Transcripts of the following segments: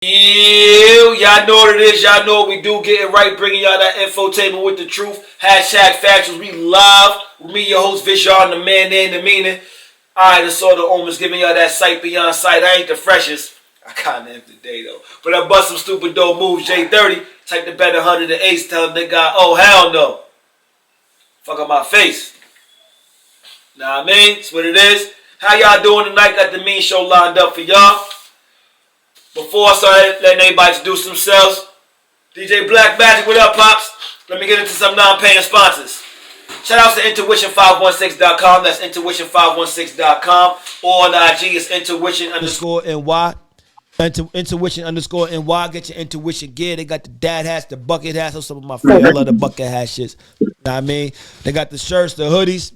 Ew, y'all know what it is. Y'all know what we do. Getting right, bringing y'all that infotainment with the truth. Hashtag Factuals. We live with me, your host, Vision, the man there in the meaning. Alright, that's all the omens giving y'all that sight beyond sight. I ain't the freshest. I kinda am today though. But I bust some stupid dope moves. J30, take the bet 100 to ace. Tell them they got, oh hell no. Fuck up my face. Nah, I mean, that's what it is. How y'all doing tonight? Got the mean show lined up for y'all. Before I start letting everybody introduce themselves, DJ Black Magic, what up, Pops? Let me get into some non-paying sponsors. Shout out to Intuition516.com. That's Intuition516.com. Or on IG is Intuition_NY. Intuition_NY. Get your intuition gear. They got the dad hats, the bucket hats. Those some of my friends. I love the bucket hat shits. You know what I mean? They got the shirts, the hoodies.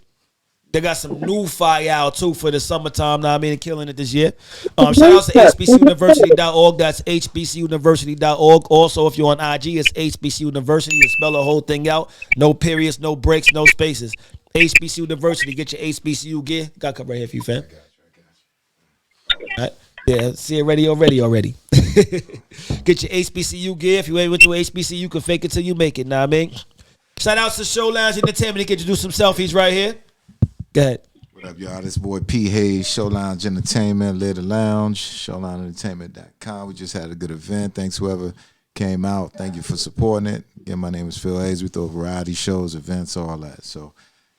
They got some new fire out too for the summertime. Now I mean, killing it this year. Shout out to hbcuniversity.org. That's hbcuniversity.org. Also, if you're on IG, it's HBC University. You spell the whole thing out. No periods, no breaks, no spaces. HBC University. Get your HBCU gear. Got a cup right here for you, fam. All right. Yeah, see it already. Get your HBCU gear. If you ain't went to HBCU, you can fake it till you make it. Know what I mean? Shout out to Show Lounge Entertainment. He can do some selfies right here. Go ahead. What up, y'all? This boy P. Hayes, Show Lounge Entertainment, Live the Lounge, showloungeentertainment.com. We just had a good event. Thanks whoever came out. Thank you for supporting it. Again, my name is Phil Hayes. We throw variety shows, events, all that. So,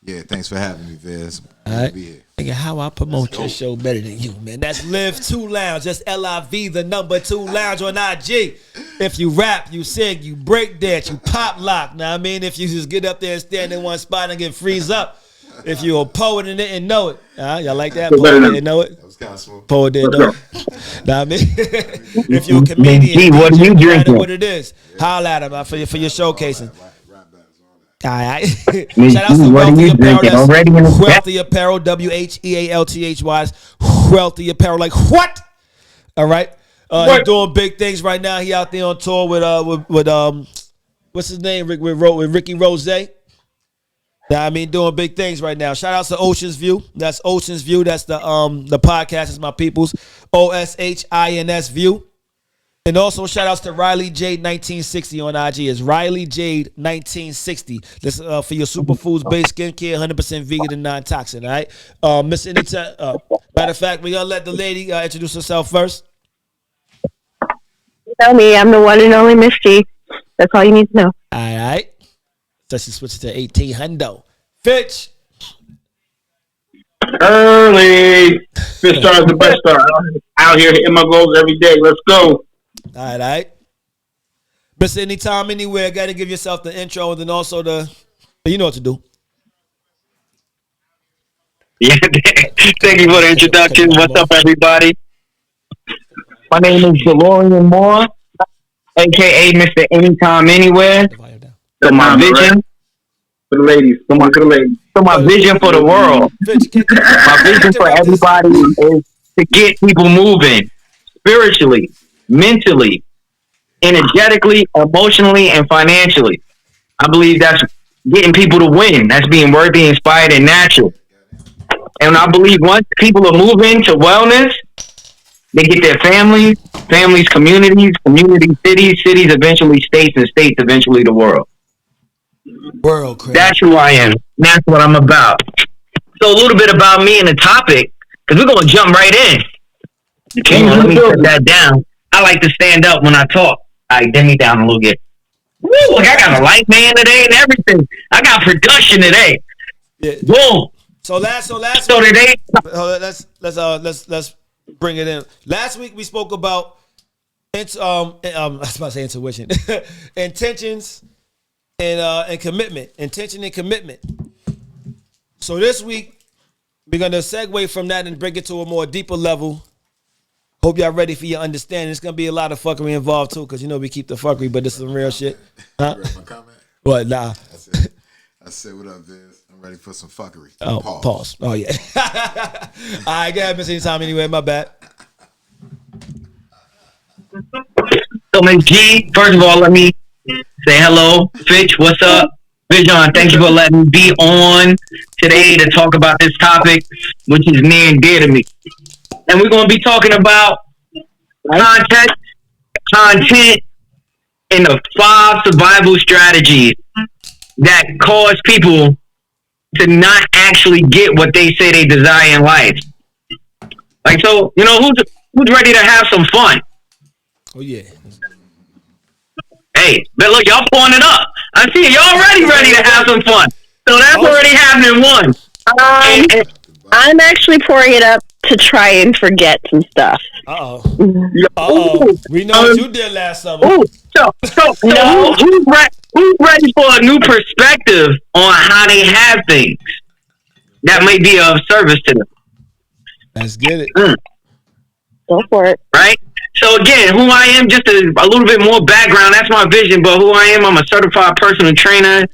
yeah, thanks for having me, Viz. All right. Nigga, how I promote your show better than you, man? That's Live 2 Lounge. That's LIV, the number 2 lounge on IG. If you rap, you sing, you break dance, you pop lock. Now, I mean, if you just get up there and stand in one spot and get freeze up. If you're a poet and didn't know it, y'all like that? Poet didn't know it. That was kind of smooth. Poet didn't know it. Know what I mean? If you're a comedian, what are you drinking? What it is? Holla at him for your showcasing. All right. Shout out to Wealthy Apparel. That's Wealthy Apparel. WHEALTHY. Wealthy Apparel. Like what? All right. He's doing big things right now. He out there on tour with what's his name? With Ricky Rose. Yeah, I mean, doing big things right now. Shout out to Ocean's View. That's Ocean's View. That's the podcast. It's my people's OSHINS View. And also shout outs to Riley Jade 1960 on IG. It's Riley Jade 1960. This for your superfoods based skincare, 100% vegan and non-toxic. All right, Miss Anita. Matter of fact, we're gonna let the lady introduce herself first. Tell me, I'm the one and only Miss G. That's all you need to know. All right. So she switched to 18 hundo. Fitch. Early. Fitch Star is the best star. Out here hitting my goals every day. Let's go. All right. Mr. Anytime, Anywhere. Got to give yourself the intro and then also you know what to do. Yeah, thank you for the introduction. What's up, everybody? My name is DeLorean Moore, a.k.a. Mr. Anytime, Anywhere. So my vision for the ladies. Come on, to the ladies. So my vision for the world. My vision for everybody is to get people moving spiritually, mentally, energetically, emotionally, and financially. I believe that's getting people to win. That's being worthy, inspired, and natural. And I believe once people are moving to wellness, they get their families, communities, cities, eventually states, and states, eventually the world. That's who I am. That's what I'm about. So a little bit about me and the topic, because we're going to jump right in. Okay, let me put that down. I like to stand up when I talk. All right, dim me down a little bit. Woo, look, I got a light man today and everything. I got production today. Yeah. Boom. So today, let's bring it in. Last week we spoke about I was about to say intuition, intentions. And commitment, intention and commitment. So this week, we're going to segue from that and bring it to a more deeper level. Hope y'all ready for your understanding. It's going to be a lot of fuckery involved too, because you know we keep the fuckery, but this is some real shit. Huh? You ready for my comment? What? Nah. I said, what up, Viz? I'm ready for some fuckery. Oh, pause. Oh, yeah. All right, go ahead, Miss Anytime Anyway. My bad. So, Ms. G, first of all, let me say hello. Fitch, what's up? Vision, thank you for letting me be on today to talk about this topic, which is near and dear to me. And we're going to be talking about context, content and the 5 survival strategies that cause people to not actually get what they say they desire in life. Like, so, you know, who's ready to have some fun? Oh, yeah. Hey, but look, y'all pulling it up. I see y'all already ready to have some fun. So that's already happening one. I'm actually pouring it up to try and forget some stuff. We know what you did last summer. So No. who's ready for a new perspective on how they have things that may be of service to them? Let's get it. Go for it. Right? So again, who I am, just a little bit more background. That's my vision, but who I am, I'm a certified personal trainer,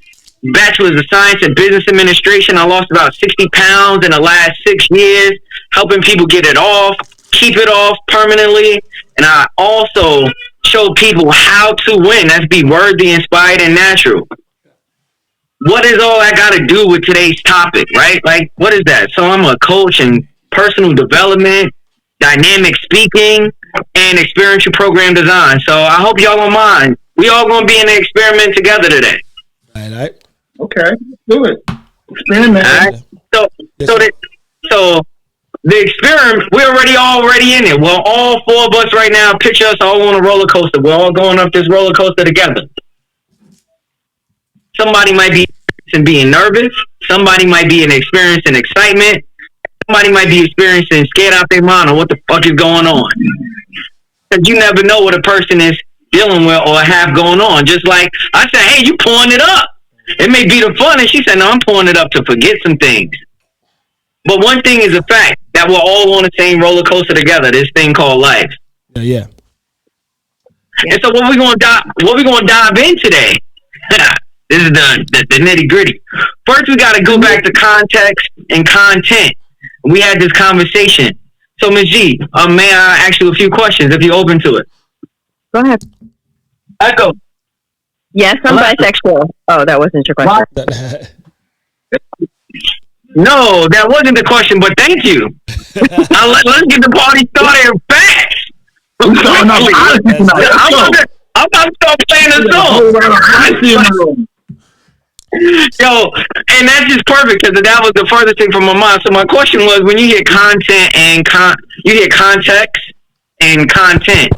bachelor's of science in business administration. I lost about 60 pounds in the last 6 years, helping people get it off, keep it off permanently. And I also show people how to win. That's be worthy, inspired, and natural. What is all that got to do with today's topic, right? Like, what is that? So I'm a coach in personal development, dynamic speaking, and experiential program design. So I hope y'all don't mind. We all going to be in an experiment together today. All right. Okay, let's do it. Experiment. All right. So the experiment, we're already in it. Well, all 4 of us right now, picture us all on a roller coaster. We're all going up this roller coaster together. Somebody might be being nervous. Somebody might be experiencing excitement. Somebody might be experiencing scared out their mind on what the fuck is going on. Because you never know what a person is dealing with or have going on. Just like I said, hey, you pulling it up. It may be the fun, and she said, no, I'm pulling it up to forget some things. But one thing is a fact, that we're all on the same roller coaster together, this thing called life. Yeah. And so what we gonna dive in today? This is the nitty gritty. First, we got to go back to context and content. We had this conversation. So, Ms. G, may I ask you a few questions if you're open to it? Go ahead. Echo. Yes, I'm bisexual. Oh, that wasn't your question. No, that wasn't the question, but thank you. Let's get the party started fast. I'm about to start playing a song. Yo, and that's just perfect because that was the furthest thing from my mind. So my question was, when you hear content and you hear context and content,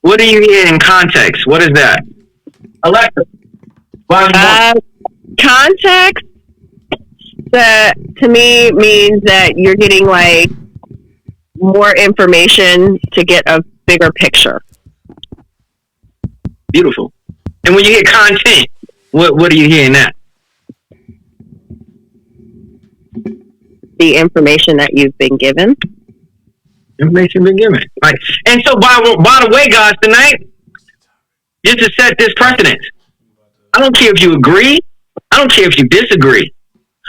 what do you hear in context? What is that? Alexa. Context, that to me means that you're getting like more information to get a bigger picture. Beautiful. And when you hear content, what are you hearing that? The information that you've been given. Information been given. Right. And so by the way, guys, tonight, just to set this precedent, I don't care if you agree, I don't care if you disagree.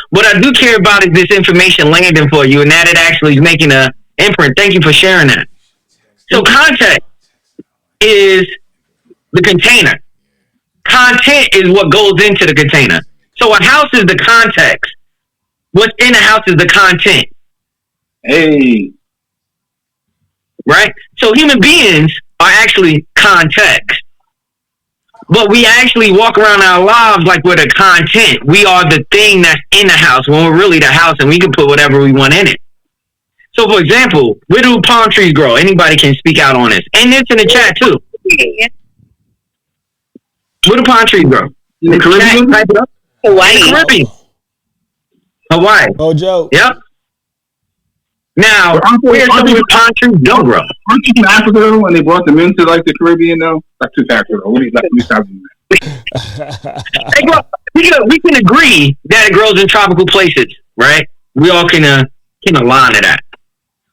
What I do care about is this information landing for you and that it actually is making an imprint. Thank you for sharing that. So context is the container. Content is what goes into the container. So a house is the context. What's in a house is the content. Hey. Right? So human beings are actually context. But we actually walk around our lives like we're the content. We are the thing that's in the house when we're really the house, and we can put whatever we want in it. So, for example, where do palm trees grow? Anybody can speak out on this. And it's in the chat, too. Where do palm trees grow? In the Caribbean? Hawaii. In the Caribbean. Hawaii. Oh, Joe. Yep. Now, where some of the palm trees don't grow? Aren't you from Africa, though, when they brought them into, like, the Caribbean, though? Like, to Africa. What do you We can agree that it grows in tropical places, right? We all can align to that.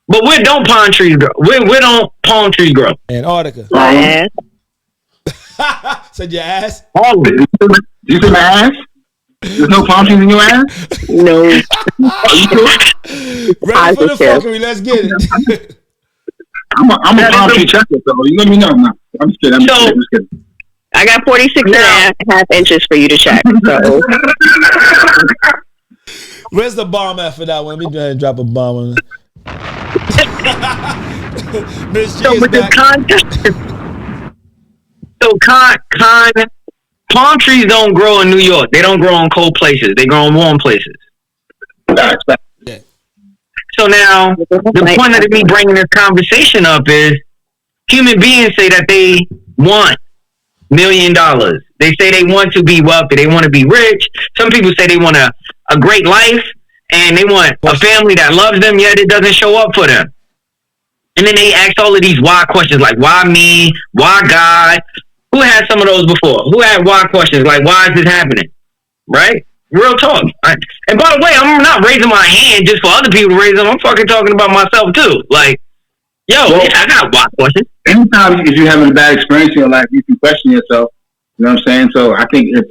But where don't palm trees grow? Where don't palm trees grow? Antarctica. My ass. Said your ass? All of it. You said my ass? There's no palm trees in your ass? No. Are you sure? Ready for the fuckery. Let's get it. I'm a palm tree checker, so you let me know. No, I'm just kidding. I'm just kidding. I got 46 and a half inches for you to check. So. Where's the bomb at for that one? Let me go ahead and drop a bomb on it. Miss G So is with the back. context, So palm trees don't grow in New York. They don't grow in cold places. They grow in warm places. Yeah. So now, the point of me bringing this conversation up is human beings say that they want $1 million. They say they want to be wealthy. They want to be rich. Some people say they want a great life and they want a family that loves them, yet it doesn't show up for them. And then they ask all of these why questions like, why me? Why God? Who had some of those before? Who had why questions like, why is this happening? Right? Real talk. Right? And by the way, I'm not raising my hand just for other people to raise them. I'm fucking talking about myself too. Like, I got why questions. Anytime if you're having a bad experience in your life, you can question yourself. You know what I'm saying? So I think it's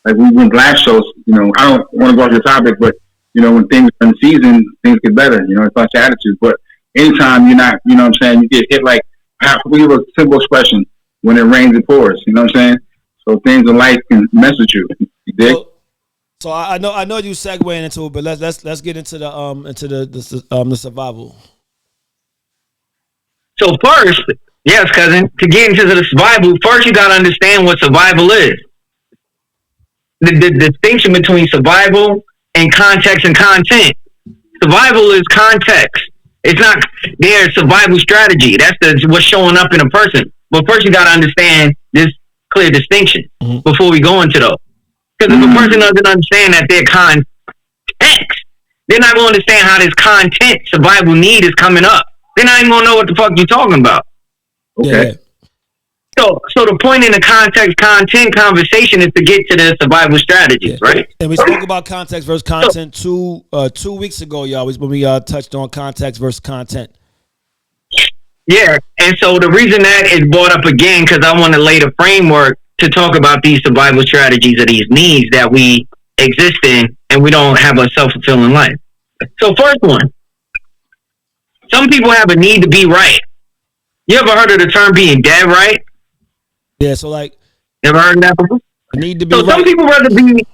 like when glass shows, I don't want to go off the topic, but, when things are in season, things get better. It's about your attitude. But anytime you're not, you get hit like, we have a simple expression, when it rains, it pours. You know what I'm saying? So things in life can mess with you. You dig? So I know you segueing into it, but let's get into the survival. So first, yes, cousin, to get into the survival, first you gotta understand what survival is. The distinction between survival and context and content. Survival is context. It's not their survival strategy. That's what's showing up in a person. But first you gotta understand this clear distinction before we go into those. Because if a person doesn't understand that their context, they're not going to understand how this content survival need is coming up. They're not even going to know what the fuck you're talking about. Okay. Yeah. So the point in the context content conversation is to get to the survival strategies, right? And we spoke about context versus content 2 weeks ago, y'all. When we touched on context versus content. Yeah, and so the reason that is brought up again because I want to lay the framework to talk about these survival strategies or these needs that we exist in, and we don't have a self-fulfilling life. So first one, some people have a need to be right. You ever heard of the term being dead right? Yeah, so like, you ever heard of that before? Need to be so right.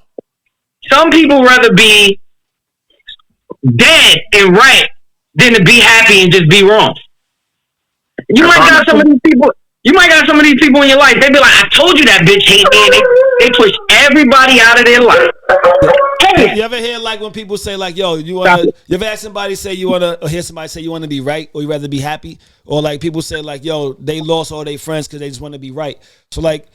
Some people rather be dead and right than to be happy and just be wrong. You might got some of these people. You might got some of these people in your life. They be like, "I told you that bitch hate me." And they push everybody out of their life. You ever hear like when people say like, "Yo, you ever ask somebody say you wanna," or hear somebody say you want to be right, or you rather be happy, or like people say like, "Yo, they lost all their friends because they just want to be right." So like,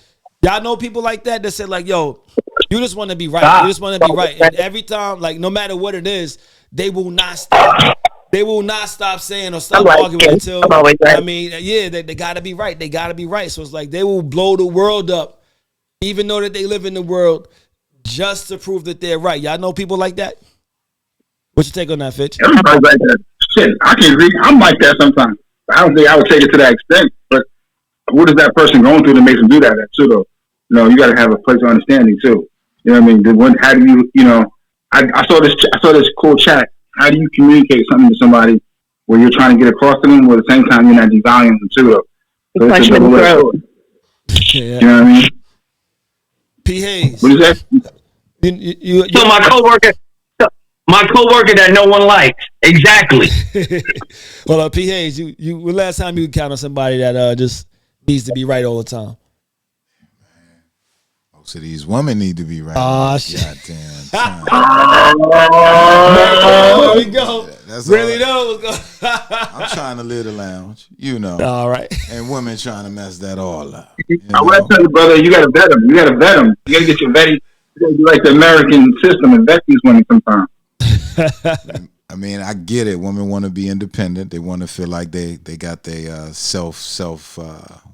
y'all know people like that say like, "Yo, you just want to be right. You just want to be right," and every time, like, no matter what it is, they will not stop. They will not stop saying or stop arguing until, they got to be right. They got to be right. So it's like they will blow the world up, even though that they live in the world, just to prove that they're right. Y'all know people like that? What's your take on that, Fitch? Everybody's like that. Shit, I can agree. I'm like that sometimes. I don't think I would take it to that extent. But what is that person going through that makes them do that too, though? You got to have a place of understanding, too. You know what I mean? How do you, I saw this cool chat. How do you communicate something to somebody where you're trying to get across to them, but at the same time you're not devaluing them too? So punch them in the throat. Yeah. You know what I mean? P. Hayes. What is that? So my coworker that no one likes. Exactly. Well, P. Hayes, you last time you count on somebody that just needs to be right all the time? So these women need to be right. Oh, shit. Goddamn. There we go. That's really knows. I'm trying to live the lounge, All right. And women trying to mess that all up. I want to tell you, brother, you got to vet them. You got to vet them. You got to get your vetting. You got to be like the American system and vet these women sometimes. I mean, I get it. Women want to be independent. They want to feel like they got their self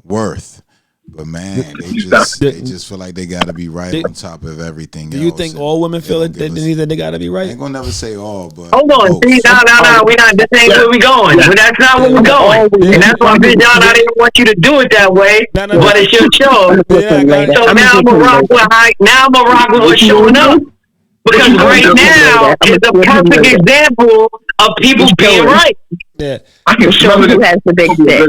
worth. But man, they just feel like they got to be right on top of everything. Do you think all women feel that they got to be right? I ain't gonna never say all, but hold on. See, no, we not. This ain't where we going. But that's not where we're going, and that's why, bitch, John, I didn't want you to do it that way. But it's your show. So now I'm gonna rock with what's showing up. Because right now is the perfect example of people being right. Yeah, I can smell it. Who has the big stick?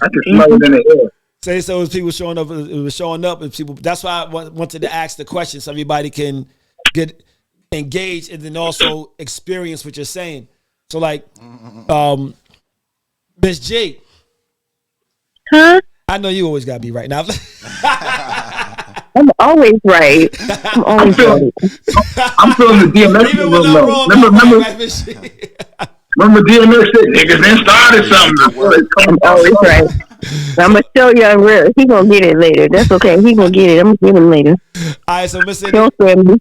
I can smell it in the air. Say so as people showing up, it was showing up, and people. That's why I wanted to ask the question so everybody can get engaged and then also experience what you're saying. So, like, Miss G, huh? I know you always gotta be right now. I'm always right. I'm always right. I'm feeling the DMX Even a when little I'm low. wrong, Remember DMX said, niggas then started something. I'm always right. I'm gonna show you I'm real. He gonna get it later. That's okay. He gonna get it. I'm gonna get him later. All right, so Miss Don't send me.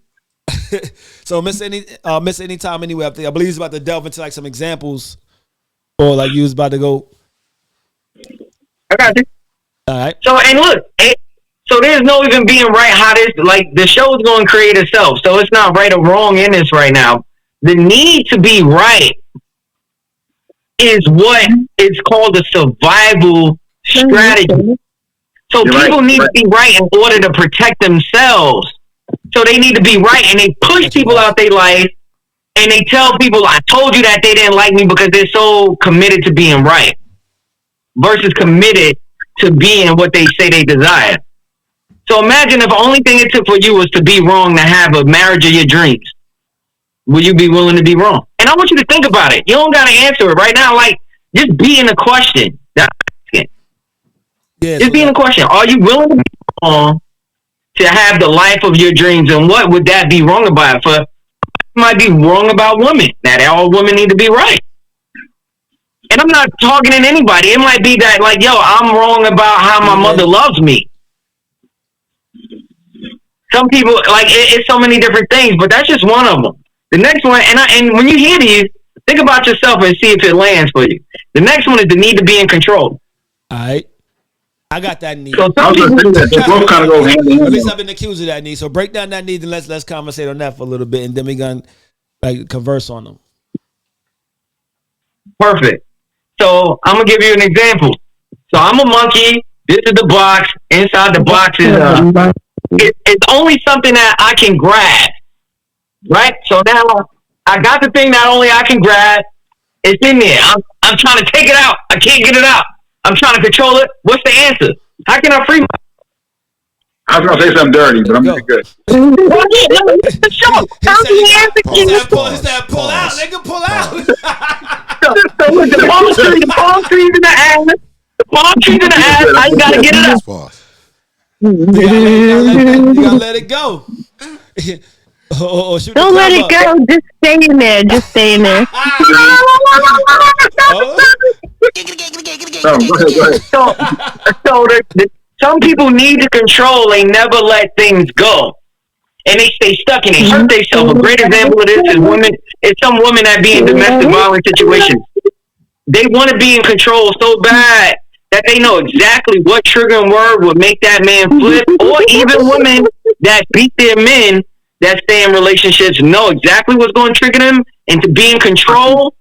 Miss Anytime Anywhere. I believe he's about to delve into like some examples, or like you was about to go. I got you. All right. So and look, so there's no even being right how this like the show's going to create itself. So it's not right or wrong in this right now. The need to be right is what is called a survival strategy. So people need to be right in order to protect themselves. So they need to be right, and they push people out their life, and they tell people, I told you that they didn't like me because they're so committed to being right versus committed to being what they say they desire. So imagine if the only thing it took for you was to be wrong to have a marriage of your dreams. Will you be willing to be wrong? And I want you to think about it. You don't got to answer it right now. Like, just be in the question. Just be in the question. Are you willing to be wrong to have the life of your dreams? And what would that be wrong about? For might be wrong about women. That all women need to be right. And I'm not talking to anybody. It might be that, like, yo, I'm wrong about how my mother loves me. Some people, like, it's so many different things, but that's just one of them. The next one, and when you hear these, think about yourself and see if it lands for you. The next one is the need to be in control. All right. I got that need. So I was going to say that. They both kind of go hand in hand. At least I've been accused of that need. So break down that need and let's conversate on that for a little bit, and then we're going to like converse on them. Perfect. So I'm going to give you an example. So I'm a monkey. This is the box. Inside the box is it's only something that I can grab. Right? So now I got the thing that only I can grab. It's in there. I'm trying to take it out. I can't get it out. I'm trying to control it. What's the answer? How can I free myself? I was going to say something dirty, but I'm doing good. Well, yeah, it's the show. He said pull out. Nigga, pull out. So with the palm trees in the ass. The palm trees in the ass. I gotta get it up. You gotta let it go. Don't let it go. Just stay in there. Just stay in there. So some people need to control. They never let things go, and they stay stuck in it. Hurt themselves. A great example of this is women. It's some women that be in domestic violence situations. They want to be in control so bad that they know exactly what triggering word would make that man flip, or even women that beat their men that stay in relationships know exactly what's going to trigger them, and to be in control,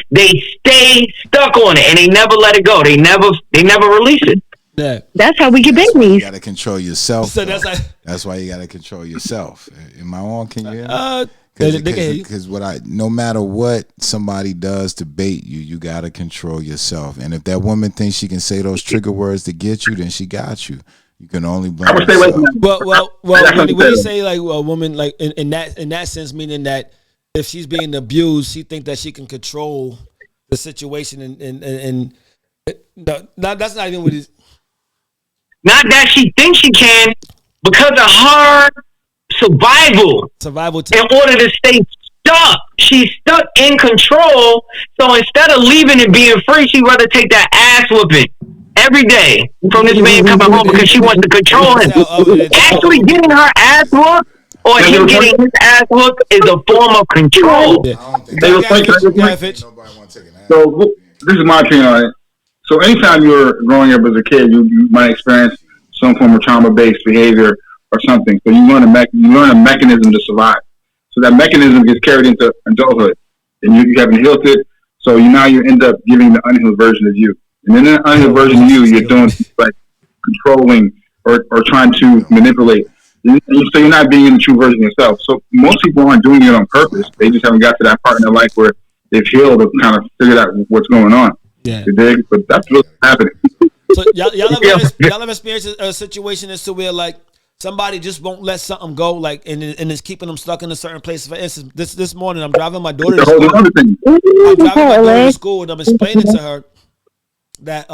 they stay stuck on it and they never let it go. They never release it. Yeah. That's how we get babies. You got to control yourself. So that's why you got to control yourself. Am I on? Can you hear me? Because no matter what somebody does to bait you, you got to control yourself. And if that woman thinks she can say those trigger words to get you, then she got you. You can only blame yourself. Well, when you say like a woman, like in that sense, meaning that if she's being abused, she think that she can control the situation, and no, that's not even what it is. Not that she thinks she can, because of her survival. In order to stay stuck, she's stuck in control. So instead of leaving and being free, she'd rather take that ass whooping every day from this man coming home because she wants to control him. Actually getting her ass whooped or him getting his ass whooped is a form of control. So this is my opinion on it. So anytime you're growing up as a kid, you might experience some form of trauma-based behavior or something. So you learn a mechanism to survive. So that mechanism gets carried into adulthood, and you haven't healed it. So now you end up giving the unhealed version of you. And in the unhealed version of you, you're doing like controlling or trying to manipulate. So you're not being the true version of yourself. So most people aren't doing it on purpose. They just haven't got to that part in their life where they've healed or kind of figured out what's going on. Yeah. You dig? But that's what's happening. So y'all have experienced a situation as to where like somebody just won't let something go, like and it's keeping them stuck in a certain place. For instance, this morning I'm driving my daughter to school. And I'm explaining to her that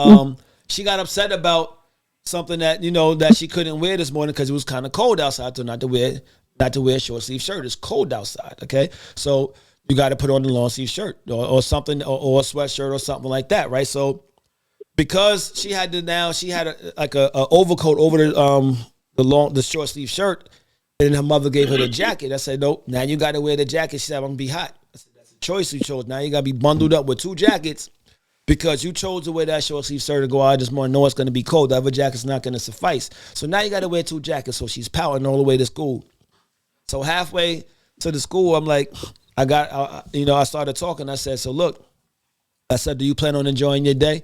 she got upset about something that that she couldn't wear this morning because it was kind of cold outside, so not to wear a short sleeve shirt. It's cold outside. Okay, so you got to put on the long sleeve shirt or something or a sweatshirt or something like that, right? So because she had a overcoat over the short sleeve shirt, and her mother gave her the jacket. I said, nope, now you got to wear the jacket. She said, I'm gonna be hot. I said, that's a choice you chose. Now you got to be bundled up with 2 jackets because you chose to wear that short sleeve shirt to go out this morning. No, it's gonna be cold. The other jacket's not gonna suffice. So now you got to wear 2 jackets. So she's pouting all the way to school. So halfway to the school, I'm like, I started talking. I said, so look, I said, do you plan on enjoying your day?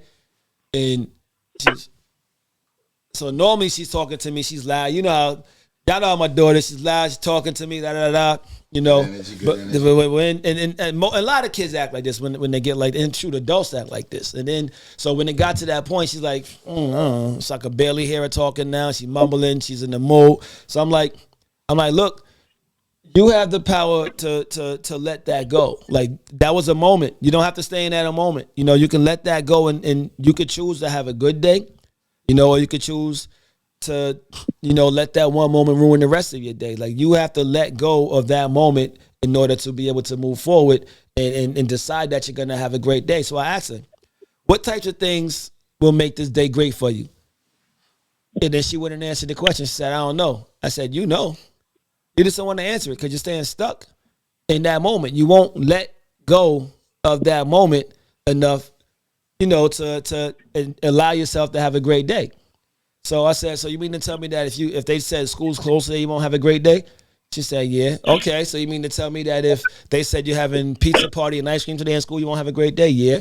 And so normally she's talking to me. She's loud. Y'all know my daughter. She's loud. She's talking to me. But a lot of kids act like this when they get like, and shoot, adults act like this. And then so when it got to that point, she's like, it's like I barely hear her talking now. She's mumbling. She's in the mood. So I'm like, look. You have the power to let that go. Like, that was a moment. You don't have to stay in that a moment. You can let that go and you could choose to have a good day, or you could choose to, let that one moment ruin the rest of your day. Like, you have to let go of that moment in order to be able to move forward and decide that you're going to have a great day. So I asked her, what types of things will make this day great for you? And then she wouldn't answer the question. She said, I don't know. I said, you know. You just don't want to answer it because you're staying stuck in that moment. You won't let go of that moment enough, to allow yourself to have a great day. So I said, so you mean to tell me that if they said school's closed today, you won't have a great day? She said, yeah. Okay, so you mean to tell me that if they said you're having pizza party and ice cream today in school, you won't have a great day? Yeah.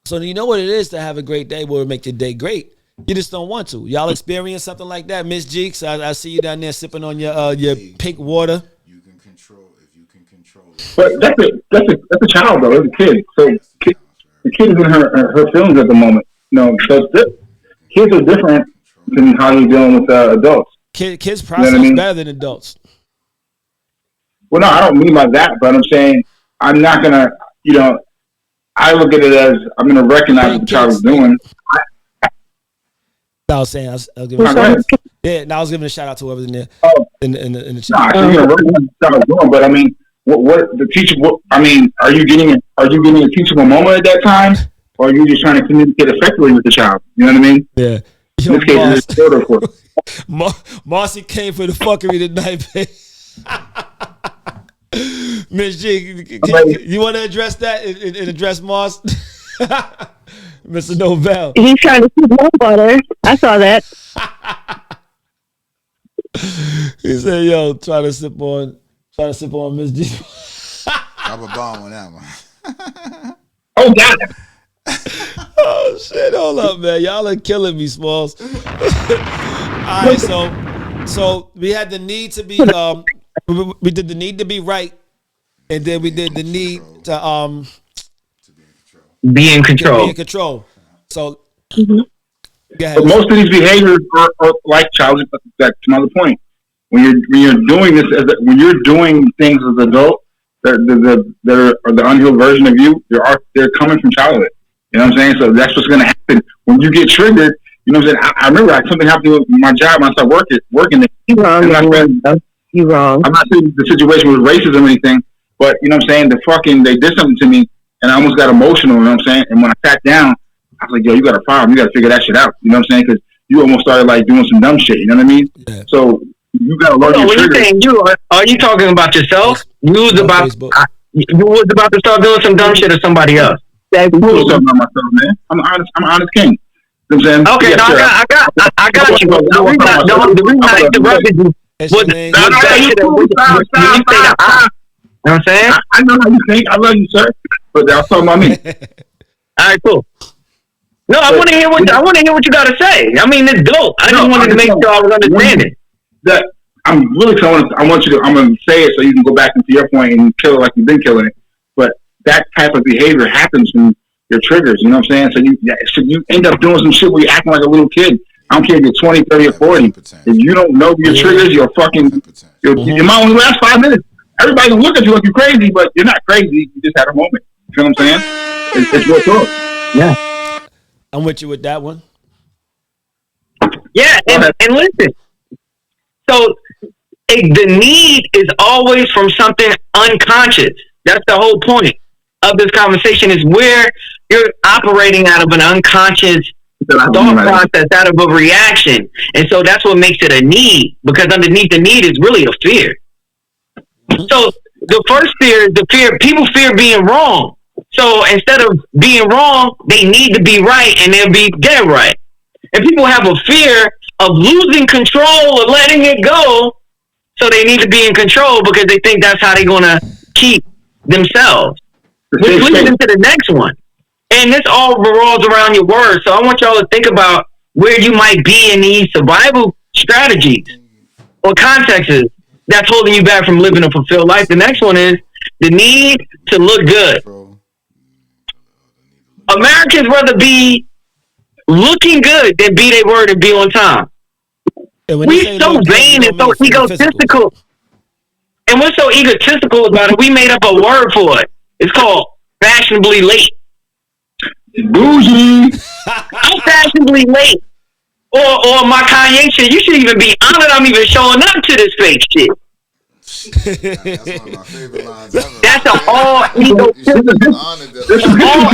So you know what it is to have a great day will make your day great. You just don't want to. Y'all experience something like that, Miss Jeeks? I see you down there sipping on your pink water. You can control if you can control it. But that's a child though. That's a kid. So the kid is in her feelings at the moment. So kids are different than how you're dealing with adults. Kids process better than adults. Well, no, I don't mean by that, but I'm saying I'm not gonna. I look at it as I'm gonna recognize what the child is doing. I was saying, I was giving a shout out. Yeah, I was giving a shout out to whoever's in there in the chat. But I mean, what the teacher? Are you getting a teachable moment at that time, or are you just trying to communicate effectively with the child? You know what I mean? Yeah. Yo, in this case, it's shorter for Marcy came for the fuckery tonight, babe. Miss G, you want to address that and address Moss? Mr. Novell. He's trying to sip more butter. I saw that. He said, yo, try to sip on Miss G. Drop a bomb on that one. Oh, got it. Oh, shit. Hold up, man. Y'all are killing me, Smalls. All right, so we had the need to be, we did the need to be right, and then we did the need to, be in control. Be in control. So, mm-hmm. Go ahead. But most of these behaviors are like child. That's another point. When you're doing this, when you're doing things as an adult, they're the unhealed version of you. They're coming from childhood. You know what I'm saying? So that's what's going to happen when you get triggered. You know what I'm saying? I remember something happened with my job when I started working there. You're wrong. You're wrong. I'm not saying the situation was racism or anything, but you know what I'm saying? They did something to me. And I almost got emotional, you know what I'm saying? And when I sat down, I was like, yo, you got a problem. You got to figure that shit out. You know what I'm saying? Because you almost started like doing some dumb shit. You know what I mean? Yeah. So you got to learn your triggers. Are you talking about yourself? You was about to start doing some dumb shit to somebody else. I was talking about myself, man. I'm an honest king. You know what I'm saying? Okay, yeah, I got you. The reason I interrupted you was you know what I'm saying? I know how you think. I love you, sir. But that's talking about me. All right, cool. No, I want to hear what you got to say. I mean, it's dope. I just wanted to make sure I was understanding. That I'm really. I want you to. I'm going to say it so you can go back into your point and kill it like you've been killing it. But that type of behavior happens from your triggers. You know what I'm saying? So you end up doing some shit where you're acting like a little kid. I don't care if you're 20, 30, or 40. If you don't know your triggers, you're fucking. Your mind only lasts 5 minutes. Everybody will look at you like you're crazy, but you're not crazy. You just had a moment. You know what I'm saying? It's real talk. Yeah. I'm with you with that one. Yeah, and listen. So the need is always from something unconscious. That's the whole point of this conversation, is where you're operating out of an unconscious thought process, out of a reaction. And so that's what makes it a need, because underneath the need is really a fear. So the first fear is the fear. People fear being wrong. So instead of being wrong, they need to be right, and they'll be dead right. And people have a fear of losing control or letting it go. So they need to be in control because they think that's how they're going to keep themselves. Which leads into the next one. And this all revolves around your words. So I want y'all to think about where you might be in these survival strategies or contexts that's holding you back from living a fulfilled life. The next one is the need to look good. Americans rather be looking good than be their word and be on time. We're so vain and so egotistical. And we're so egotistical about it, we made up a word for it. It's called fashionably late. Bougie. I'm fashionably late. Or my Kanye shit, you should even be honored I'm even showing up to this fake shit. That's one of my favorite lines ever. That's an all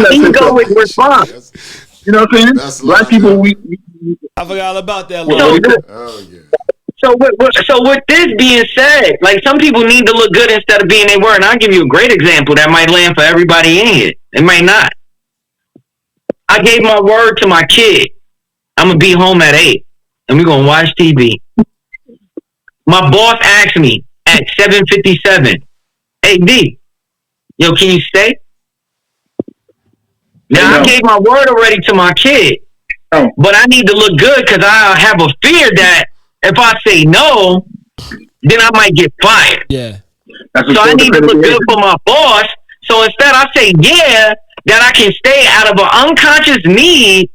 egoic response. You know what I'm saying? Black people, we I forgot all about that. So with this being said, like, some people need to look good instead of being their word. And I'll give you a great example that might land for everybody in here. It might not. I gave my word to my kid. I'm going to be home at 8. And we're going to watch TV. My boss asked me at 7:57, "Hey, D, yo, can you stay?" Now, I gave my word already to my kid. But I need to look good because I have a fear that if I say no, then I might get fired. Yeah. So I need to look good for my boss. So instead I say yeah, that I can stay out of an unconscious need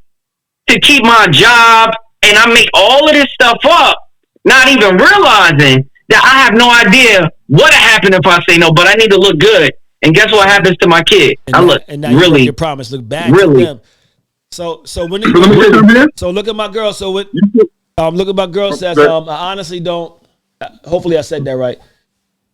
to keep my job, and I make all of this stuff up, not even realizing that I have no idea what happened if I say no, but I need to look good. And guess what happens to my kid? I look really, your promise look bad really. to them. So when so look at my girl. So what? Look at my girl says. I honestly don't. Hopefully I said that right.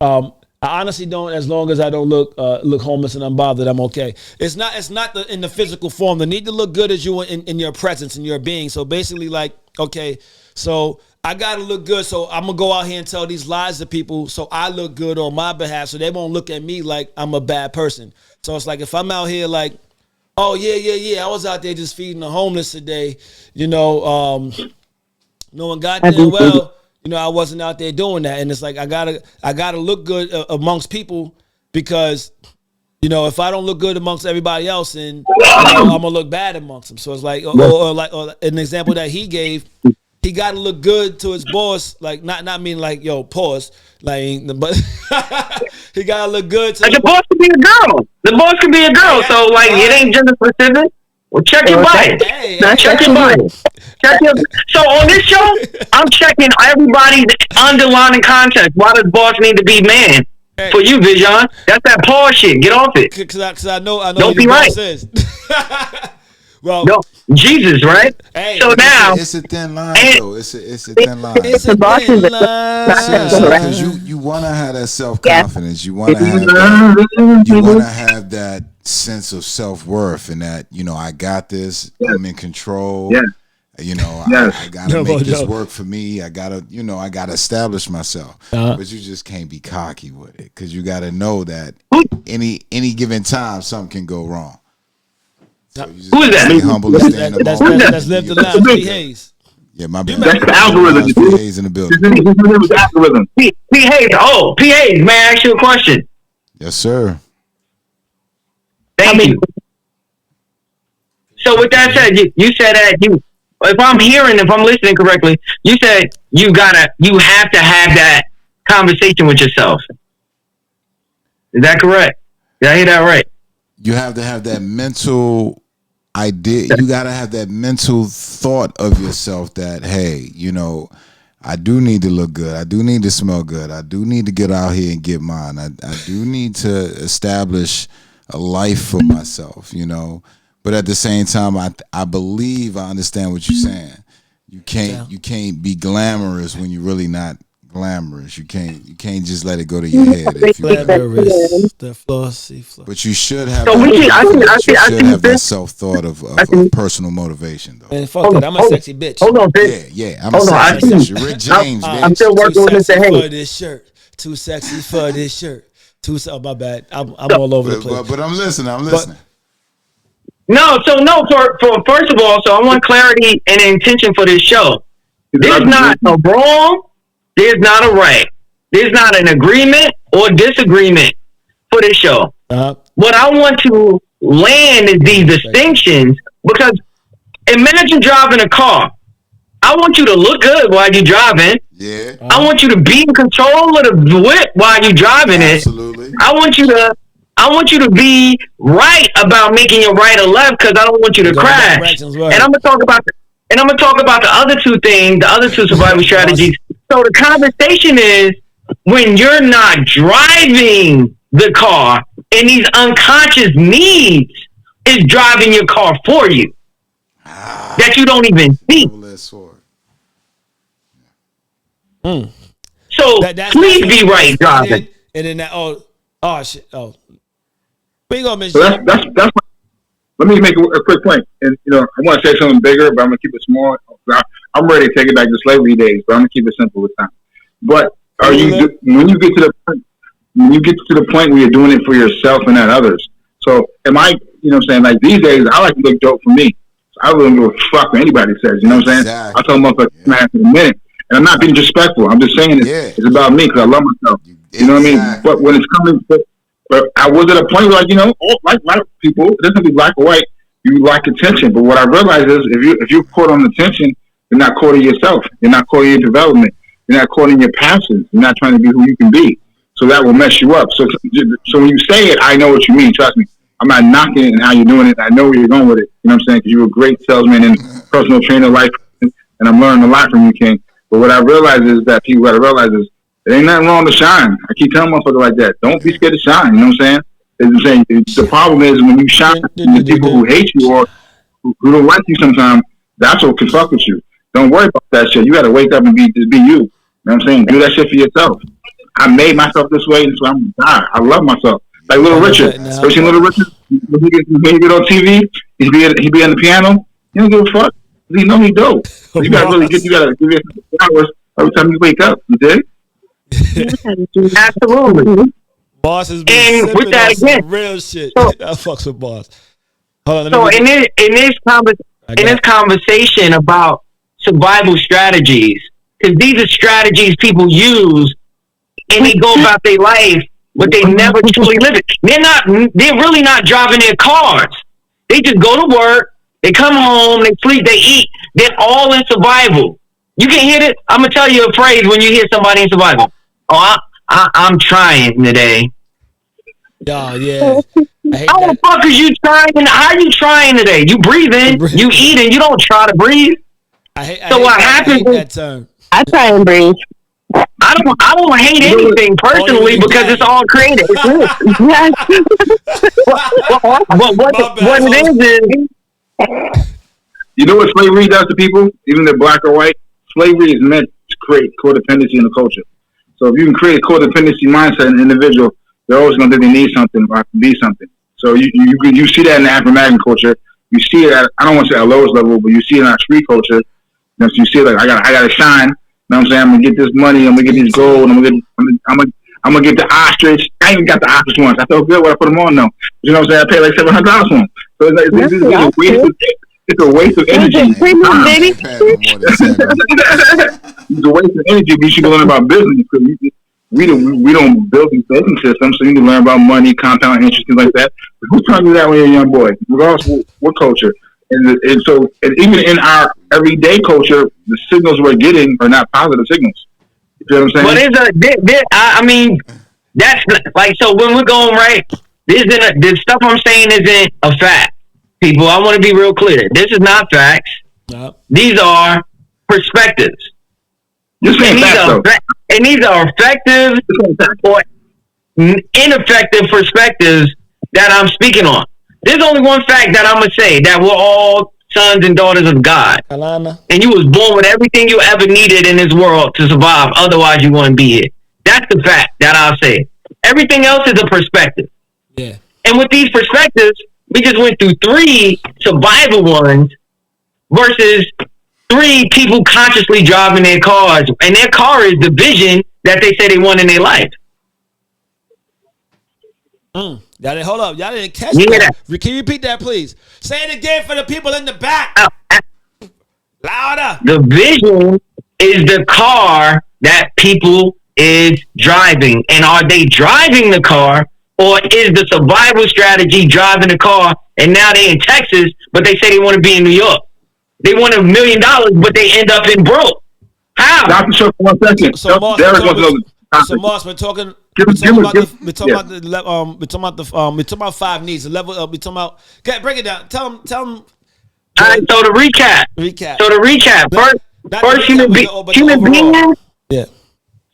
I honestly don't. As long as I don't look homeless and unbothered, I'm okay. It's not in the physical form. The need to look good is you in your presence and your being. So basically, like, okay, so I gotta look good. So I'm gonna go out here and tell these lies to people so I look good on my behalf, so they won't look at me like I'm a bad person. So it's like if I'm out here like, oh yeah, I was out there just feeding the homeless today, knowing goddamn well, I wasn't out there doing that. And it's like I gotta look good amongst people, because if I don't look good amongst everybody else, then I'm gonna look bad amongst them. So it's like, or an example that he gave. He got to look good to his boss, like not mean like, yo, pause, like, but he got to look good to the boss could be a girl. The boss could be a girl, so like it ain't gender specific. Well, check your bias. Check your bias. So on this show, I'm checking everybody's underlying context. Why does boss need to be man? Hey. For you, Vision, that's that pause shit. Get off it. Because I know. Don't be right. Well, no, Jesus, right? Hey, so now it's a thin line, though. It's a thin line. It's a thin line. Because you want to have that self-confidence. You want to have that. You want to have that sense of self-worth, and that I got this. I'm in control. Yeah. I gotta make this work for me. I gotta establish myself. But you just can't be cocky with it, because you gotta know that any given time something can go wrong. So who is that? Be humble and stand that's lived the life. P. Hayes. Yeah, my bad. That's the algorithm. P. Hayes in the building. This algorithm. P. Hayes. Oh, P. Hayes. May I ask you a question? Yes, sir. Thank you. So with that said, you said that if I'm listening correctly, you said you have to have that conversation with yourself. Is that correct? Did I hear that right? You have to have that mental idea. You got to have that mental thought of yourself that, hey, I do need to look good. I do need to smell good. I do need to get out here and get mine. I do need to establish a life for myself, But at the same time, I believe I understand what you're saying. You can't be glamorous when you're really not glamorous. You can't just let it go to your head. If you glamorous, the flossy. But you should have. So you should have that self thought of personal motivation, though. And fuck that, I'm a sexy bitch. Hold on, bitch. Yeah, I'm a sexy bitch. Rick James, bitch. I'm still working with Mr. Hayes. For this shirt. Too sexy for this shirt. Oh, my bad. I'm all over the place. But I'm listening. No, for first of all, so I want clarity and intention for this show. There's not a wrong, there's not a right. There's not an agreement or disagreement for this show. What I want to land is these distinctions, because imagine driving a car. I want you to look good while you're driving. Yeah. I want you to be in control of the whip while you're driving it. Absolutely. I want you to be right about making your right or left, because I don't want you to crash. And I'm gonna talk about the other two things, the other two survival strategies. So the conversation is when you're not driving the car and these unconscious needs is driving your car for you that you don't even see. So please be right driving. And then that shit. Where you go, Miss? So that's let me make a quick point. And I want to say something bigger, but I'm gonna keep it small. I'm ready to take it back to slavery days, but I'm gonna keep it simple this time. But when you get to the point where you're doing it for yourself and not others? So am I? You know what I'm saying? Like these days, I like to look dope for me. So I really don't give a fuck what anybody says. You know what I'm saying? Exactly. I tell motherfuckers, man, in a minute. And I'm not being disrespectful. I'm just saying it's about me because I love myself. You know what I mean? But when it's coming, but I was at a point where, like white people, it doesn't be black or white. You like attention. But what I realize is if you're caught on attention, you're not caught in yourself. You're not caught in your development. You're not caught in your passions. You're not trying to be who you can be. So that will mess you up. So when you say it, I know what you mean. Trust me. I'm not knocking it and how you're doing it. I know where you're going with it. You know what I'm saying? Because you're a great salesman and personal trainer life, and I'm learning a lot from you, King. But what I realize is that people got to realize is there ain't nothing wrong to shine. I keep telling motherfuckers like that. Don't be scared to shine. You know what I'm saying? The problem is when you shine, the people who hate you or who don't like you sometimes, that's what can fuck with you. Don't worry about that shit. You got to wake up and just be you. You know what I'm saying? Do that shit for yourself. I made myself this way, so I'm God. I love myself. Like Little Richard. You seen Little Richard? When he get on TV, he be on the piano. He don't give a fuck. He know he dope. You gotta give yourself hours every time you wake up. You dig? Absolutely. Boss has been with that again, some real shit. So, I fucks with Boss. Hold on, so in this conversation about survival strategies, because these are strategies people use and they go about their life, but they never truly live it. They're really not driving their cars. They just go to work, they come home, they sleep, they eat. They're all in survival. You can hear it. I'm gonna tell you a phrase when you hear somebody in survival. Oh, I'm trying today. Oh, yeah. How the fuck is you trying? How are you trying today? You breathing, you eating, you don't try to breathe. What happens is I try and breathe. I don't hate anything personally because it's all creative. What it is you know what slavery does to people, even if they're black or white? Slavery is meant to create codependency in the culture. So if you can create a codependency mindset in an individual, they're always going to think they need something or be something. So you see that in the African culture. You see it at, I don't want to say at lowest level, but you see it in our street culture. So you see it like I gotta shine. You know what I'm saying? I'm gonna get this money. I'm gonna get these gold. I'm gonna get the ostrich. I even got the ostrich ones. I felt good when I put them on though. You know what I'm saying? I paid like $700 for them. So it's a waste of energy. It's a waste of energy. We should learn about business because we don't build these business systems. So you need to learn about money, compound interest, things like that. But who's trying to do that when you're a young boy? Regardless of what culture. And even in our everyday culture, the signals we're getting are not positive signals. You know what I'm saying? But that's like, so when we're going right, this stuff I'm saying isn't a fact. People, I want to be real clear. This is not facts. Yep. These are perspectives. You're saying facts, though. And these are effective or ineffective perspectives that I'm speaking on. There's only one fact that I'm going to say that we're all sons and daughters of God. Alana. And you was born with everything you ever needed in this world to survive. Otherwise, you wouldn't be here. That's the fact that I'll say. Everything else is a perspective. Yeah. And with these perspectives, we just went through 3 survival ones versus 3 people consciously driving their cars. And their car is the vision that they say they want in their life. Y'all didn't, hold up. Y'all didn't catch that. Can you repeat that, please? Say it again for the people in the back. Louder. The vision is the car that people is driving. And are they driving the car, or is the survival strategy driving the car? And now they in Texas, but they say they want to be in New York. They want $1 million, but they end up in broke. How? Dr. Show for 1 second. So Moss, we're talking. We're talking about 5 needs. The level up. We're talking about. Okay, break it down. Tell them. All right. So to recap. So to recap. First human beings. Yeah.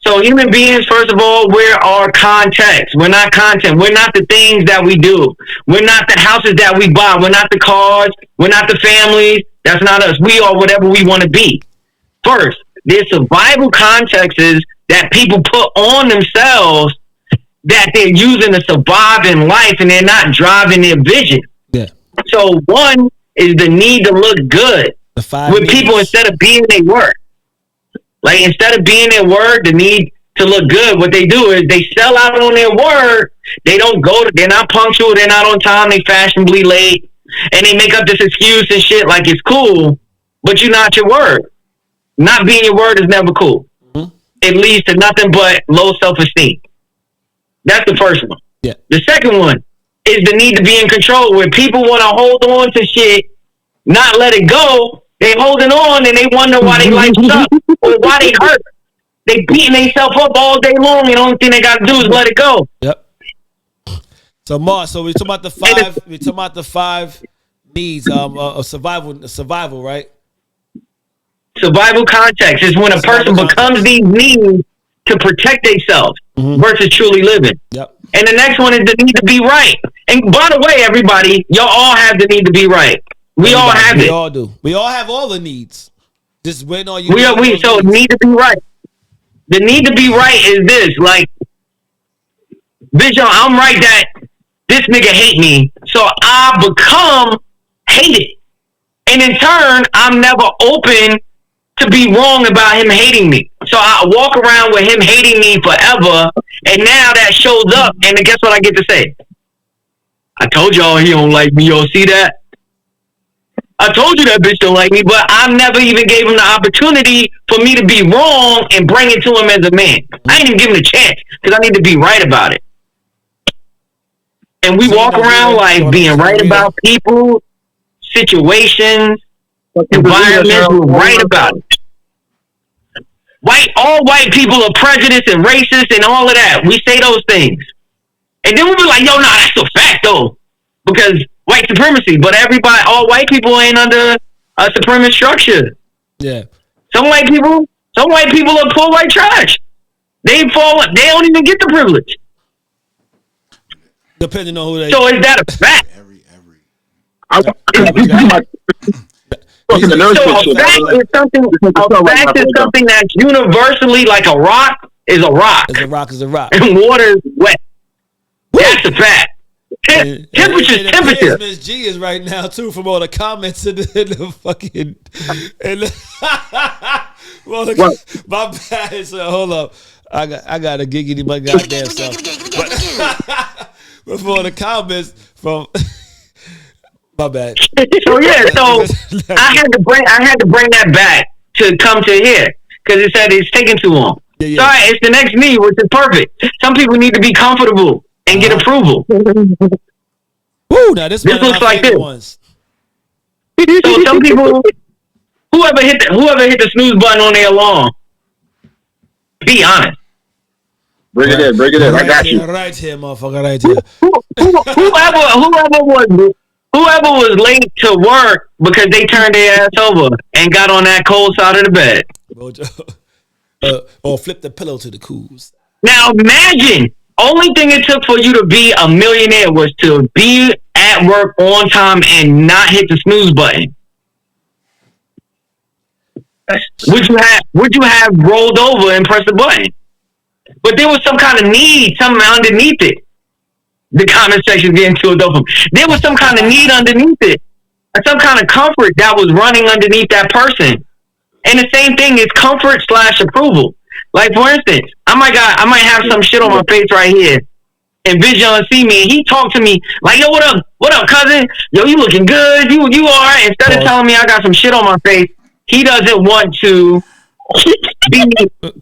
So human beings, first of all, we're our context. We're not content. We're not the things that we do. We're not the houses that we buy. We're not the cars. We're not the families. That's not us. We are whatever we want to be. First, there's survival contexts that people put on themselves that they're using to survive in life, and they're not driving their vision. Yeah. So one is the need to look good with people instead of being their word. Like, instead of being their word, the need to look good, what they do is they sell out on their word. They don't go to, they're not punctual, they're not on time, they fashionably late, and they make up this excuse and shit like it's cool, but you're not your word. Not being your word is never cool. Mm-hmm. It leads to nothing but low self-esteem. That's the first one. Yeah. The second one is the need to be in control, where people want to hold on to shit, not let it go. They holding on and they wonder why they life suck or why they hurt. They beating themselves up all day long, and the only thing they got to do is let it go. Yep. So Mars, so we're talking about the 5. We're talking about the 5 needs of survival, right? Survival context is when a person becomes these needs to protect themselves versus truly living. Yep. And the next one is the need to be right. And by the way, everybody, y'all all have the need to be right. We all have it. We all do. We all have all the needs. Just waiting on you. So need to be right. The need to be right is this, like, bitch, I'm right that this nigga hate me, so I become hated. And in turn, I'm never open to be wrong about him hating me. So I walk around with him hating me forever, and now that shows up, and guess what I get to say? I told y'all he don't like me, y'all see that? I told you that bitch don't like me, but I never even gave him the opportunity for me to be wrong and bring it to him as a man. I didn't even give him a chance because I need to be right about it. And we walk around like being right about people, situations, environments. We're right about it. All white people are prejudiced and racist and all of that. We say those things. And then we'll be like, yo, nah, that's a fact though. Because white supremacy, but all white people ain't under a supremacist structure. Yeah. Some white people are poor white trash. They don't even get the privilege. Depending on who they. So is that a fact? A fact is something that's universally like a rock is a rock. Is a rock is a rock. And water is wet. That's a fact. Temperature. Miss G is right now too from all the comments in the fucking. My bad. So hold up, I got a giggity my goddamn self. Before the comments from. My bad. So yeah, so I had to bring that back to come to here because it said it's taking too long. Yeah. Sorry, it's the next me, which is perfect. Some people need to be comfortable and get approval. Woo! Now this looks like this. Ones. So some people, whoever hit the snooze button on their alarm, be honest. Bring it in. I got you. Right here, motherfucker. Right here. Whoever was late to work because they turned their ass over and got on that cold side of the bed. Or flip the pillow to the coos. Now imagine, only thing it took for you to be a millionaire was to be at work on time and not hit the snooze button. would you have rolled over and pressed the button? But there was some kind of need, something underneath it. The comment section getting too adult. There was some kind of need underneath it, some kind of comfort that was running underneath that person. And the same thing is comfort / approval. Like for instance, I might have some shit on my face right here, and Vision see me, and he talked to me like, "Yo, what up, cousin? Yo, you looking good? You all right?" Instead of telling me I got some shit on my face, he doesn't want to be.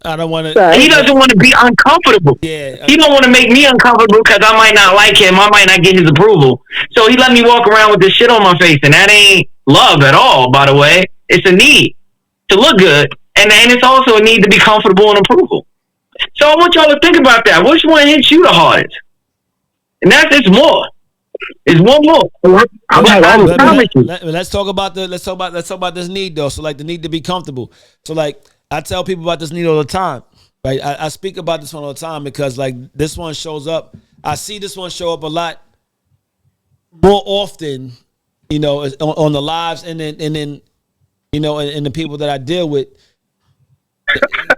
I don't want to. He doesn't want to be uncomfortable. Yeah, he don't want to make me uncomfortable because I might not like him. I might not get his approval. So he let me walk around with this shit on my face, and that ain't love at all. By the way, it's a need to look good, and it's also a need to be comfortable and approval. So I want y'all to think about that. Which one hits you the hardest? And it's more. It's one more. Let's talk about this need though. So like the need to be comfortable. So like I tell people about this need all the time. Right? I speak about this one all the time because like this one shows up. I see this one show up a lot more often, you know, on the lives and then you know, and the people that I deal with.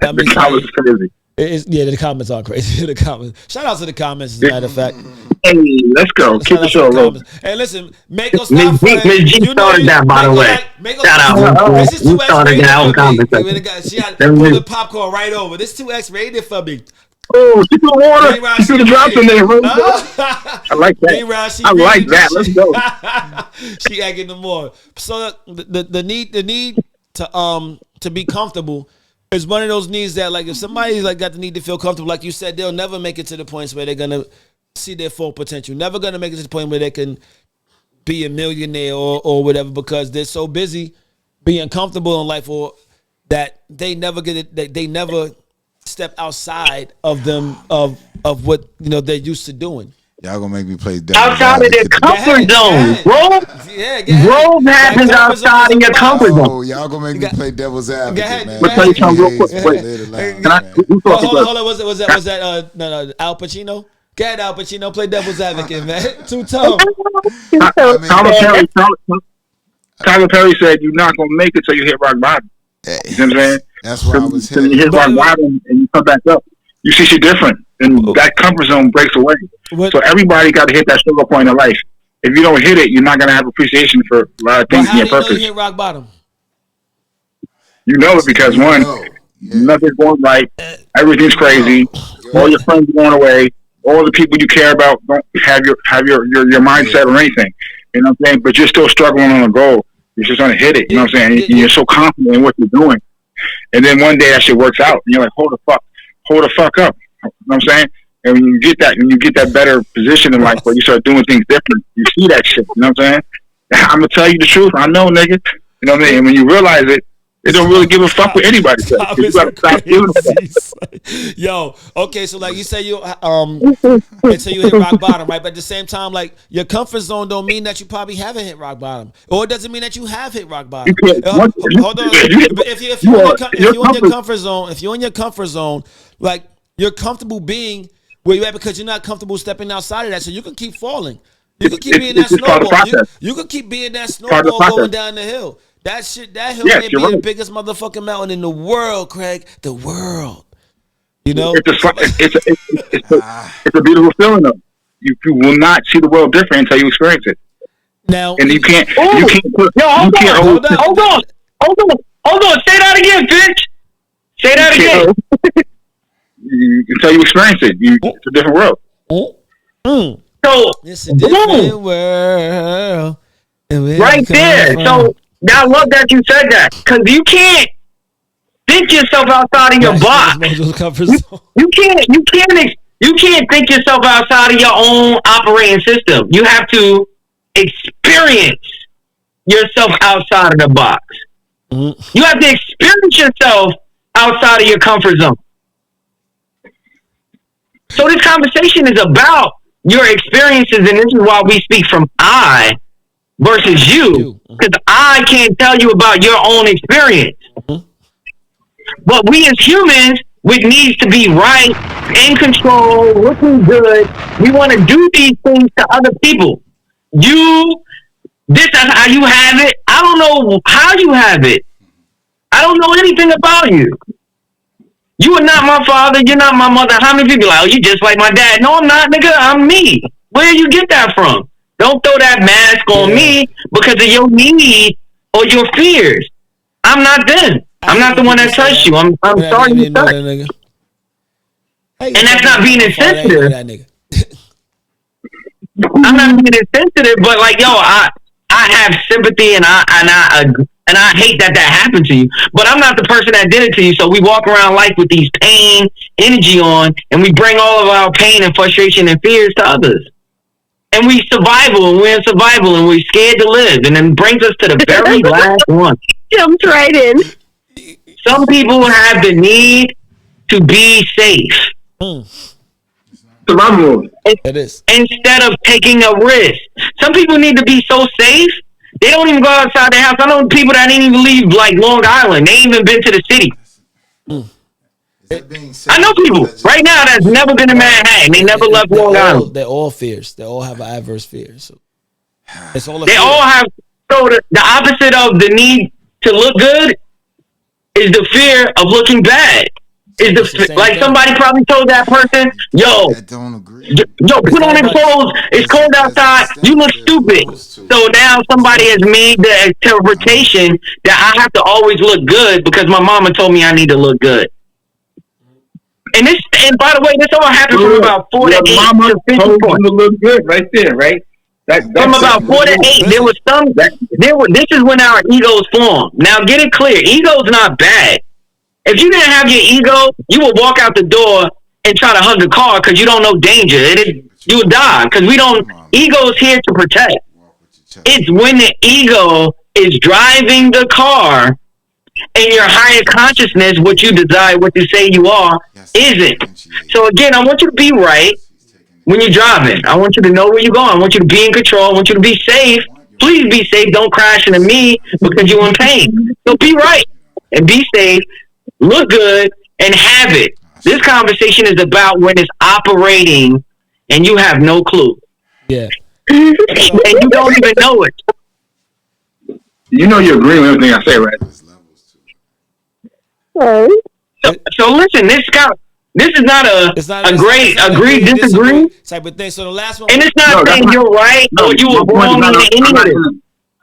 I mean, the comments crazy. The comments are crazy. The comments. Shout out to the comments, as a matter of fact. Hey, let's go. Keep the show rolling. Hey, listen, make us stop. Miss G started that, by the way. Shout out. This is 2X rated for me. She had pull the Them- popcorn right over. This 2X rated for me. Oh, she put water. J-Rod, She should have dropped in there. Bro. I I like that. I like that. Let's go. She egging them more. So the need to be comfortable is one of those needs that, like, if somebody's like got the need to feel comfortable, like you said, they'll never make it to the points where they're gonna see their full potential. Never gonna make it to the point where they can be a millionaire or whatever, because they're so busy being comfortable in life, or that they never get it. They never step outside of them of what, you know, they're used to doing. Y'all gonna make me play devil's outside of their comfort zone, bro. Growth happens outside of your comfort zone. Oh, y'all gonna make me play devil's advocate, man. Let me tell you something real quick. Hold on, was that no, Al Pacino? Go ahead, Al Pacino, play devil's advocate, man. Too tough. Tyler Perry said, "You're not gonna make it till you hit rock bottom." You know what I'm saying? That's why I was here. You hit rock bottom and you come back up. You see shit different, and that comfort zone breaks away. So everybody got to hit that struggle point in life. If you don't hit it, you're not gonna have appreciation for a lot of things in your purpose. How do you know you hit rock bottom? You know it because nothing's going right. Everything's crazy. All your friends are going away. All the people you care about don't have your mindset or anything. You know what I'm saying? But you're still struggling on a goal. You're just gonna hit it. You know what I'm saying? And you're so confident in what you're doing. And then one day that shit works out. And you're like, hold the fuck up. You know what I'm saying? And when you get that better position in life where you start doing things different, you see that shit. You know what I'm saying? I'm gonna tell you the truth. I know, nigga. You know what I mean? And when you realize it, they don't really give a fuck what anybody says. You gotta stop giving a fuck. Yo, okay, so like you say, you until you hit rock bottom, right? But at the same time, like, your comfort zone don't mean that you probably haven't hit rock bottom, or it doesn't mean that you have hit rock bottom. Hold on, if you're in your comfort zone, like, you're comfortable being where you're at because you're not comfortable stepping outside of that, so you can keep falling. You can keep being that snowball. You can keep being that snowball going down the hill. That hill may be the biggest motherfucking mountain in the world, Craig. The world. You know? It's a beautiful feeling, though. You will not see the world different until you experience it. Now, and you can't. Hold on. Say that again, bitch. Say that again. Until you experience it, it's a different world. So it's a different world. Right there. So I love that you said that, because you can't think yourself outside of your box. You can't think yourself outside of your own operating system. You have to experience yourself outside of the box. Mm-hmm. You have to experience yourself outside of your comfort zone. So this conversation is about your experiences, and this is why we speak from I versus you, because I can't tell you about your own experience. Mm-hmm. But we as humans, with needs to be right, in control, looking good, we want to do these things to other people. This is how you have it. I don't know how you have it. I don't know anything about you. You are not my father. You're not my mother. How many people are like, oh, you just like my dad? No, I'm not, nigga. I'm me. Where you get that from? Don't throw that mask on me because of your need or your fears. I'm not them. I'm not the one that touched you. I'm sorry you touched. And that's not being insensitive. I'm not being insensitive, but like, yo, I have sympathy and I hate that happened to you. But I'm not the person that did it to you. So we walk around life with these pain energy on, and we bring all of our pain and frustration and fears to others. And we're in survival, and we're scared to live. And then brings us to the very last one. Jumped right in. Some people have the need to be safe. Survival. It is. Instead of taking a risk. Some people need to be so safe, they don't even go outside their house. I know people that ain't even leave like Long Island. They ain't even been to the city. I know people right now that's never been to Manhattan. They never left Long Island. They're all fierce. They all have an adverse fear. So it's all. They all have. So the opposite of the need to look good is the fear of looking bad. Is the like thing. Somebody probably told that person, yo, put on them clothes. It's cold outside. You look stupid. So now somebody has made the interpretation that I have to always look good because my mama told me I need to look good. And by the way, this all happened from about 4 to 8 to 50 points. To look good right there, right? That's from about 4 to 8, there was some. This is when our egos form. Now, get it clear. Ego's not bad. If you didn't have your ego, you would walk out the door and try to hug a car because you don't know danger. You would die because we don't. Ego is here to protect. It's when the ego is driving the car and your higher consciousness, what you desire, what you say you are, isn't. So again, I want you to be right when you're driving. I want you to know where you're going. I want you to be in control. I want you to be safe. Please be safe. Don't crash into me because you're in pain. So be right and be safe. Look good and have it. This conversation is about when it's operating and you have no clue. Yeah. And you don't even know it. You know you agree with everything I say, right? So listen, this is not a great agree, disagree type of thing. So the last one, and it's not saying you're right or you were wrong in any of it.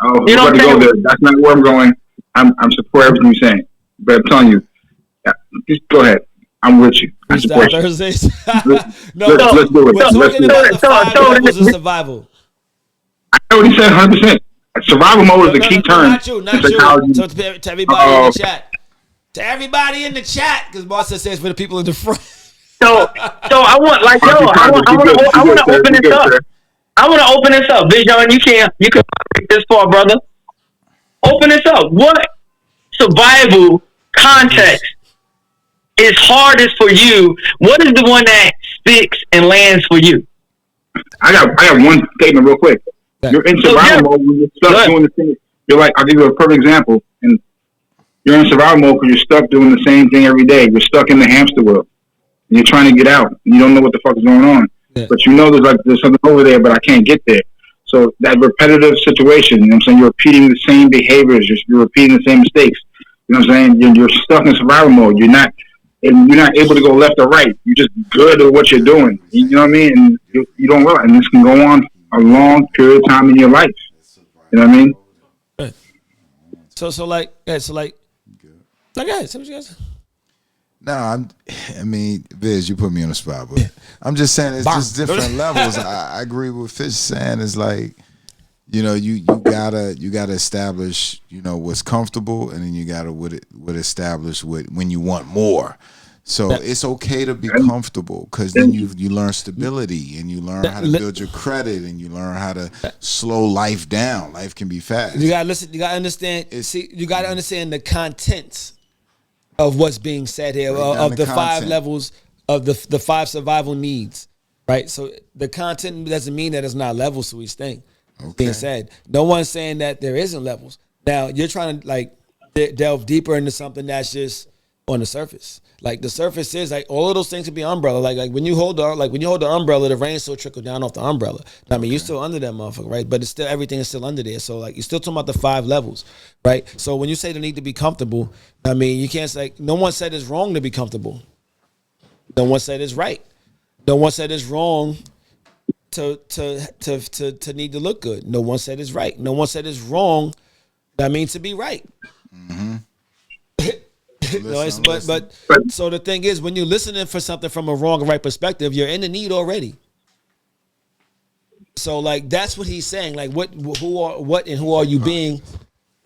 Oh, you know go there. That's not where I'm going. I'm support everything you're saying, but I'm telling you, just go ahead. I'm with you. I support you. Let's do it. We're talking about the 5 levels of survival. I already said 100%. Survival mode is the key term. Not you. So to everybody in the chat. To everybody in the chat, because Marcel says for the people in the front. So I want to open this up. I want to open this up, Vision. You can take this far, brother. Open this up. What survival context is hardest for you? What is the one that sticks and lands for you? I got one statement real quick. You're in survival mode when you're stuck doing the thing. You're like, I'll give you a perfect example. And you're in survival mode because you're stuck doing the same thing every day. You're stuck in the hamster wheel. And you're trying to get out. And you don't know what the fuck is going on. Yeah. But you know there's something over there, but I can't get there. So that repetitive situation, you know what I'm saying? You're repeating the same behaviors. You're repeating the same mistakes. You know what I'm saying? You're stuck in survival mode. You're not able to go left or right. You're just good at what you're doing. You know what I mean? And you don't realize. And this can go on a long period of time in your life. You know what I mean? So like, say what you guys. No, I mean, Viz, you put me on the spot, but I'm just saying it's just different levels. I agree with Fish saying it's like, you know, you gotta establish, you know, what's comfortable, and then you gotta what establish when you want more. So it's okay to be comfortable because then you learn stability and you learn how to build your credit and you learn how to slow life down. Life can be fast. You gotta listen. You gotta understand. You gotta understand the contents of what's being said here of the 5 levels of the 5 survival needs. Right. So the content doesn't mean that it's not levels to each thing. Being said, no one's saying that there isn't levels. Now you're trying to like delve deeper into something that's just on the surface. Like the surface is like all of those things could be umbrella. Like when you hold the umbrella, the rain still trickle down off the umbrella. I mean, you're still under that motherfucker, right? But it's still everything is still under there. So like you're still talking about the 5 levels, right? So when you say the need to be comfortable, I mean, you can't say no one said it's wrong to be comfortable. No one said it's right. No one said it's wrong to need to look good. No one said it's right. No one said it's wrong. That means to be right. Mm-hmm. But so the thing is, when you're listening for something from a wrong or right perspective, you're in the need already. So like that's what he's saying. Like what are you being?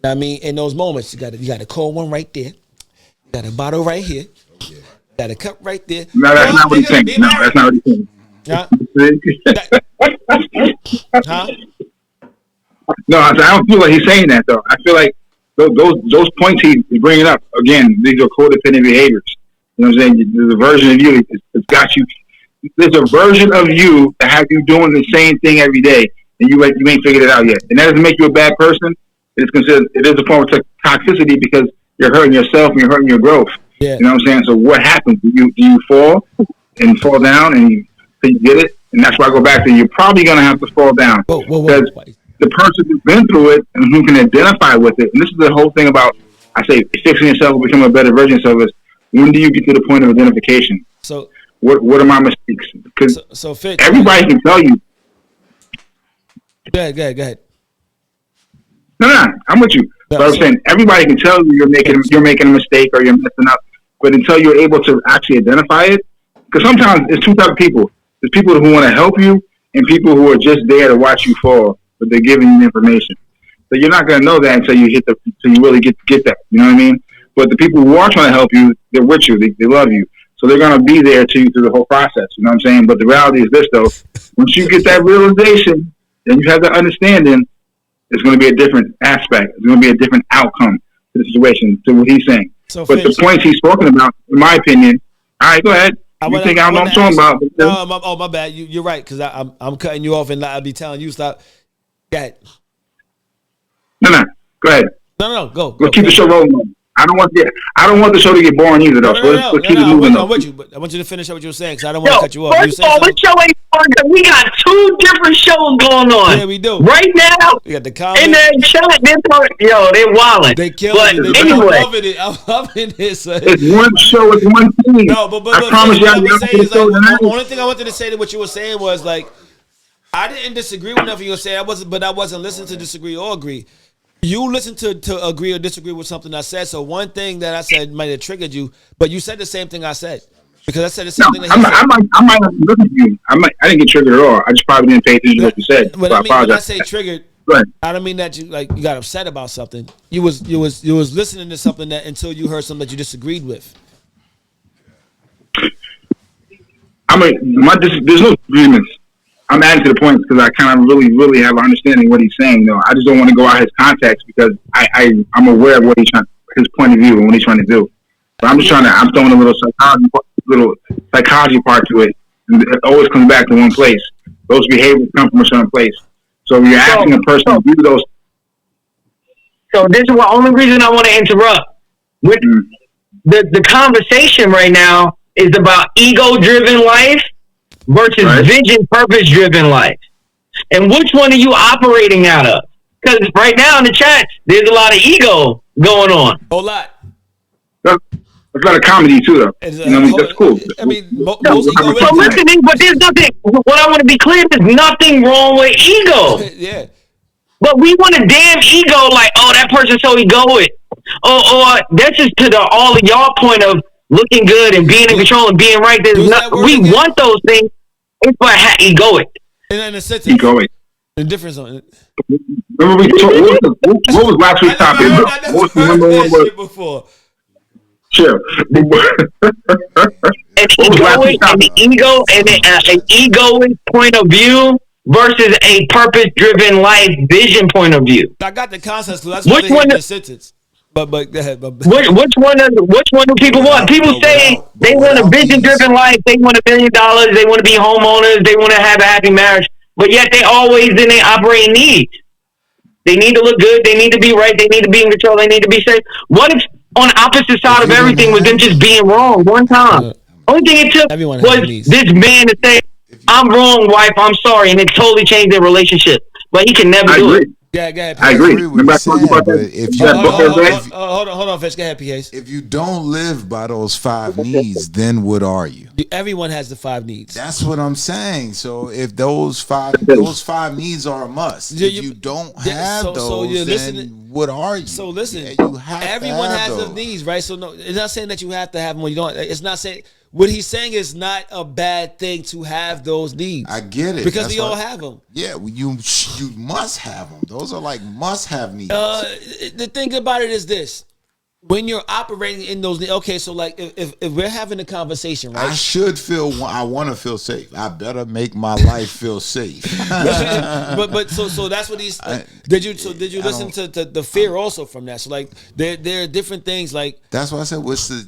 I mean, in those moments, you got a cold one right there, you got a bottle right here, you got a cup right there. No, that's not what he's saying. No, that's not what he's saying. Huh? Huh? No, I don't feel like he's saying that though. I feel like those points he's bringing up again. These are codependent behaviors. You know what I'm saying? There's a version of you that's got you. There's a version of you that have you doing the same thing every day, and you ain't figured it out yet. And that doesn't make you a bad person. It is a form of toxicity because you're hurting yourself and you're hurting your growth. Yeah. You know what I'm saying? So what happens? Do you fall down and you get it? And that's why I go back to you're probably gonna have to fall down because the person who's been through it and who can identify with it. And this is the whole thing about I say fixing yourself, becoming a better version of yourself. Is when do you get to the point of identification? So what are my mistakes? Because so Fitz, everybody can tell you. Go ahead. No, I'm with you. So I'm saying everybody can tell you you're making a mistake or you're messing up, but until you're able to actually identify it, because sometimes it's two types of people. There's people who want to help you and people who are just there to watch you fall, but they're giving you information. So you're not going to know that until you really get that. You know what I mean? But the people who are trying to help you, they're with you. They love you. So they're going to be there to you through the whole process. You know what I'm saying? But the reality is this, though. Once you get that realization and you have that understanding, it's going to be a different aspect. It's going to be a different outcome to the situation, to what he's saying. So but the points he's talking about, in my opinion, all right, go ahead. You think I know what I'm talking about? No, my bad. You're right, because I'm cutting you off and I'll be telling you stop. Go ahead. No, go ahead. No, go. Let's keep the show rolling. I don't want the show to get boring either, though. Let's keep it moving. I'm with you, but I want you to finish up what you were saying because I don't want to cut you off. First of all, this show ain't boring because we got 2 different shows going on. Yeah, we do. Right now, we got the comments. And then chat, they're wilding. They killing me. Anyway. I'm loving it. So. It's one show, it's one thing. No, but I promise you, the only thing I wanted to say to what you were saying was like, I didn't disagree with nothing you were saying. I wasn't listening to disagree or agree. You listened to agree or disagree with something I said. So one thing that I said might have triggered you, but you said the same thing I said because I said the same thing. That I might have listened to you. I didn't get triggered at all. I just probably didn't pay attention to what you said. But I mean, when I say triggered, I don't mean that you got upset about something. You was listening to something that until you heard something that you disagreed with. I mean, there's no disagreements. I'm adding to the points because I kind of really have an understanding of what he's saying. Though I just don't want to go out his context because I'm aware of what his point of view and what he's trying to do. But I'm throwing a little psychology part to it, and it always comes back to one place. Those behaviors come from a certain place. So if you're asking a person to do those. So this is the only reason I want to interrupt. With the conversation right now is about ego-driven life versus vision, purpose-driven life. And which one are you operating out of? Because right now in the chat, there's a lot of ego going on. A lot. That's a lot of comedy too, though. That's cool. I mean, most ego. So listening, but there's nothing. What I want to be clear, there's nothing wrong with ego. Yeah. But we want a damn ego, like, oh, that person's so egoic. Or that's just to all of y'all point of looking good and being in control and being right. We want those things. It's for egoic. In a sense, egoic. The difference on it. Remember we talked. What was last week's topic? I never heard that shit before. Sure. An egoic point of view versus a purpose-driven life vision point of view. I got the concept. That's which one the sentence. But go ahead. Which one do people want? People say they want a vision-driven life. They want $1 million. They want to be homeowners. They want to have a happy marriage. But yet they always in their operating needs. They need to look good. They need to be right. They need to be in control. They need to be safe. What on the opposite side of everything was them just being wrong one time. Only thing it took was this man to say, "I'm wrong, wife. I'm sorry," and it totally changed their relationship. But he can never do it. Yeah, I agree. With you saying, but if you hold on, Fish. Go ahead, PAs. If you don't live by those 5 needs, then what are you? Everyone has the 5 needs. That's what I'm saying. So if those five needs are a must, if you don't have those, then what are you? So listen, you have everyone has those needs, right? So no, it's not saying that you have to have them when you don't. It's not saying. What he's saying is not a bad thing to have those needs. I get it. Because we all have them. Yeah, you must have them. Those are like must-have needs. The thing about it is this. When you're operating in those, okay, so like if we're having a conversation, right? I want to feel safe. I better make my life feel safe. but so that's what he's. Did you listen to the fear also from that? So like there are different things like. That's why I said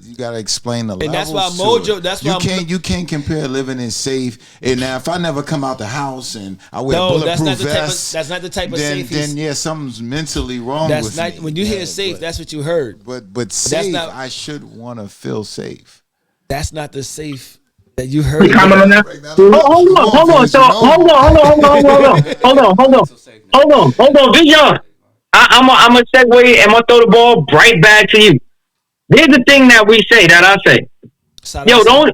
you got to explain the levels. And that's why Mojo. That's why you can't compare living in safe. And now if I never come out the house and I wear bulletproof vest, that's not the type of safe. Then yeah, something's mentally wrong with me. When you hear safe, that's what you heard. But safe, I should want to feel safe. That's not the safe that you heard. Hold on, Big John. I'm gonna segue and I'm gonna throw the ball right back to you. Here's the thing that we say that I say. Yo, don't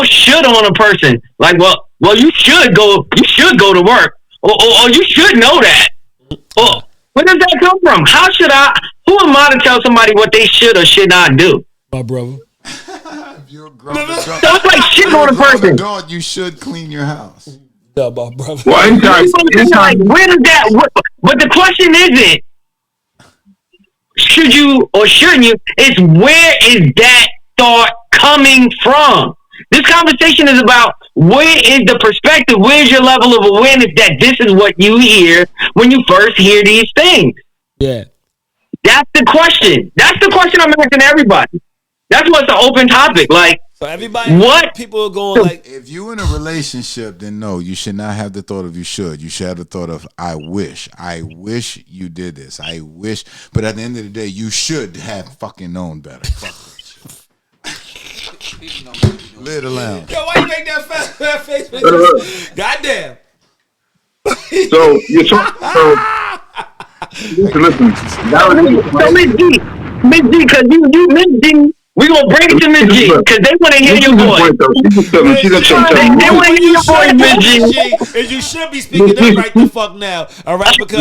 should on a person like well you should go to work or you should know that. Or where does that come from? How should I? Who am I to tell somebody what they should or should not do? My brother. If you're a grown adult, so it's like shit on a person. Adult, you should clean your house. My brother. Well, like, where does that? But the question isn't should you or shouldn't you? It's where is that thought coming from? This conversation is about where is the perspective? Where's your level of awareness that this is what you hear when you first hear these things? Yeah. That's the question. That's the question I'm asking everybody. That's what's an open topic. Like, so everybody, what people are going like, if you in a relationship, then no, you should not have the thought of you should. You should have the thought of I wish you did this. I wish, but at the end of the day, you should have fucking known better. Live the lounge. Yo, why you make that face? Goddamn. So you're talking. Listen. So Miss G, because you Miss G, we gonna bring it to Miss G because they want to hear your voice. They want to hear your voice, Miss G. And you should be speaking up right the fuck now, all right? Because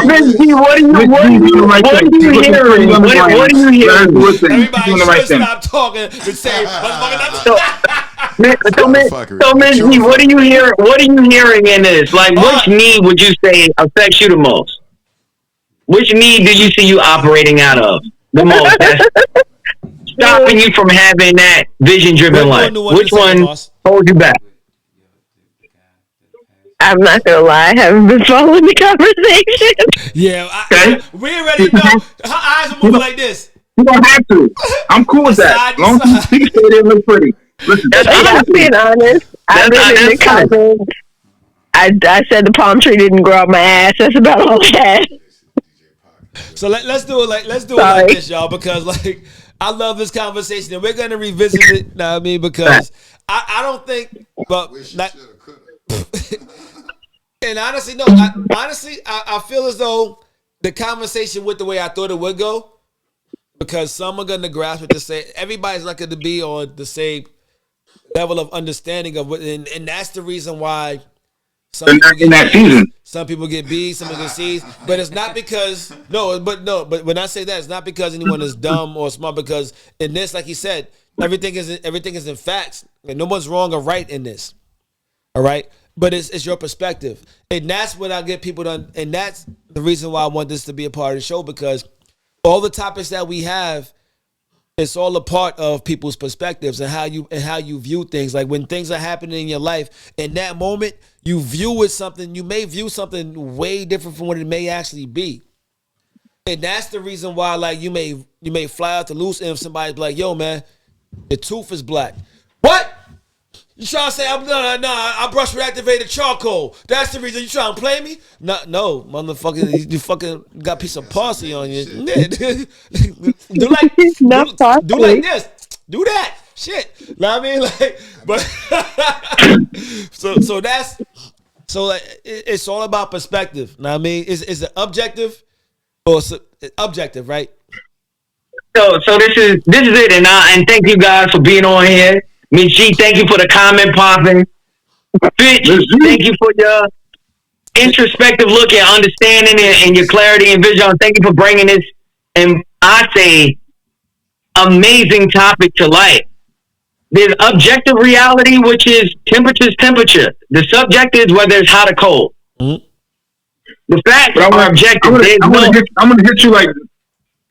Miss G, what are you hearing? What are you hearing? Everybody should stop talking and say, So Miss G, what are you hearing? What are you hearing in this? Like, which need would you say affects you the most? Which need do you see you operating out of the most? That's stopping you from having that vision-driven life. Which one holds you back? I'm not gonna lie, I haven't been following the conversation. Yeah, we already know. Her eyes are moving like this. You don't have to. I'm cool with that. Long as you stay there, look pretty. Listen, I'm being honest. I've been in the comments. I said the palm tree didn't grow out my ass. That's about all I had. So let's do it like this, y'all, because like I love this conversation and we're gonna revisit it. Know what I mean? Because I don't think, but and honestly, no. I feel as though the conversation went the way I thought it would go, because some are gonna grasp it to say everybody's not gonna be on the same level of understanding of what, and that's the reason why. Some people get B's, some people get C's, but it's not because but when I say that, it's not because anyone is dumb or smart, because in this, like he said, everything is in facts, and no one's wrong or right in this. All right, but it's your perspective, and that's what I get people to, and that's the reason why I want this to be a part of the show, because all the topics that we have, it's all a part of people's perspectives and how you view things. Like when things are happening in your life, in that moment, you view it something. You may view something way different from what it may actually be, and that's the reason why, like, you may fly out the loose end if somebody's like, "Yo, man, the tooth is black." What? You trying to say I brush with activated charcoal. That's the reason you trying to play me? No, motherfucker, you fucking got a piece of parsley on you. do like this. Do that. Shit. Know what I mean? Like, but so that's it's all about perspective. Know what I mean? Is it objective or objective, right? So this is it, and thank you guys for being on here. Miss G, thank you for the comment popping. Fitch, thank you for your introspective look and understanding and your clarity and vision. Thank you for bringing this, and I say, amazing topic to light. There's objective reality, which is temperature's temperature. The subjective is whether it's hot or cold. Mm-hmm. The facts are objective. I'm gonna hit you like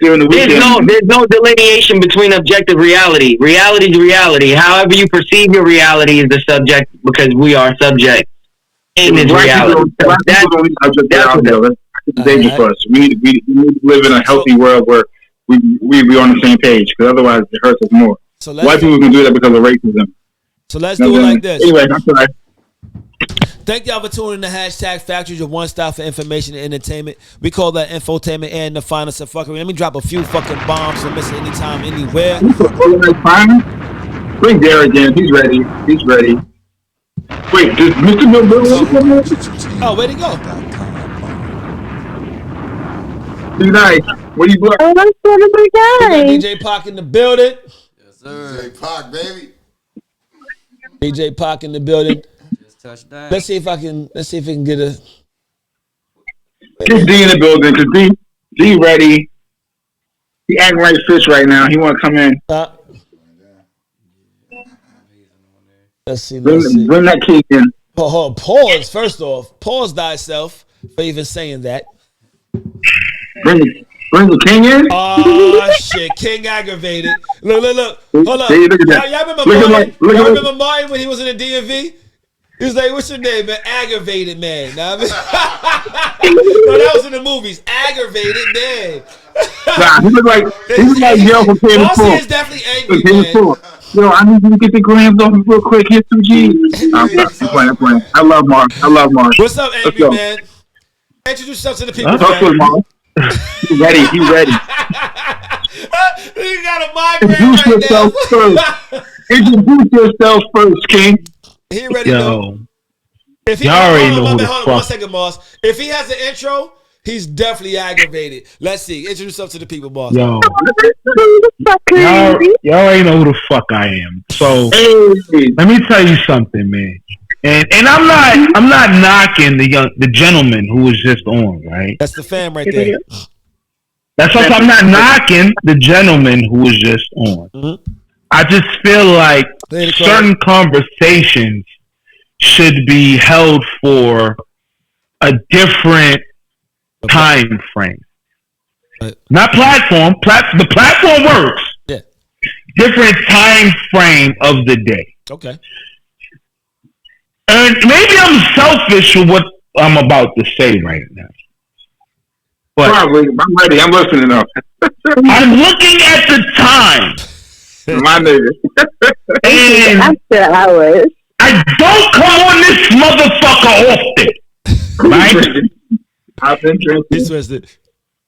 during the weekend. There's no delineation between objective reality. Reality is reality. However you perceive your reality is the subject, because we are subject in this reality. That's dangerous for us. We need to live in a healthy world where we on the same page, because otherwise it hurts us more. So white people can do that because of racism. So let's do it like this. Anyway, that's right. Thank y'all for tuning in to #Factuals, your one stop for information and entertainment. We call that infotainment and the finest of fuckery. Let me drop a few fucking bombs for missing anytime, anywhere. Bring Derek in. He's ready. Wait, does Mr. Bill? Oh, where'd he go? He's nice. What are you doing? Oh, that's one of my guys. DJ Pac in the building. Yes, sir. DJ Pac, baby. DJ Pac in the building. Touchdown. Let's see if we can get a. Get D in the building, because D ready. He acting like fish right now. He want to come in. Let's see. Bring that kid in. Pause. First off, pause thyself for even saying that. Bring the king in. Oh shit, King aggravated. Look. Hold up. Hey, look at that. Y'all remember Martin when he was in the DMV? He's like, what's your name, man? Aggravated man. Nah, I mean, no, that was in the movies. Aggravated man. Nah, he look like Yo from Paying Bossy is definitely angry, man. Yo, I need you to get the grams off me real quick. Here's some G's. I'm playing. I love Mark. What's up, angry man? Introduce yourself to the people. Talk to him, Mark. He's ready. You got a migraine Introduce right yourself now. first. Introduce yourself first, King. He ready to go. Y'all already know who the fuck. 1 second, Moss. If he has an intro, he's definitely aggravated. Let's see. Introduce yourself to the people, Moss. Yo. Y'all already know who the fuck I am. So let me tell you something, man. And I'm not knocking the gentleman who was just on, right? That's the fam right there. That's what I'm not knocking the gentleman who was just on. Mm-hmm. I just feel like certain conversations should be held for a different time frame. Not platform. The platform works. Yeah. Different time frame of the day. Okay. And maybe I'm selfish with what I'm about to say right now. But probably. I'm ready. I'm listening up. I'm looking at the time. My nigga. And after hours. I don't come on this motherfucker often. Right? I've been drinking.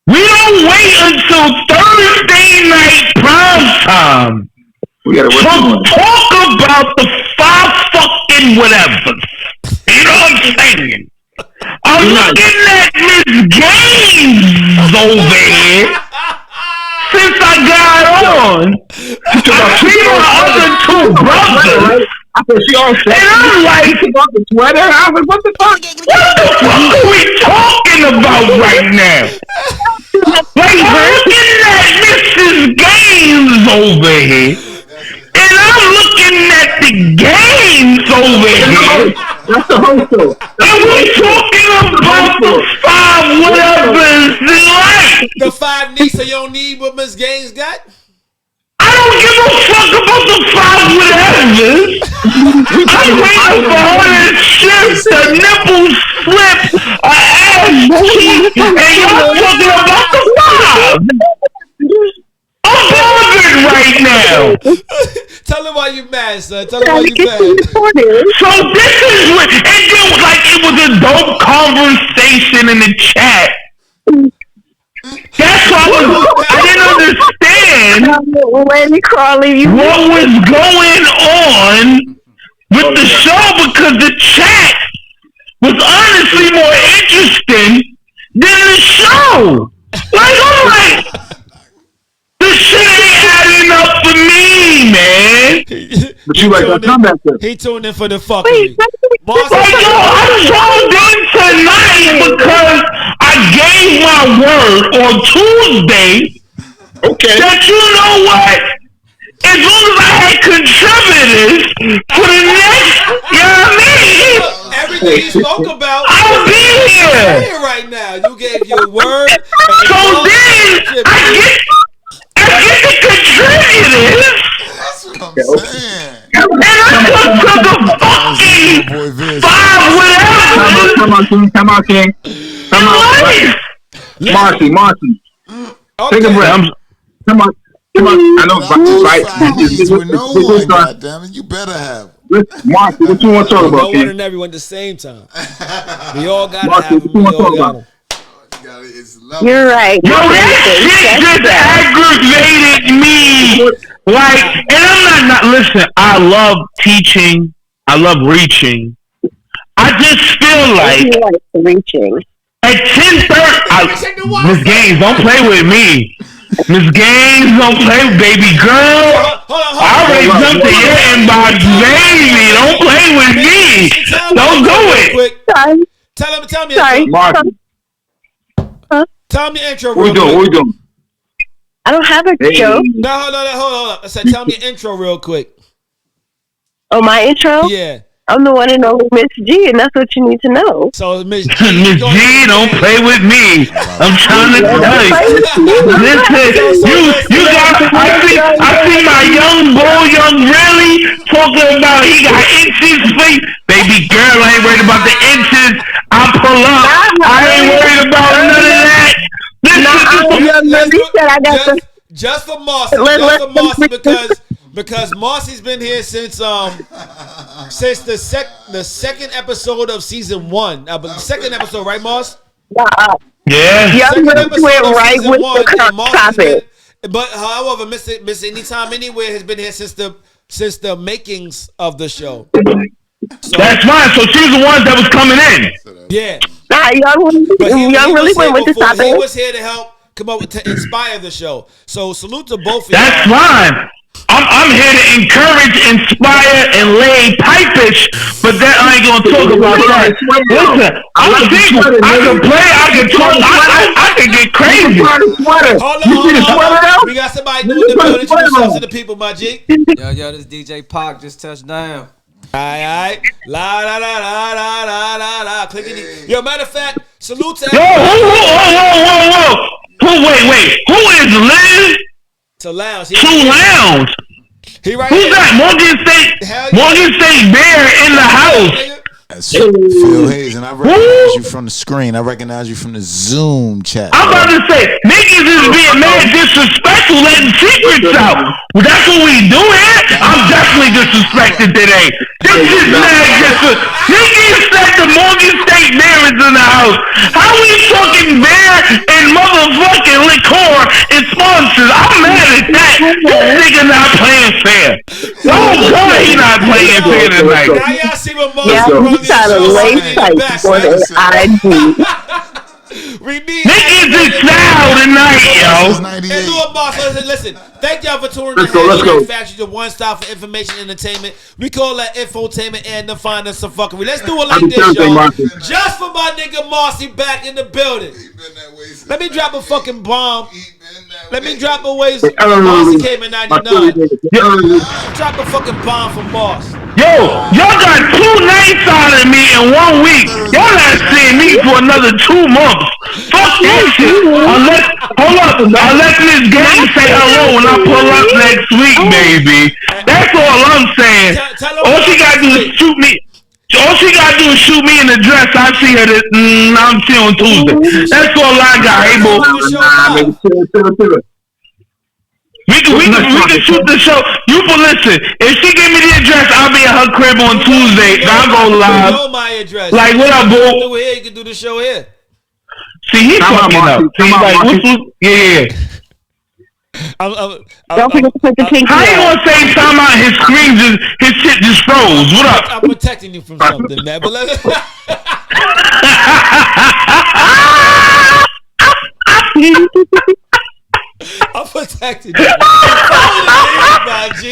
We don't wait until Thursday night prime time to talk about the 5 fucking whatevers. You know what I'm saying? I'm looking at Miss Gaines over here. Since I got on, I see my other 2 brothers. I thought she all set. And I'm like, about the sweater. I was like, what the fuck? What the fuck are we talking about right now? Like, I'm looking at Mrs. Gaines over here, and I'm looking at the games over here. That's the whole show. And we're talking about the 5 whatevers in life. The 5 needs you don't need what Miss Gaines got? I don't give a fuck about the 5 whatevers. I'm waiting for her to shift, the nipples slip, a ass cheek, and y'all talking about the 5. I'm bothered right now. Tell him why you mad, son. Tell him why you mad. So this is what, and then like it was a dope conversation in the chat. That's why I didn't understand what was going on with the show because the chat was honestly more interesting than the show. Like I'm like, this shit ain't adding up for me, man. But you like that comeback though. He tuned in for the fuckery. Like, yo, I tuned in tonight because I gave my word on Tuesday that you know what? As long as I had contributors for the next, you know what I mean? Everything you spoke about, I'll be here. here right now. You gave your word. So then I get the contributors. That's what I'm saying. And I took the fucking five whatever. Come on, King. Come on. Marcy. Take a breath. Come on. I know. With no one, goddammit. You better have. Marcy, what you want to talk about, No King? one and everyone at the same time. We all gotta Marcy, have what them. you We want to all talk got about? them. You're right. Yo, that shit just aggravated me. Like, and I'm not listen, I love teaching. I love reaching. I just feel like reaching. at 10:30, Miss Gaines, don't play with me. Miss Gaines, don't play with baby girl. I already jumped to your inbox, baby. Don't play with me. Don't do it. Sorry. Tell me. Sorry. Marcy, Tell me your intro what real quick. we doing? I don't have a show. No, hold on. I said, tell me your intro real quick. Oh, my intro? Yeah. I'm the one and only Miss G, and that's what you need to know. So Miss G, Miss G, don't play with me. I'm trying to tell you. Listen, you got. I see my young bull, young really talking about he got inches. Baby girl, I ain't worried about the inches. I pull up. I ain't worried about none of that. Just for Marcy, because Marcy's been here since the second episode of season 1. The second episode, right, Moss? Yeah. Second episode went of right season with 1, the and Marcy's topic. but however, Miss Anytime Anywhere has been here since the makings of the show. So, That's fine. So she's the one that was coming in. yeah. Young really went with the topic. He was here to help come up with to inspire the show. So salute to both of you. That's fine. I'm here to encourage, inspire, and lay pipish, but that I ain't gonna talk about that. Listen, I'm single. I can play. I can talk. I can get crazy. Hold on. We got somebody doing the building. Introduce yourself to the people, my G. Yo, this DJ Pac just touched down. Alright. La la la la la la la la. Clickety. Yo, matter of fact, salute to Yo, whoa. Wait. Who is Liz? To Lounge. Two Lounge. He right Who's here. that? Morgan State Bear in the house. That's Phil Hayes, and I recognize you from the screen. I recognize you from the Zoom chat. I'm about to say, niggas is being mad disrespectful, letting secrets out. Well, that's what we do here? I'm definitely disrespected today. This is mad disrespectful. Niggas said the Morgan State Bear is in the house. How we talking bear and motherfucking liqueur and sponsors? I'm mad at that. This nigga not playing fair. Oh, God, he not playing fair tonight. Now y'all see what Marcy You got a late fight for the IG. We need niggas is foul tonight, yo. And look, boss, listen. Thank y'all for touring the Let's go. Factuals, the one stop for information entertainment. We call that infotainment and the finest of fuckery. Let's do it like this, y'all. Just for my nigga Marcy back in the building. Let me drop a fucking bomb. Let me drop a ways. Marcy came in 99. Drop a fucking bomb for Moss. Yo, y'all got 2 nights out of me in 1 week. Y'all not seeing me for another 2 months. Fuck that shit. Unless Miss Gang say hello when I pull up next week, baby. That's all I'm saying. All she gotta do is shoot me. All she gotta do is shoot me in the dress. I see her. I'm see on Tuesday. That's all I got, Abel. We can shoot the show. You can listen. If she give me the address, I'll be at her crib on Tuesday. I'll go live. You know my address. Like, what up, boo? You can do the show here. See, he's fucking up. See, like, yeah. Don't forget to put the pinky. How you gonna say time out? His screen his shit just froze. What up? I'm protecting you from something, man. But I'm protecting you.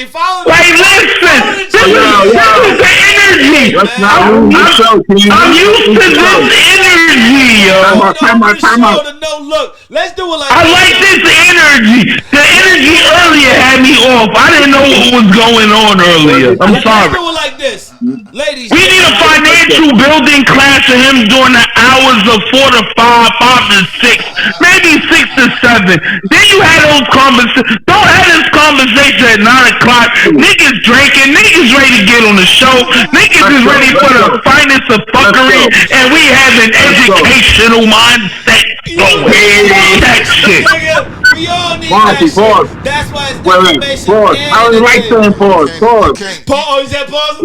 Follow like, listen, this is the energy. I'm used to this energy, yo. Look, let's do it like I like this energy. The energy earlier had me off. I didn't know what was going on earlier. I'm sorry. Let's do it like this, ladies. We need a financial building class of him during the hours of 4 to 5, 5 to 6, maybe 6 to 7. Then you had those conversations. Don't have this conversation at 9 o'clock. Niggas drinking. Niggas ready to get on the show. Niggas is ready for the finest of fuckery. And we have an educational mindset. That shit. We all need that shit. That's why it's information. Pause. I don't like saying pause. Pause. Oh, is that pause?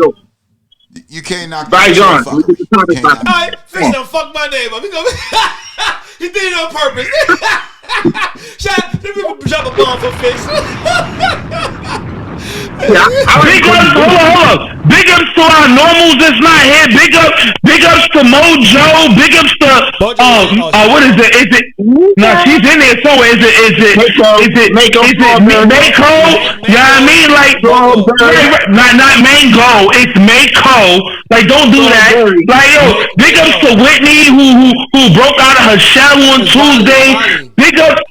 You can't knock Bye, John. Alright, fix him. Fuck my name up. He did it on purpose. Drop a bomb for Fix. Big ups, hold on. Big ups to our normals that's not here. Big ups to Mojo. Big ups to what is it? Is it? No, she's in there somewhere. Is it Mako? You know what I mean? Like not Mango. It's Mako. Like, don't do that. Like, yo, big ups to Whitney who broke out of her shell on Tuesday. Big ups.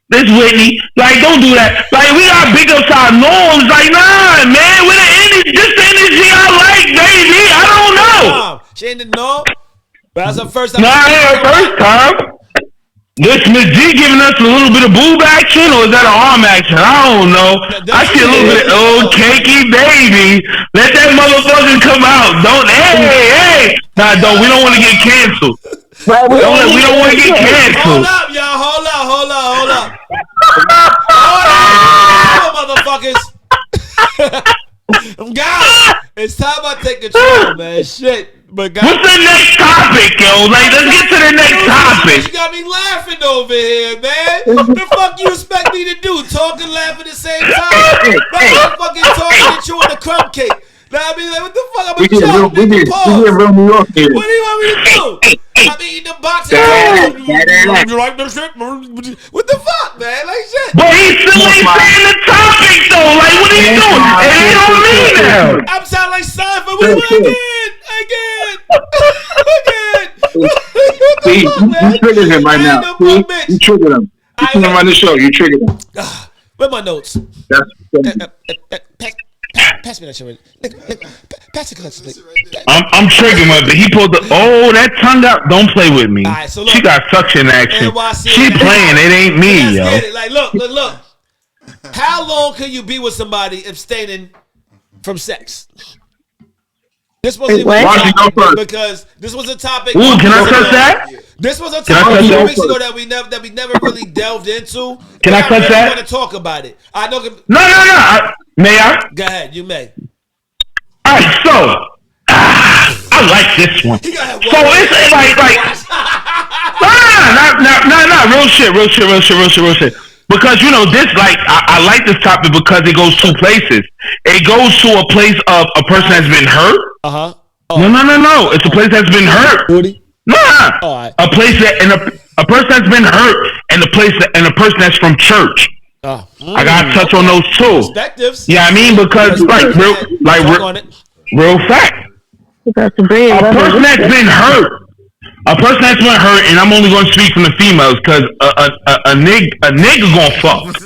This Whitney, like, don't do that. Like, we got big ups our norms. Like, nah, man, with the energy, this energy I like, baby. I don't know. She ain't the norm. But that's her first time. Nah, ain't her first time. This Miss G giving us a little bit of boob action, or is that an arm action? I don't know. I see a little bit of cakey baby. Let that motherfucker come out. Don't. Hey. Nah, we don't want to get canceled. We don't want to get canceled. Hold up, y'all. Hold up. Motherfuckers. I'm gone. It's time I take control, man. Shit. But guys, what's the next topic, yo? Like, let's get to the next topic. You got me laughing over here, man. The fuck you expect me to do? Talk and laugh at the same time? I'm fucking talking at you on the crumb cake. Now I mean, like, what the fuck? I'm we did real New York here. What do you want me to do? I'm eating the box. You like the shit? What the fuck, man? Like, shit. But he still ain't saying the topic, though. Like, what are you doing? And he don't mean that. I'm sounding like Seinfeld. What again. See, you triggered him right now. See, you triggered him. You put him on the show. You triggered him. Where my notes? Pass me that shit. Pass it. I'm triggering with it. He pulled that tongue out. Don't play with me. Right, so look, she got suction action. She playing. It ain't me, yo. Like, look. How long can you be with somebody abstaining from sex? This wasn't even a topic because this was a topic. Ooh, can I touch that? This was a topic 2 weeks ago that we never really delved into. Can I touch that? I want to talk about it. I know. No. May I? Go ahead. You may. All right. So I like this one. So it's like real shit. Because, you know, this, like, I like this topic because it goes 2 places. It goes to a place of a person that's been hurt. Oh. No. It's a place that's been hurt. Nah. Right. A place that, and a person that's been hurt, and a person that's from church. I gotta touch on those 2. Perspectives. Yeah, I mean, because, real fact. A person that's been hurt. A person that's been hurt, and I'm only going to speak from the females because a nigga gonna fuck.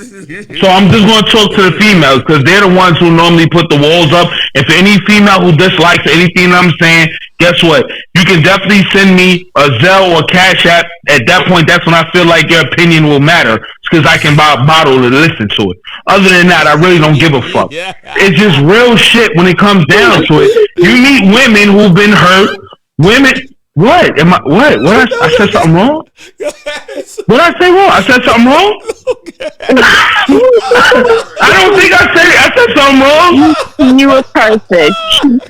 So I'm just going to talk to the females because they're the ones who normally put the walls up. If any female who dislikes anything I'm saying, guess what? You can definitely send me a Zelle or Cash App. At that point, that's when I feel like your opinion will matter because I can buy a bottle to listen to it. Other than that, I really don't give a fuck. It's just real shit when it comes down to it. You meet women who've been hurt. What? Am I what? What? I said something wrong? What did I say wrong? I said something wrong? I don't think I said something wrong. You were perfect.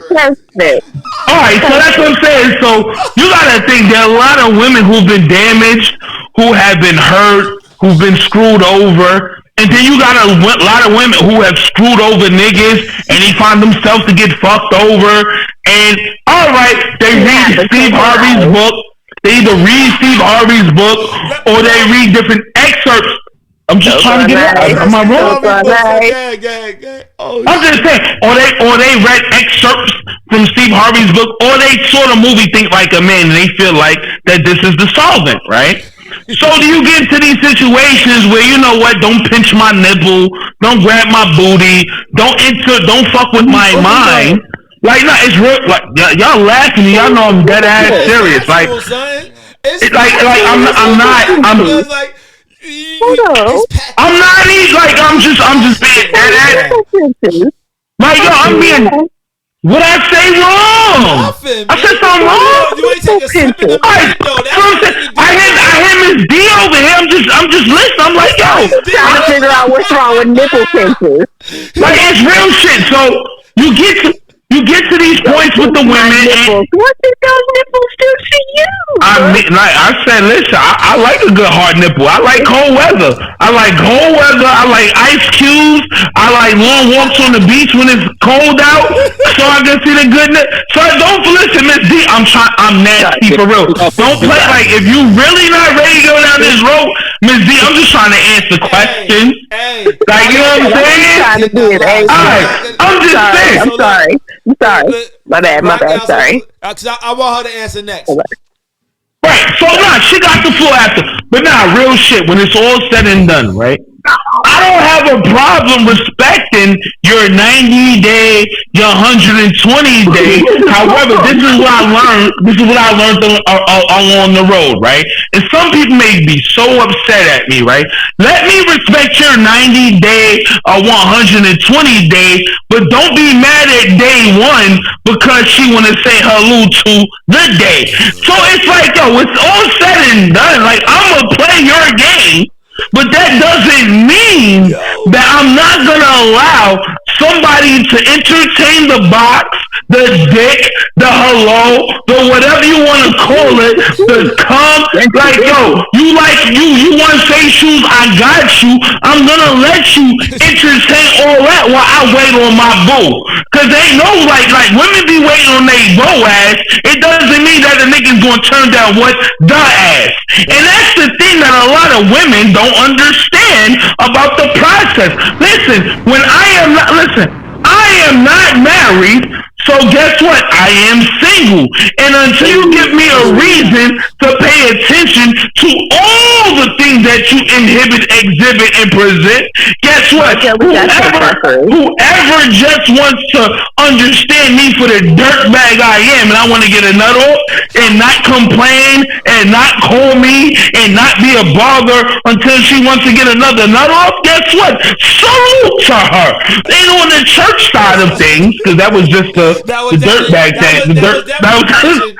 Perfect. Alright, so that's what I'm saying. So you gotta think there are a lot of women who've been damaged, who have been hurt, who've been screwed over. And then you got a lot of women who have screwed over niggas and they find themselves to get fucked over. And all right, they read Steve Harvey's book. They either read Steve Harvey's book or they read different excerpts. I'm just trying to get it. Am I wrong? I'm just saying, or they read excerpts from Steve Harvey's book, or they saw the movie Think Like a Man and they feel like that this is the solvent, right? So do you get into these situations where, you know what, don't pinch my nipple, don't grab my booty, don't fuck with my mind. Like, no, it's real. Like, y'all laughing, y'all know I'm dead ass serious. Like, I'm not being dead ass. Like, yo, I'm being. What I say wrong? Nothing, I said something wrong. You ain't take a sip in the mic, though. I hear Miss D over here. I'm just listening. I'm like, yo, trying to figure out what's wrong with nipple pinches. Like, it's real shit. So you get to these points with the women. And what did those nipples do to you? I mean, like I said, listen, I like a good hard nipple. I like cold weather. I like ice cubes. I like long walks on the beach when it's cold out, so I can see the good. So don't listen, Miss D. I'm nasty for real. Don't play like if you really not ready to go down this road, Miss D. I'm just trying to answer questions. Like, you know what I'm saying? I'm just saying. I'm sorry. My bad. Sorry. I want her to answer next. Right. So she got the floor after. But real shit. When it's all said and done, right? I don't have a problem respecting your 90-day, your 120-day. However, this is what I learned. This is what I learned along the road, right? And some people may be so upset at me, right? Let me respect your 90-day or 120-day, but don't be mad at day one because she want to say hello to the day. So it's like, yo, it's all said and done. Like, I'm gonna play your game. But that doesn't mean that I'm not going to allow somebody to entertain the box, the dick, the hello, the whatever you want to call it, the come. Like, yo, you want face shoes, I got you. I'm going to let you entertain all that while I wait on my boo. Because they know, like women be waiting on their bro ass. It doesn't mean that the nigga's going to turn down what? The ass. And that's the thing that a lot of women don't understand about the process. Listen, I am not married, so guess what? I am single. And until you give me a reason to pay attention to all the things that you exhibit, and present, guess what? Whoever just wants to understand me for the dirtbag I am, and I want to get a nut off, and not complain, and not call me, and not be a bother until she wants to get another nut off, guess what? Salute to her. Ain't on the church side of things, because that was just the dirtbag thing. That was just the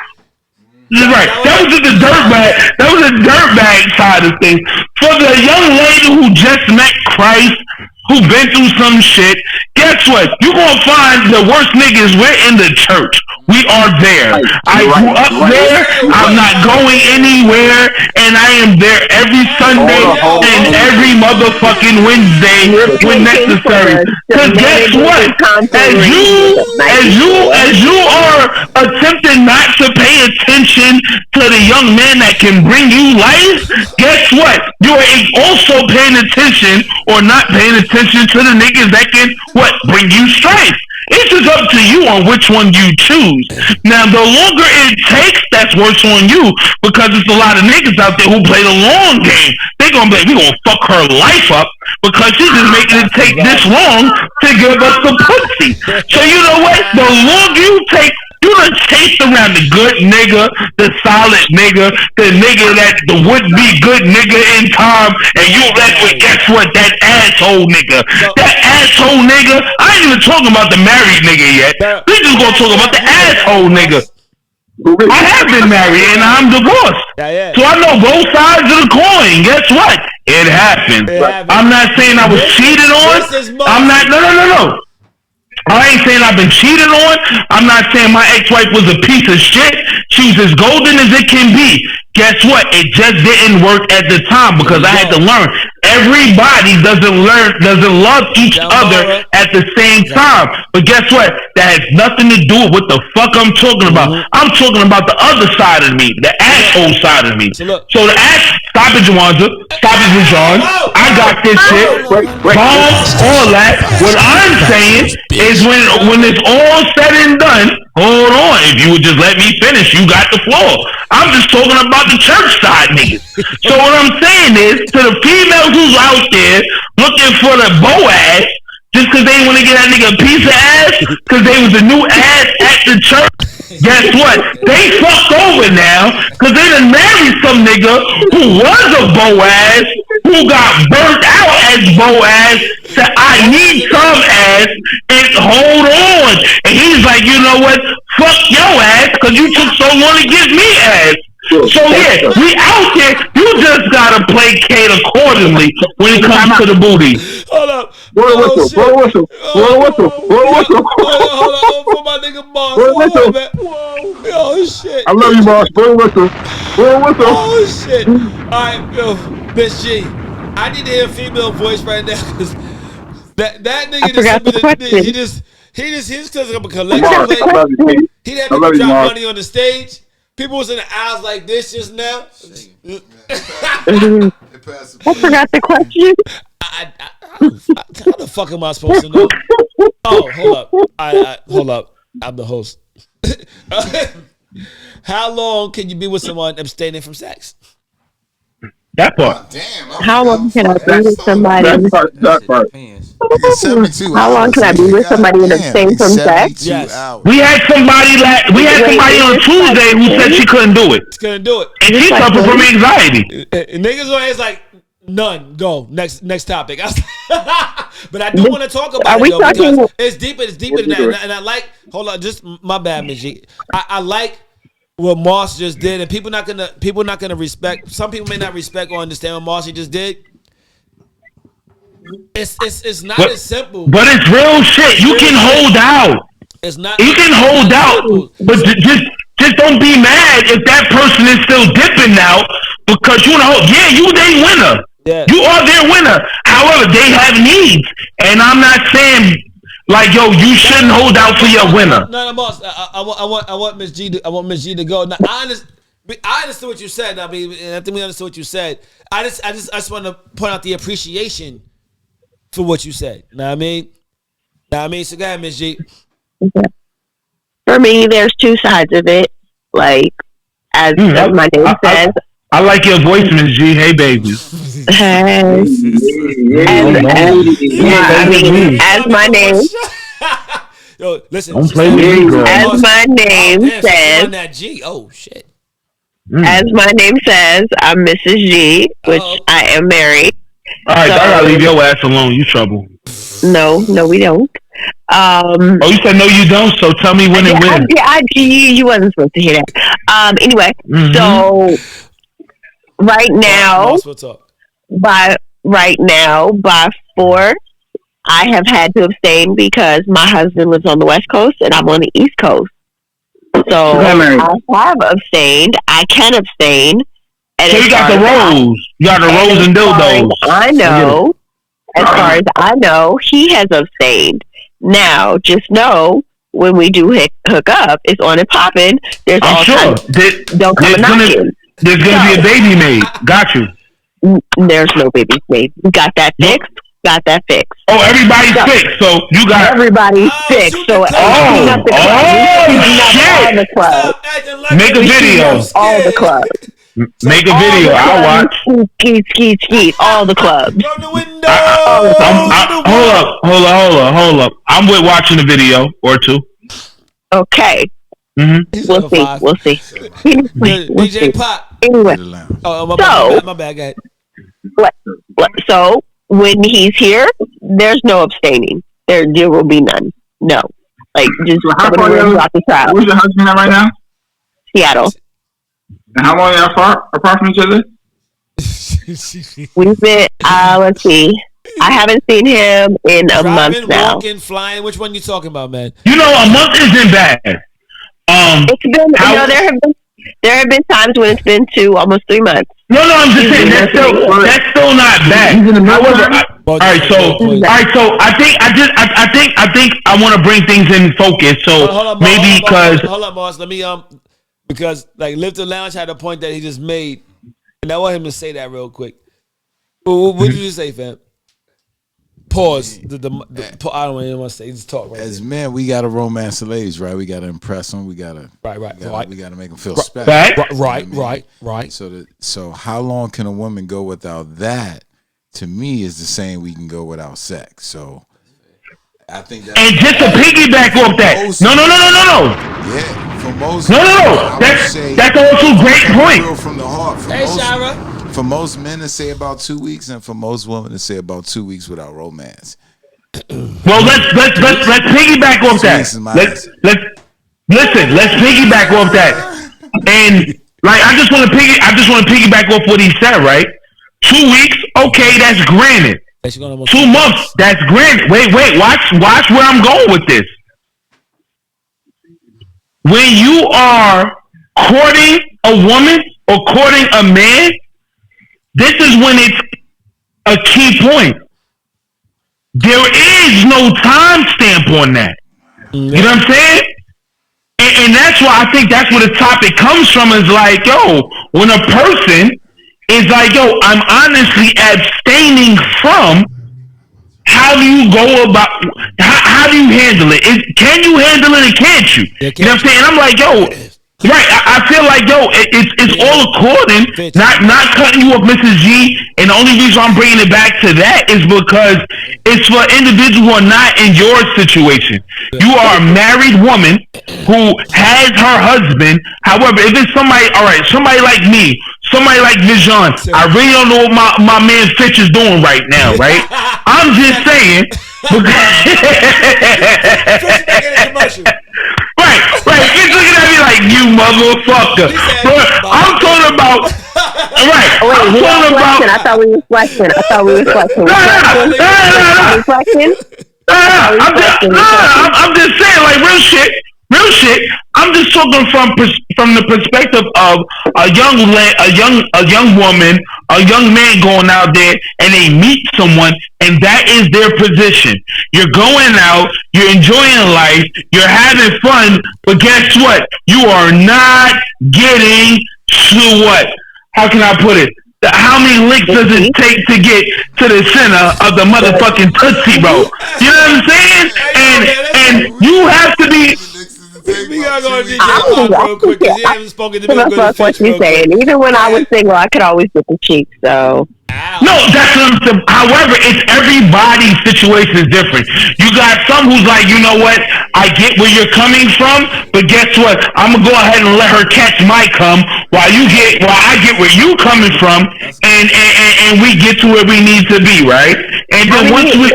dirtbag. That was the dirtbag side of things. For the young lady who just met Christ, who been through some shit, guess what? You gonna find the worst niggas. We're in the church. We are there. I grew up there. I'm not going anywhere, and I am there every Sunday and every motherfucking Wednesday when necessary. Cause guess what? As you are attempting not to pay attention to the young man that can bring you life, guess what? You are also paying attention or not paying attention to the niggas that can bring you strength. It's just up to you on which one you choose. Now, the longer it takes, that's worse on you, because there's a lot of niggas out there who play the long game. They gonna be like, we gonna fuck her life up because she's just making it take this long to give us the pussy. So you know what? The longer you take, you done chased around the good nigga, the solid nigga, the nigga that the would-be good nigga in time, and you left with, guess what, that asshole nigga. That asshole nigga, I ain't even talking about the married nigga yet. We just gonna talk about the asshole nigga. I have been married and I'm divorced. Yeah. So I know both sides of the coin. Guess what? It happened. I'm not saying I was cheated on. I'm not. No. I ain't saying I've been cheated on. I'm not saying my ex-wife was a piece of shit. She was as golden as it can be. Guess what? It just didn't work at the time because I had to learn. Everybody doesn't love each other at the same time. But guess what? That has nothing to do with what the fuck I'm talking about. I'm talking about the other side of me, the asshole side of me. So the ass, stop it, Juwanza. Stop it, Rajon. I got this shit. All that. What I'm saying is when it's all said and done, hold on. If you would just let me finish, you got the floor. I'm just talking about the church side niggas. So what I'm saying is, to the females who's out there looking for the Boaz, just because they want to get that nigga a piece of ass, because they was a new ass at the church, guess what? They fucked over now, because they done married some nigga who was a Boaz, who got burnt out as Boaz, said, I need some ass, and hold on. And he's like, you know what? Fuck your ass, because you took so long to give me ass. So yeah, we out there. You just gotta placate accordingly when it comes to the booty. Hold up. Blow whistle. Hold on for my nigga boss. Oh shit. I love you, boss. Blow whistle. Oh shit. Alright, yo, Miss G. I need to hear a female voice right now because that nigga he just because I'm a collector. He had to drop money on the stage. People was in the aisles like this just now. I forgot the question. How the fuck am I supposed to know? Oh, hold up. Hold up. I'm the host. How long can you be with someone abstaining from sex? That part. Damn. How long can I be with somebody? That part. How long can I be with somebody and abstain from sex? Yes. We had somebody on Tuesday who said she couldn't do it. Couldn't do it. And she suffered from anxiety. Niggas always like, none. Go. Next topic. But I do want to talk about it though, because it's deeper than that. And I like, hold on, just my bad, Miss G. I like what Moss just did, and people not gonna respect. Some people may not respect or understand what Moss just did. It's not as simple. But it's real shit. You can hold out. It's not. You can hold out, but just don't be mad if that person is still dipping out because you know, yeah, you they winner. Yeah. You are their winner. However, they have needs, and I'm not saying like, yo, you shouldn't hold out for your winner. No, boss. I want Miss G. I want Miss G to go. Now, I understood what you said. I mean, I think we understood what you said. I just want to point out the appreciation for what you said. Know what I mean? So go ahead, Miss G. For me, there's two sides of it. Like, as my name says. I like your voice, Miss G. Hey, baby. As my name. Yo, listen. Don't play with me, girl. As my name says. That G. Oh shit. As my name says, I'm Mrs. G, which I am married. All right, so, I gotta leave your ass alone. You trouble. No, we don't. You said no, you don't. So tell me when and when. You wasn't supposed to hear that. Anyway, so right now, by 4, I have had to abstain because my husband lives on the West Coast and I'm on the East Coast. So I have abstained. I can abstain. And so you got the rolls. You got the rolls and dildos. I know. As far as I know, he has abstained. Now, just know when we do hook up, it's on and popping. There's all kinds. Don't come knocking. There's gonna be a baby made. Got you. There's no baby made. Got that fixed. Got that fixed. Oh, everybody's fixed. So you got everybody's fixed. So shit. Make a video. All the clubs. Make a video. I'll watch. Skeet. All the clubs. From the window. Hold up. I'm with watching the video or two. Okay. Mm-hmm. We'll see. DJ Pop. Anyway. My bad. Go ahead. So when he's here, there's no abstaining. There will be none. No. Like just how far out the trial. Where's your husband at right now? Seattle. And how long are y'all apart from each other? We've been, let's see. I haven't seen him in a month now. Walking, flying. Which one you talking about, man? You know, a month isn't bad. It's been, there have been times when it's been almost 3 months. No, I'm just saying that's still not bad. However, all right, so I think I want to bring things in focus. So maybe because hold on, boss. Let me because like Lifter Lounge had a point that he just made, and I want him to say that real quick. What did you say, fam? Pause. I don't even want to say. Just talk. Right As there. men, we gotta romance the ladies, right? We gotta impress them. We gotta We gotta make them feel special. Right. So how long can a woman go without that? To me, is the same we can go without sex. So I think that. And just to piggyback off that, no. Yeah, for most. No. That's also a great point. From the heart. Hey, Shara. For most men to say about 2 weeks, and for most women to say about 2 weeks without romance. Well, let's piggyback off that. Let's piggyback off that. And like I just want to piggyback off what he said, right? 2 weeks, okay, that's granted. 2 months, that's granted. Wait, watch where I'm going with this. When you are courting a woman or courting a man, this is when it's a key point. There is no time stamp on that. You know what I'm saying? And that's why I think that's where the topic comes from, is like, yo, when a person is like, yo, I'm honestly abstaining from, how do you go about, how do you handle it? Can you handle it or can't you? You know what I'm saying? And I'm like, yo, right, I feel like, yo, it's all according, not cutting you off, Mrs. G, and the only reason I'm bringing it back to that is because it's for individuals who are not in your situation. You are a married woman who has her husband. However, if it's somebody, all right, somebody like me, somebody like Vision, I really don't know what my man Fitch is doing right now, right? I'm just saying. Right. He's looking at me like, you motherfucker. But I'm talking about. Right. I'm talking about. I thought we were flexing. No. I'm just saying, like, real shit. I'm just talking from the perspective of a young woman, a young man going out there, and they meet someone, and that is their position. You're going out, you're enjoying life, you're having fun, but guess what? You are not getting to what? How can I put it? How many licks does it take to get to the center of the motherfucking Tootsie Roll? You know what I'm saying? And you have to be. We gotta go to DJ Pop real quick because he hasn't spoken to me. That's what you're saying. Even when I was single, I could always get the cheeks. So no, that's what I'm saying. However, it's everybody's situation is different. You got some who's like, you know what? I get where you're coming from, but guess what? I'm gonna go ahead and let her catch my cum while I get where you coming from, and we get to where we need to be, right? And then once we.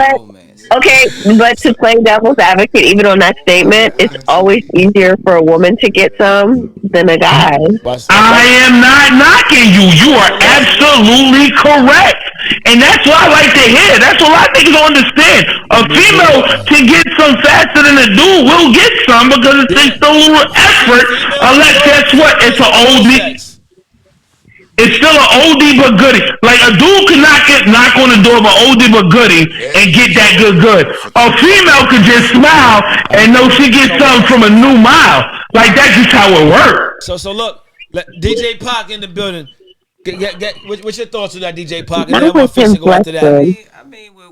Okay, but to play devil's advocate, even on that statement, it's always easier for a woman to get some than a guy. I am not knocking you. You are absolutely correct. And that's what I like to hear. That's what a lot of niggas don't understand. A female can get some faster than a dude will get some because it takes a little effort. Unless, guess what? It's an oldie. It's still an oldie but goodie. Like a dude can knock on the door of an oldie but goodie and get that good. A female could just smile and know she gets something from a new mile. Like that's just how it works. So look, DJ Pac in the building. What's your thoughts on that, DJ Pac? And then I want Fish to go after that. I mean, with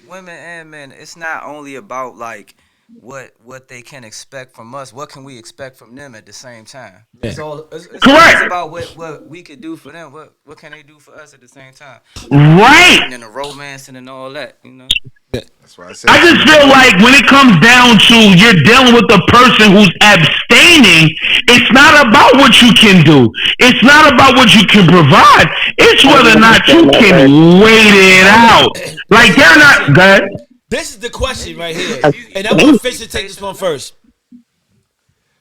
women and men, it's not only about like what they can expect from us. What can we expect from them at the same time? It's correct. About what we could do for them. What can they do for us at the same time? Right. And the romance and all that, you know. That's why I said. I just feel like when it comes down to you're dealing with a person who's abstaining, it's not about what you can do. It's not about what you can provide. It's whether or not you can wait it out. Like they're not good. This is the question right here, and I want Fish to take this one first.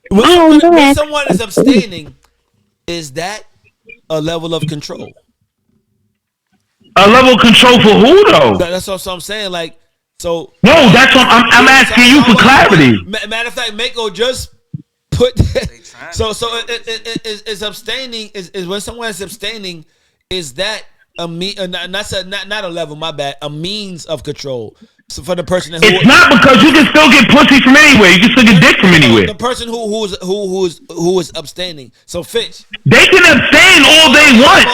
When someone is abstaining, is that a level of control? A level of control for who though? That's what I'm saying. Like, so no, that's what I'm asking you for clarity. Matter of fact, Mako just put. so is abstaining is when someone is abstaining, is that a not a level? My bad. A means of control. So for the person that it's not, because you can still get pussy from anywhere. You can still get dick from anywhere. The person who is abstaining. So Fitz, they can abstain all they want.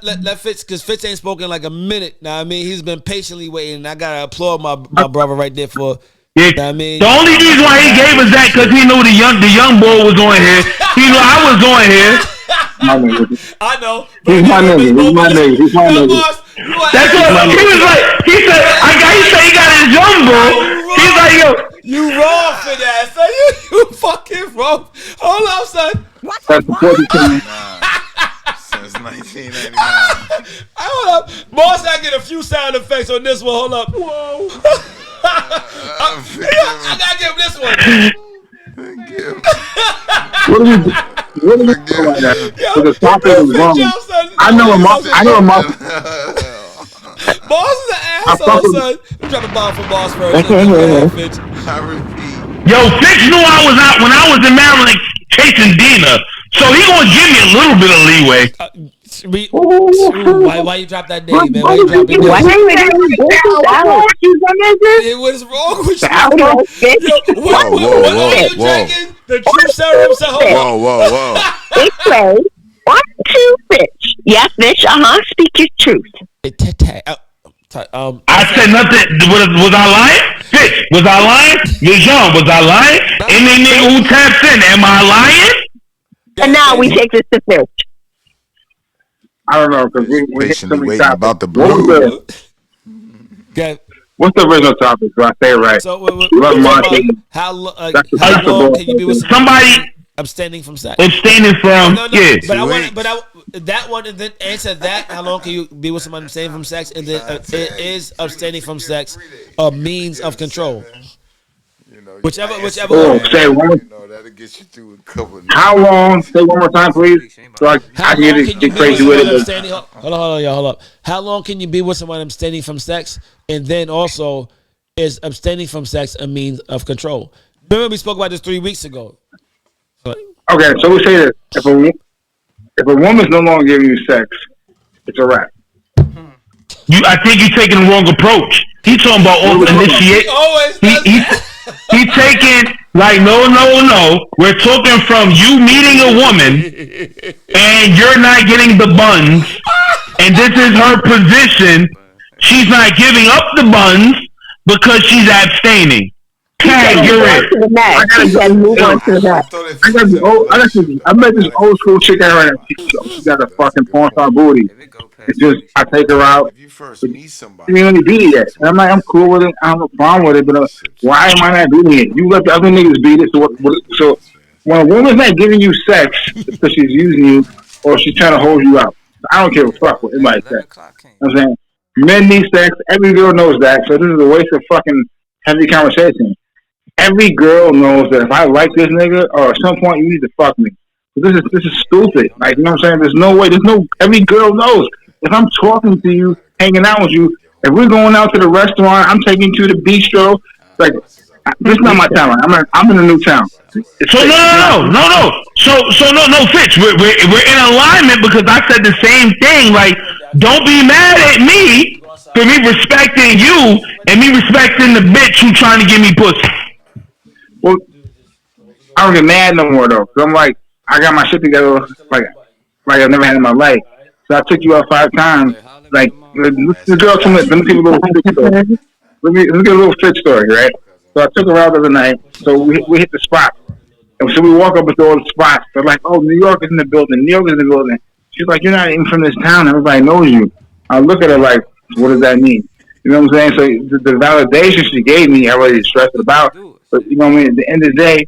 Let Fitz, because Fitz ain't spoken like a minute. Now I mean he's been patiently waiting. And I gotta applaud my brother right there for. Yeah. I mean, the only reason why he gave us that because he knew the young boy was on here. He knew I was on here. I know. He's my nigga. That's what he was like. He said, he said he got his young boy. He's like, yo. You wrong for that, son. You fucking wrong. Hold up, son. That's the Since 1999. Hold up. Boss, I get a few sound effects on this one. Hold up. Whoa. I gotta give him this one. What are you doing right now? The topic is wrong. I know a Boss is an asshole, son. I'm dropping a bomb for Boss first. I repeat. Yo, Fitz knew I was out when I was in Maryland chasing Dina, so he gonna give me a little bit of leeway. Why you drop that name, man? Why you drop it? What's wrong with you? What are you drinking? The truth serum himself. Whoa. Big play. 1, 2, Fitch. Yeah, Fitch. Speak your truth. I said nothing. Was I lying? Fitch, was I lying? Jean, was I lying? Any nigga who taps in, am I lying? And now we take this to Fitch. I don't know, because we patiently waiting about the blue. What's the original topic? So I say it right. So how long can you be with somebody abstaining from sex? Abstaining from yes. But that one, and then answer that. How long can you be with someone abstaining from sex? And then is abstaining from sex a means of control? Whichever. Say one. That'll get you through a couple. How long? Say one more time, please. So I can get crazy with it. Hold on, y'all. Hold up. How long can you be with someone abstaining from sex? And then also, is abstaining from sex a means of control? Remember we spoke about this 3 weeks ago. Okay, so we say that if a woman's no longer giving you sex, it's a wrap. I think you're taking the wrong approach. He's talking about all initiate. He taking like no. We're talking from you meeting a woman and you're not getting the buns, and this is her position. She's not giving up the buns because she's abstaining. Tag, you're in. I move on to that. I met this old school chick out right now. She got a fucking porn star booty. It's just I take her out. If you first meet somebody, she ain't only beat it yet. And I'm like, I'm cool with it. I have a problem with it, but why am I not beating it? You let the other niggas beat it. So when a woman's not giving you sex because she's using you or she's trying to hold you out, I don't give a fuck what anybody says. I'm saying men need sex. Every girl knows that. So this is a waste of fucking heavy conversation. Every girl knows that if I like this nigga, or at some point you need to fuck me. This is stupid. Like, you know what I'm saying? There's no way. Every girl knows. If I'm talking to you, hanging out with you, if we're going out to the restaurant, I'm taking you to the bistro. Like, this is not my town. I'm in a new town. So no. So Fitch, we're in alignment because I said the same thing. Like, don't be mad at me for me respecting you and me respecting the bitch who trying to give me pussy. Well, I don't get mad no more though. Cause I'm like, I got my shit together like I've never had in my life. So I took you out 5 times. Like, this girl told me, let me give you a little fit story. Let me get a little fit story, right? So I took her out the other night. So we hit the spot. And so we walk up to all the spots. They're like, oh, New York is in the building. New York is in the building. She's like, you're not even from this town. Everybody knows you. I look at her like, what does that mean? You know what I'm saying? So the validation she gave me, I already stressed about. But you know what I mean? At the end of the day,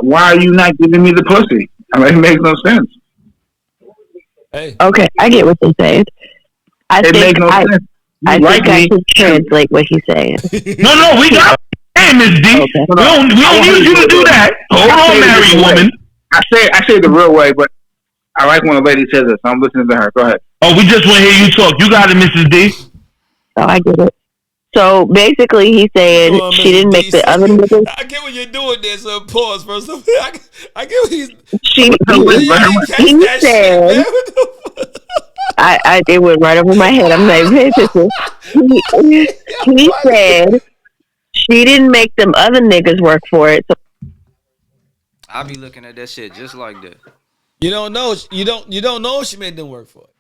why are you not giving me the pussy? I mean, it makes no sense. Hey. Okay, I get what you're saying. I think I can translate what he's saying. No, we got it. saying, Miss D. Okay. We don't need you to do that. Hold on, married woman. I say it the real way, but I like when a lady says it, so I'm listening to her. Go ahead. Oh, we just want to hear you talk. You got it, Mrs. D. Oh, I get it. So basically, he's saying she didn't make the other niggas. I get what you're doing there. So pause for some. I get what he's. He said. It went right over my head. I'm not even paying attention. He said she didn't make them other niggas work for it. So I be looking at that shit just like that. You don't know. You don't know if she made them work for it.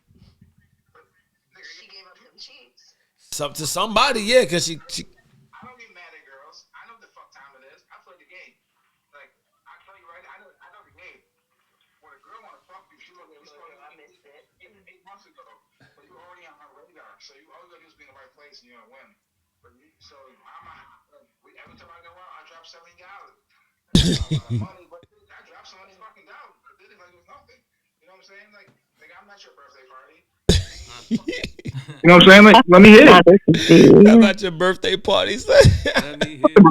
To somebody, yeah, because she. I don't get mad at girls. I know the fuck time it is. I play the game. Like I tell you right now, I know the game. When a girl want to fuck you, she look at I missed it 8 months ago, but you're already on her radar. So all you gotta do is be in the right place and you're gonna win. But every time I go out, I drop $70. Money, but I drop $70 fucking dollars. I did it like it was nothing. You know what I'm saying? Like I'm not your birthday party. You know what I'm saying? Like, let me hit it. How about your birthday party?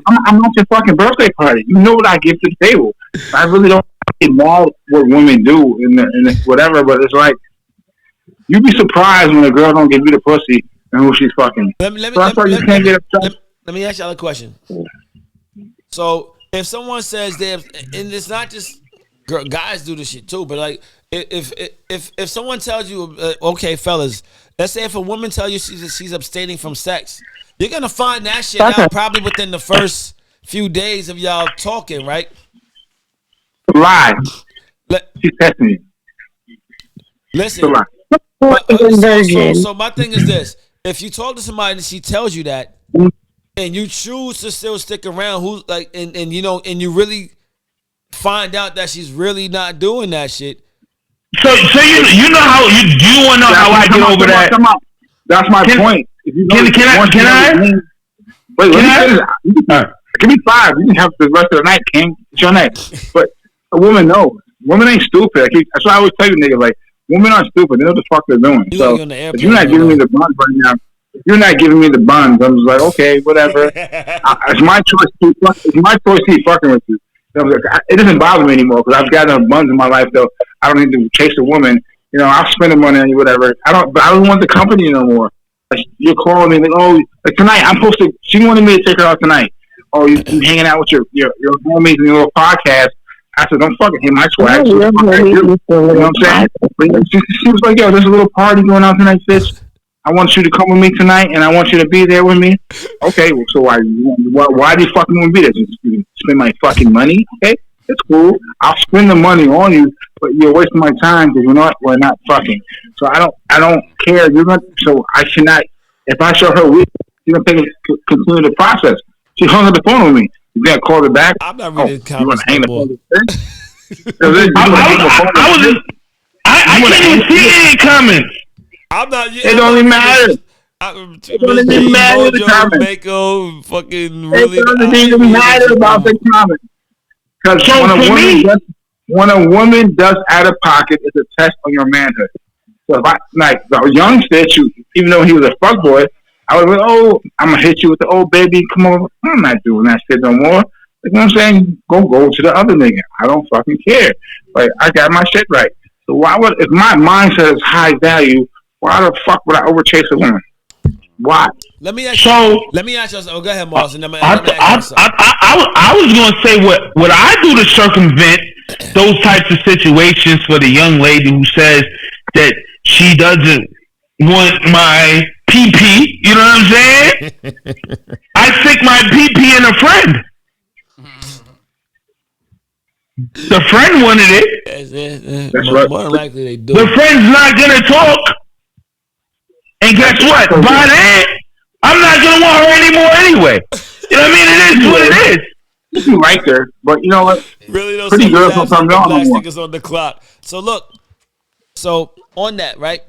I'm not your fucking birthday party. You know what I give to the table. I really don't get mad what women do in whatever, but it's like you'd be surprised when a girl don't give you the pussy and who she's fucking. Let me ask y'all a question. So if someone says they have, and it's not just guys do this shit too, but like if someone tells you, okay, fellas, let's say if a woman tells you she's abstaining from sex, you're gonna find that shit out probably within the first few days of y'all talking, right? Lie. She's testing me. Listen. So my thing is this: if you talk to somebody and she tells you that, and you choose to still stick around, and you really find out that she's really not doing that shit. So you know how you want to know how I get over that? That's my point. Can I? Wait, let me finish. Give me 5. You can have the rest of the night, King. It's your night. But a woman knows. Women ain't stupid. That's why I always tell you, niggas, like, women aren't stupid. They know what the fuck they're doing. So if you're not giving me the buns right now, you're not giving me the buns. I'm just like, okay, whatever. It's my choice. It's my choice to keep fucking with you. It doesn't bother me anymore because I've got enough buns in my life, though. I don't need to chase a woman. You know, I'll spend the money on you, whatever. But I don't want the company no more. Like, you're calling me, like, tonight, she wanted me to take her out tonight. Oh, you hanging out with your homies in your little podcast. I said, don't fucking hit my swag. You know what I'm saying? She was like, yo, there's a little party going on tonight, bitch. I want you to come with me tonight, and I want you to be there with me. Okay, well, so why do you fucking want to be there? Just spend my fucking money? Okay, it's cool. I'll spend the money on you, but you're wasting my time because we're not fucking. So I don't care. So I cannot. If I show her weakness, you're gonna continue the process. She hung up the phone with me. You gotta call her back. I'm not reading comments. You want to hang the phone? I can't even see any comments. I'm not. It don't even matter. It doesn't even matter the comments. Fucking really. It doesn't even matter about the comments. Because when a woman does out of pocket, it's a test on your manhood. So if the young bitch, even though he was a fuckboy, I would be, I'm gonna hit you with the old baby. Come on, I'm not doing that shit no more. You know what I'm saying? Go to the other nigga. I don't fucking care. Like, I got my shit right. So if my mindset is high value, why the fuck would I overchase a woman? Why? Let me ask you. Oh, go ahead, Marlon. I was gonna say what I do to circumvent those types of situations for the young lady who says that she doesn't want my PP. You know what I'm saying? I stick my PP in a friend. The friend wanted it. That's right. More likely they do. The friend's not gonna talk. And guess what? By then, I'm not gonna want her anymore anyway. You know what I mean? It is what it is. You like her, but you know what? Really don't pretty girls don't come down no more. On the clock. So look, on that, right?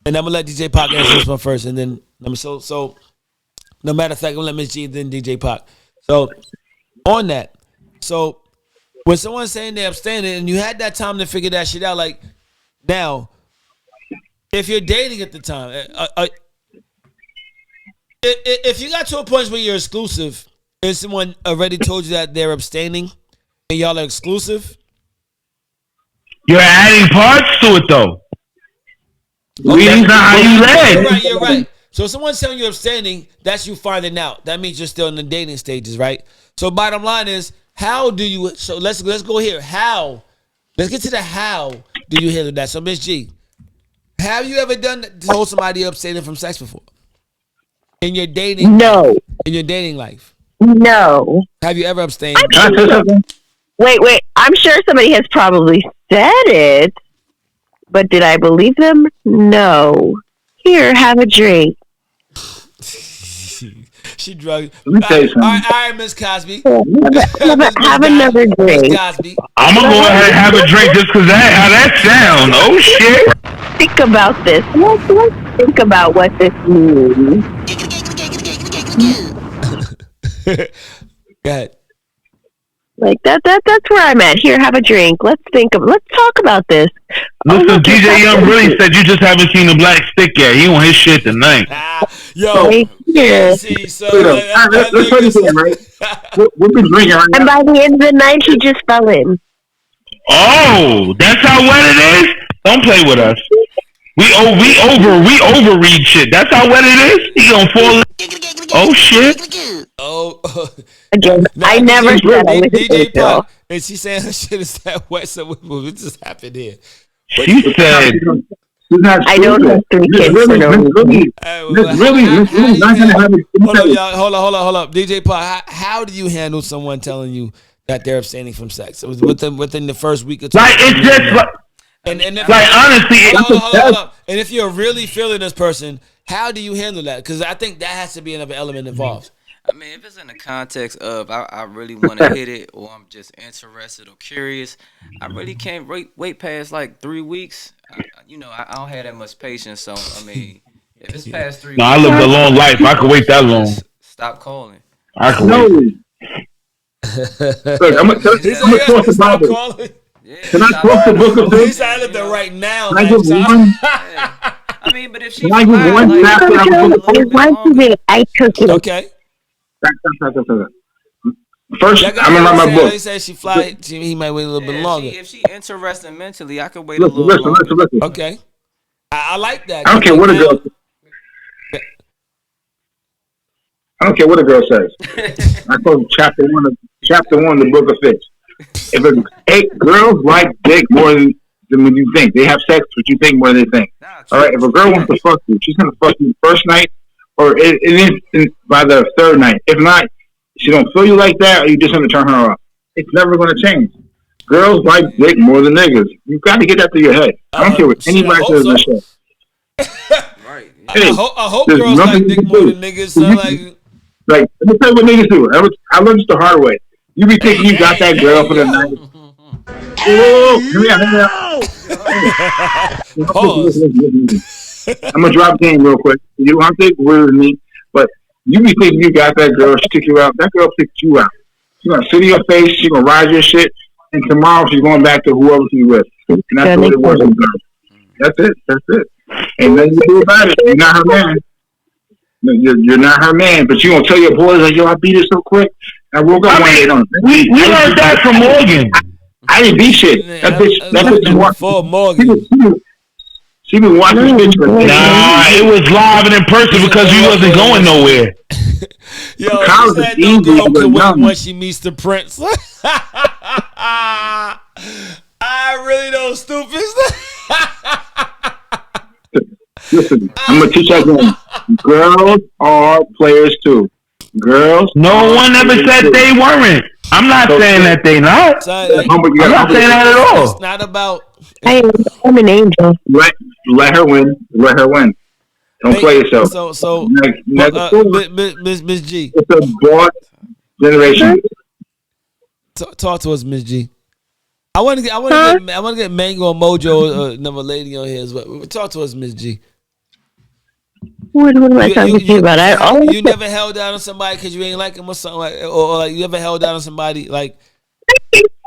And I'm gonna let DJ Pac answer this one first, and then so no matter of fact, I'm gonna let Miss G then DJ Pac. So on that, so when someone's saying they're abstaining, and you had that time to figure that shit out, like now. If you're dating at the time, if you got to a point where you're exclusive Has someone already told you that they're abstaining and y'all are exclusive? You're adding parts to it, though. Reading's not how you led. You're right. So if someone's telling you abstaining, that's you finding out. That means you're still in the dating stages, right? So bottom line is, how do you? So let's go here. How? Let's get to the how do you handle that. So Miss G, have you ever told somebody abstaining from sex before? In your dating? No. In your dating life? No. Have you ever abstained? Wait. I'm sure somebody has probably said it, but did I believe them? No. Here, have a drink. She drugged. All right, Miss Cosby. Have another drink. Cosby. I'm gonna go ahead and have a drink just because how that sound. Oh shit! Think about this. Let's think about what this means. Go ahead. Like that's where I'm at. Here, have a drink. Let's talk about this. Listen, DJ Young really said you just haven't seen the black stick yet. He on his shit tonight. Yo, see, so let's put this in, right? We've been drinking right now. And by the end of the night, he just fell in. Oh, that's how wet it is? Don't play with us. We overread shit. That's how wet it is? He gonna fall in. Oh shit. Oh, again, I never said I was DJ Puck. And she saying her shit is that wet, so what just happened here? She said, I don't have 3 kids for no reason. Hold up. DJ Puck, how do you handle someone telling you that they're abstaining from sex? It was within the first week or two. Like, it's just like, and if, like honestly, hold up. And if you're really feeling this person, how do you handle that? Because I think that has to be another element involved. I mean, if it's in the context of I really want to hit it, or I'm just interested or curious, I really can't wait past like 3 weeks. I don't have that much patience. So I mean, if it's past 3 weeks, I lived a long life. I could wait that long. Stop calling. I could wait. Look, I'm gonna talk the Bible. Can I quote the book of Fish? I lived there right now. Can I give one? I mean, but if she I give one chapter? I took it. Okay. First, I'm gonna write my book. He said she fly. He might wait a little bit longer. If she interested mentally, I could wait a little longer. Listen. Okay. I like that. I don't care what a girl. I don't care what a girl says. I quote chapter one of the book of Fish. If girls like dick more than when you think, they have sex, but you think more than they think. All right. If a girl wants to fuck you, she's gonna fuck you the first night, or it is by the third night. If not, she don't feel you like that, or you just gonna turn her off. It's never gonna change. Girls like dick more than niggas. You got to get that through your head. I don't care what anybody says in the show. Right. Hey, I hope girls like dick more than niggas. So like, let me tell you what niggas do. I learned this the hard way. You be thinking you got that girl for the night. I'm gonna drop game real quick. You don't have to take weird with me, but you be thinking you got that girl. She took you out. That girl picked you out. She's gonna sit in your face. She's gonna ride your shit, and tomorrow she's going back to whoever she's with. And that's what it was. That's it. And then you do about it. You're not her man. You're not her man, but you gonna tell your boys like, yo, I beat her so quick. I woke up one day. We learned that from Morgan. I didn't beat shit. That bitch for Morgan. She been watching this bitch for Nah, it was live and in person because we wasn't going nowhere. Yo, she said no girl can win when she meets the prince. I really know, stupid. Listen, I'm gonna teach you again. Girls are players too. Girls. No one ever said they weren't. I'm not saying that they not. I'm not saying that at all. It's not about. I'm an angel. Let her win. Let her win. Don't play yourself. So, Miss G. It's a broad generation. Talk to us, Miss G. I want to get Mango and Mojo, another lady on here as well. Talk to us, Miss G. What am I talking about? You never held down on somebody because you ain't like him or something, or like you ever held down on somebody like.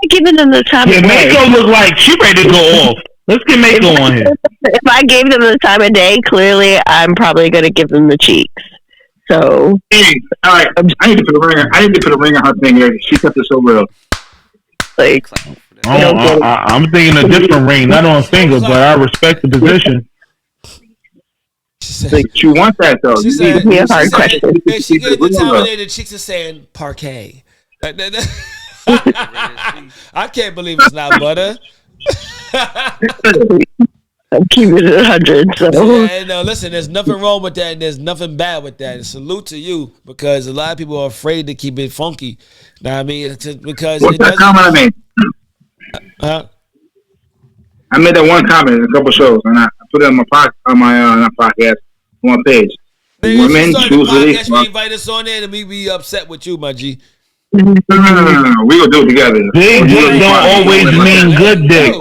Giving them the time. Yeah, Mako look like she ready to go off. Let's get Mako on here. If I gave them the time of day, clearly I'm probably going to give them the cheeks. So, hey, all right, I need to put a ring. I need to put a ring on her finger. She kept it so real. Like, I'm thinking a different ring, not on finger, but I respect the position. She wants that though. She said, if she get the time of day, the chicks are saying parquet. I can't believe it's not butter. I'm keeping it 100. So. Yeah, no, listen, there's nothing wrong with that, and there's nothing bad with that. And salute to you, because a lot of people are afraid to keep it funky. Know what I mean? Because what's that comment I made? I made that one comment in a couple shows, and I put it on my not podcast, on my page. Women choose podcast, you invite us on there, and we be upset with you, my G. No. We gonna do it together. Big dick don't always mean good dick.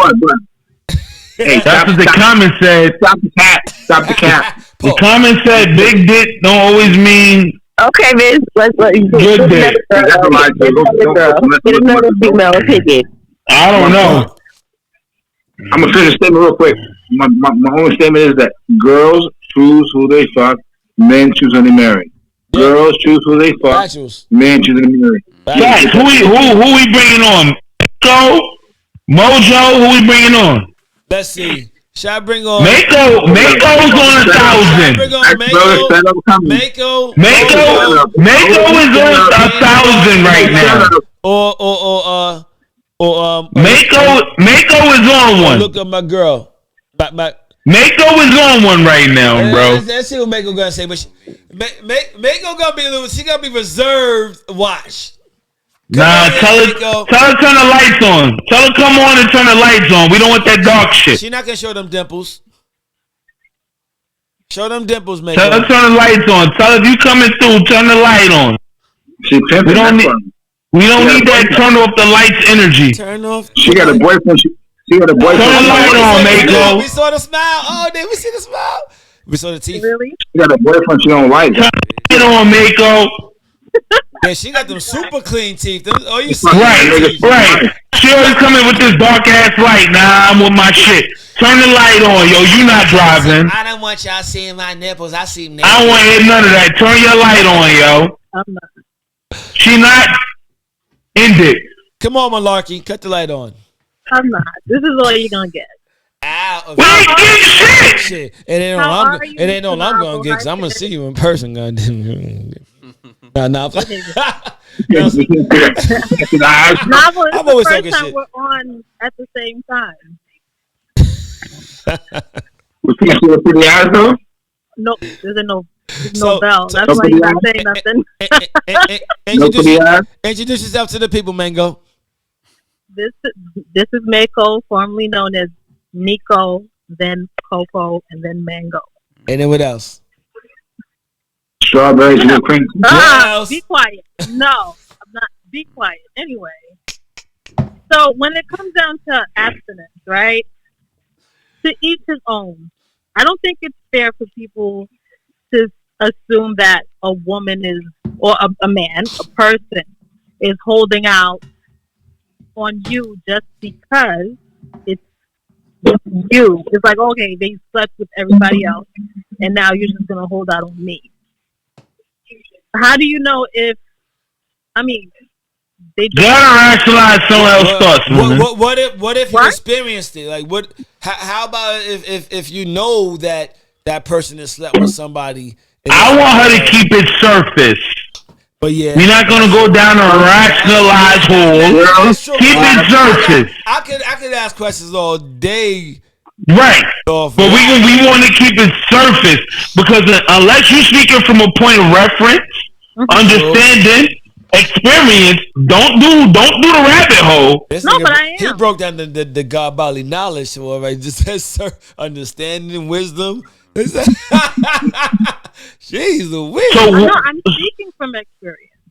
Hey, that's what the comment said. Stop the cat. The comment said big dick don't always mean okay, Vince. Let's good dick. Get another female opinion. I don't know. I'm gonna finish the statement real quick. My only statement is that girls choose who they fuck, men choose who they marry. Girls choose who they fuck, Factuals. men choose who they marry. Facts. Who we bringing on? Mojo? Who we bringing on? Let's see. Should I bring on Mako's on 1,000. Mako is on 1,000 right now. Mako is on one. Look at my girl. Mako is on one right now, bro. Let's see what Mako gonna say. But Mako gonna be a little. She gonna be reserved. Watch. Tell her turn the lights on. Tell her come on and turn the lights on. We don't want that dark shit. She not gonna show them dimples. Show them dimples, Mako. Tell her turn the lights on. Tell her if you coming through, turn the light on. We don't need that turn off the lights energy. Turn off. She got a boyfriend. She got a boyfriend. Turn the light on, Mako. We saw the smile. Oh, did we see the smile? We saw the teeth. Really? She got a boyfriend she don't like. Turn the light on, Mako. Yeah, she got them super clean teeth. You see right. She always coming with this dark ass light. Nah, I'm with my shit. Turn the light on, yo. You not driving. I don't want y'all seeing my nipples. I see nipples. I don't want to hear none of that. Turn your light on, yo. I'm not. She not in it. Come on, Malarkey. Cut the light on. I'm not. This is all you're gonna get. Ow. We ain't getting shit. It ain't all I'm gonna get, because I'm gonna see you in person. No. I'm always talking shit. We're on at the same time. Was she see the pretty eyes though? No, there's no bell. That's why you're not saying nothing. Introduce yourself to the people, Mango. This is Mako, formerly known as Nico, then Coco, and then Mango. And then what else? Strawberries and cream. Be quiet. No, I'm not. Be quiet. Anyway, so when it comes down to abstinence, right? To each his own. I don't think it's fair for people to assume that a woman is, or a man, a person, is holding out on you just because it's you. It's like, okay, they slept with everybody else, and now you're just gonna hold out on me. How do you know if? I mean, they gotta rationalize someone else's thoughts. What if you experienced it? Like, what? How about if you know that person has slept with somebody? I want her to keep it surface. But yeah, we're not gonna go down a rationalized hole. Keep it surface. I could ask questions all day. Right, but we want to keep it surface, because unless you're speaking from a point of reference, understanding, experience, don't do the rabbit hole. But I am. He broke down the God bodily knowledge, so right, just says understanding, wisdom. Jeez Louise. So I'm speaking from experience.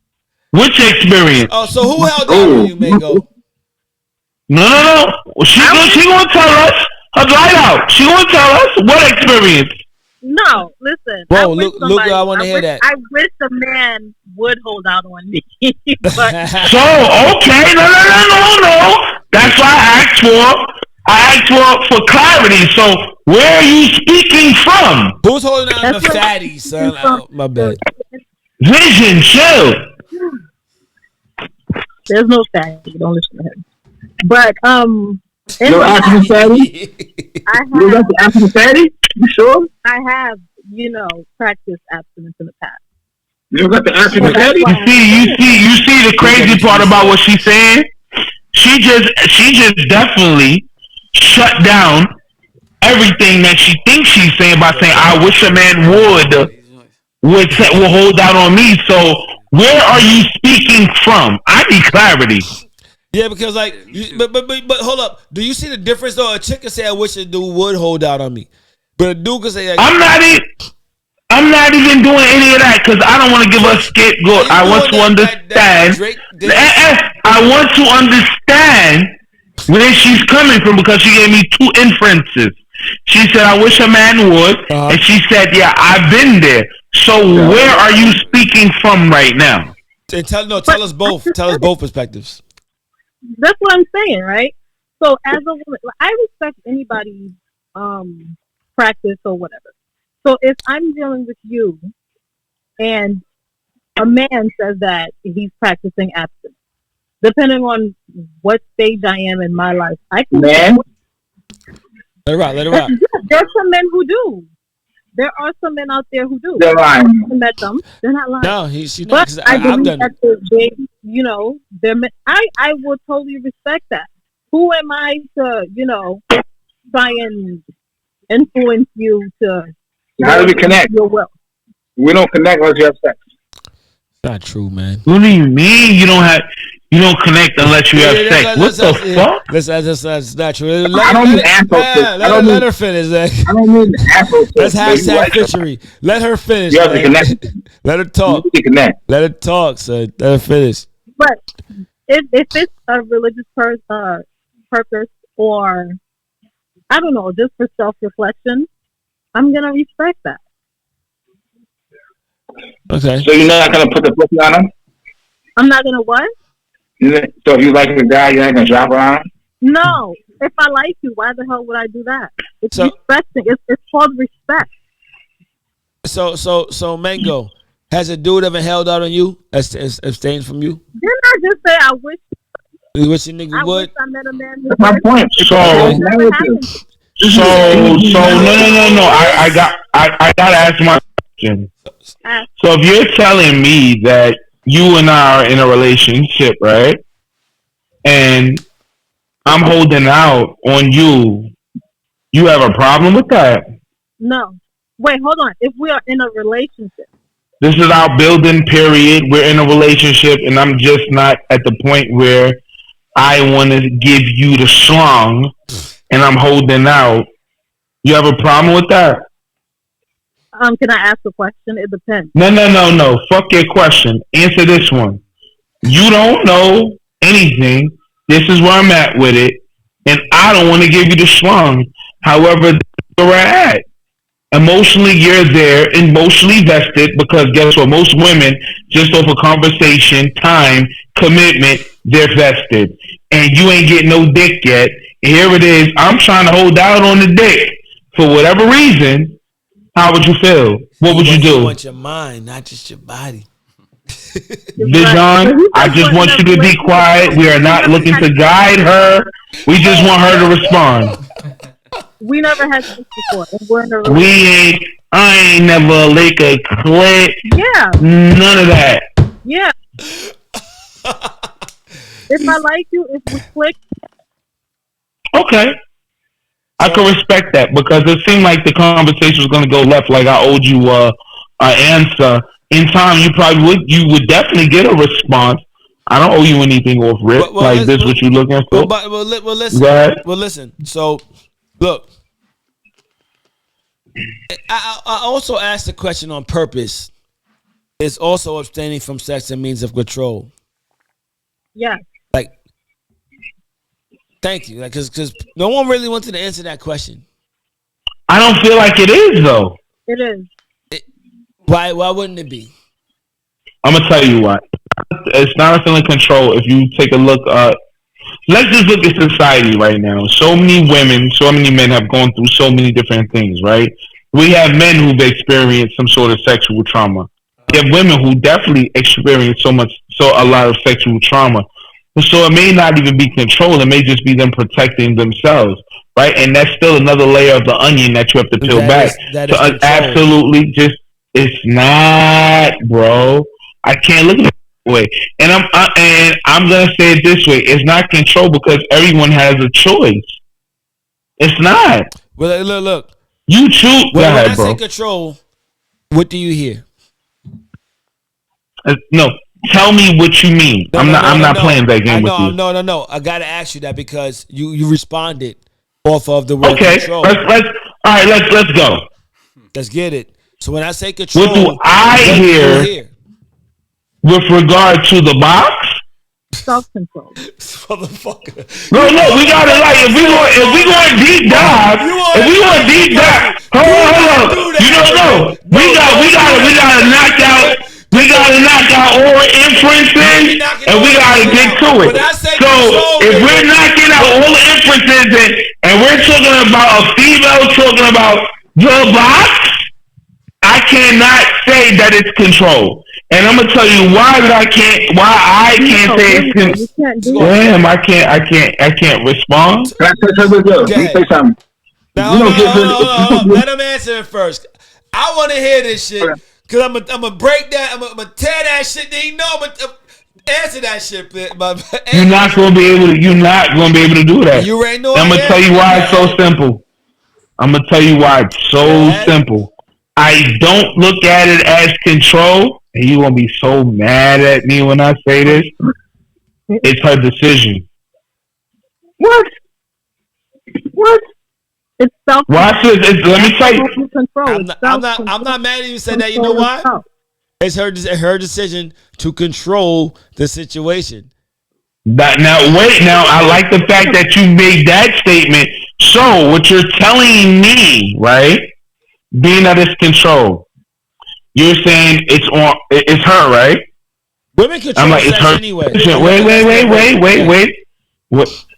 Which experience? Oh, so who held out on you, Mango? No. Well, she gonna tell us. Her light out. She gonna tell us what experience. No, listen. Whoa, Luke, I want to hear that. I wish a man would hold out on me. But so okay, no. That's why I asked for clarity. So where are you speaking from? Who's holding out on the fatties, son? My bad. Vision, chill. There's no fatty. Don't listen to him. But No African fatty. You got the African fatty? You sure? I have, practiced abstinence in the past. You got the African fatty? You see the crazy part about what she's saying? She just definitely shut down everything that she thinks she's saying by saying, "I wish a man will hold out on me." So where are you speaking from? I need clarity. Yeah, because but hold up. Do you see the difference though? A chick can say, "I wish a dude would hold out on me," but a dude can say, I'm not even doing any of that because I don't want to give her a scapegoat. I want to understand. I want to understand where she's coming from because she gave me two inferences. She said, "I wish a man would," and she said, "Yeah, I've been there." So where are you speaking from right now? And tell us both. Tell us both perspectives. That's what I'm saying, right? So as a woman, I respect anybody's practice or whatever. So if I'm dealing with you and a man says that he's practicing abstinence, depending on what stage I am in my life, I can. Man. Let it rock. There's some men who do. There are some men out there who do. They're lying. I met them. They're not lying. No, she's not. But I believe done that I will totally respect that. Who am I to, try and influence you to? How do we connect? Your will. We don't connect unless you have sex. Not true, man. What do you mean you don't connect unless you have sex? What the fuck? That's not true. I don't mean asshole. Let her finish. I don't mean asshole. That's hashtag fishery. Let her finish. You have to connect. Let her talk. You connect. Let her talk, son. Let her finish. But if it's a religious purpose or, I don't know, just for self-reflection, I'm going to respect that. Okay. So you're not going to put the pussy on him? I'm not going to what? So if you like the guy, you're not going to drop her on him? No. If I like you, why the hell would I do that? It's respecting. It's called respect. So Mango, has a dude ever held out on you? Abstained from you? Didn't I just say I wish? You wish a nigga would? Wish I met a man. That's my point. So no. I gotta ask my question. So if you're telling me that you and I are in a relationship, right? And I'm holding out on you, you have a problem with that? No. Wait, hold on. If we are in a relationship. This is our building period. We're in a relationship and I'm just not at the point where I want to give you the slung and I'm holding out. You have a problem with that? Can I ask a question? It depends. No. Fuck your question. Answer this one. You don't know anything. This is where I'm at with it. And I don't want to give you the slung. However, where we're at. Emotionally, you're there, emotionally vested, because guess what? Most women, just off a conversation, time, commitment, they're vested. And you ain't getting no dick yet. And here it is. I'm trying to hold out on the dick. For whatever reason, how would you feel? What would you do? You want your mind, not just your body. Dijon, I just want you to be quiet. We are not looking to guide her. We just want her to respond. We never had sex before. We're in a relationship. I ain't never lick a clit. Yeah. None of that. Yeah. If I like you, if we click. Okay. I can respect that because it seemed like the conversation was going to go left, like I owed you an answer. In time, you would definitely get a response. I don't owe you anything off rip. This what you looking for? Listen. So, look, I also asked the question on purpose. Is also abstaining from sex a means of control? Yeah. Thank you. Because no one really wanted to answer that question. I don't feel like it is, though. It is. Why wouldn't it be? I'm going to tell you why. It's not a feeling of control. If you take a look, let's just look at society right now. So many women, so many men have gone through so many different things, right? We have men who've experienced some sort of sexual trauma. you have women who definitely experience a lot of sexual trauma. So it may not even be control. It may just be them protecting themselves, right? And that's still another layer of the onion that you have to peel back. That is absolutely, just it's not, bro. I can't look at it that way. And I'm gonna say it this way: it's not control because everyone has a choice. It's not. Well, look. You choose. When I bro. say control, what do you hear? No. Tell me what you mean. I'm not playing that game with you. No. I gotta ask you that because you responded off of the word control. Let's go. Let's get it. So when I say control, what do I hear with regard to the box? Self-control. Motherfucker. No, we gotta if we going deep dive, hold on. You don't know. We gotta knock out. We gotta knock out all inferences, and we gotta get to it. So if we're knocking out all the inferences, and we're talking about a female talking about the box, I cannot say that it's control. And I'm gonna tell you why I can't say it's control. Damn, I can't respond. Can I say something? Let him answer it first. I want to hear this shit. Cause I'm gonna break that. I'm gonna tear that shit. Then I'm gonna answer that shit. You're not gonna be able to do that. You already know. I'm gonna tell you why it's so simple. Simple. I don't look at it as control, and you're gonna be so mad at me when I say this. It's her decision. What? It's self. Watch this. Let me tell you. I'm not mad at you. Said that. You know why? It's her decision to control the situation. Now, I like the fact that you made that statement. So, what you're telling me, right? Being that it's control, you're saying it's her, right? Women control. I'm like, it's her anyway.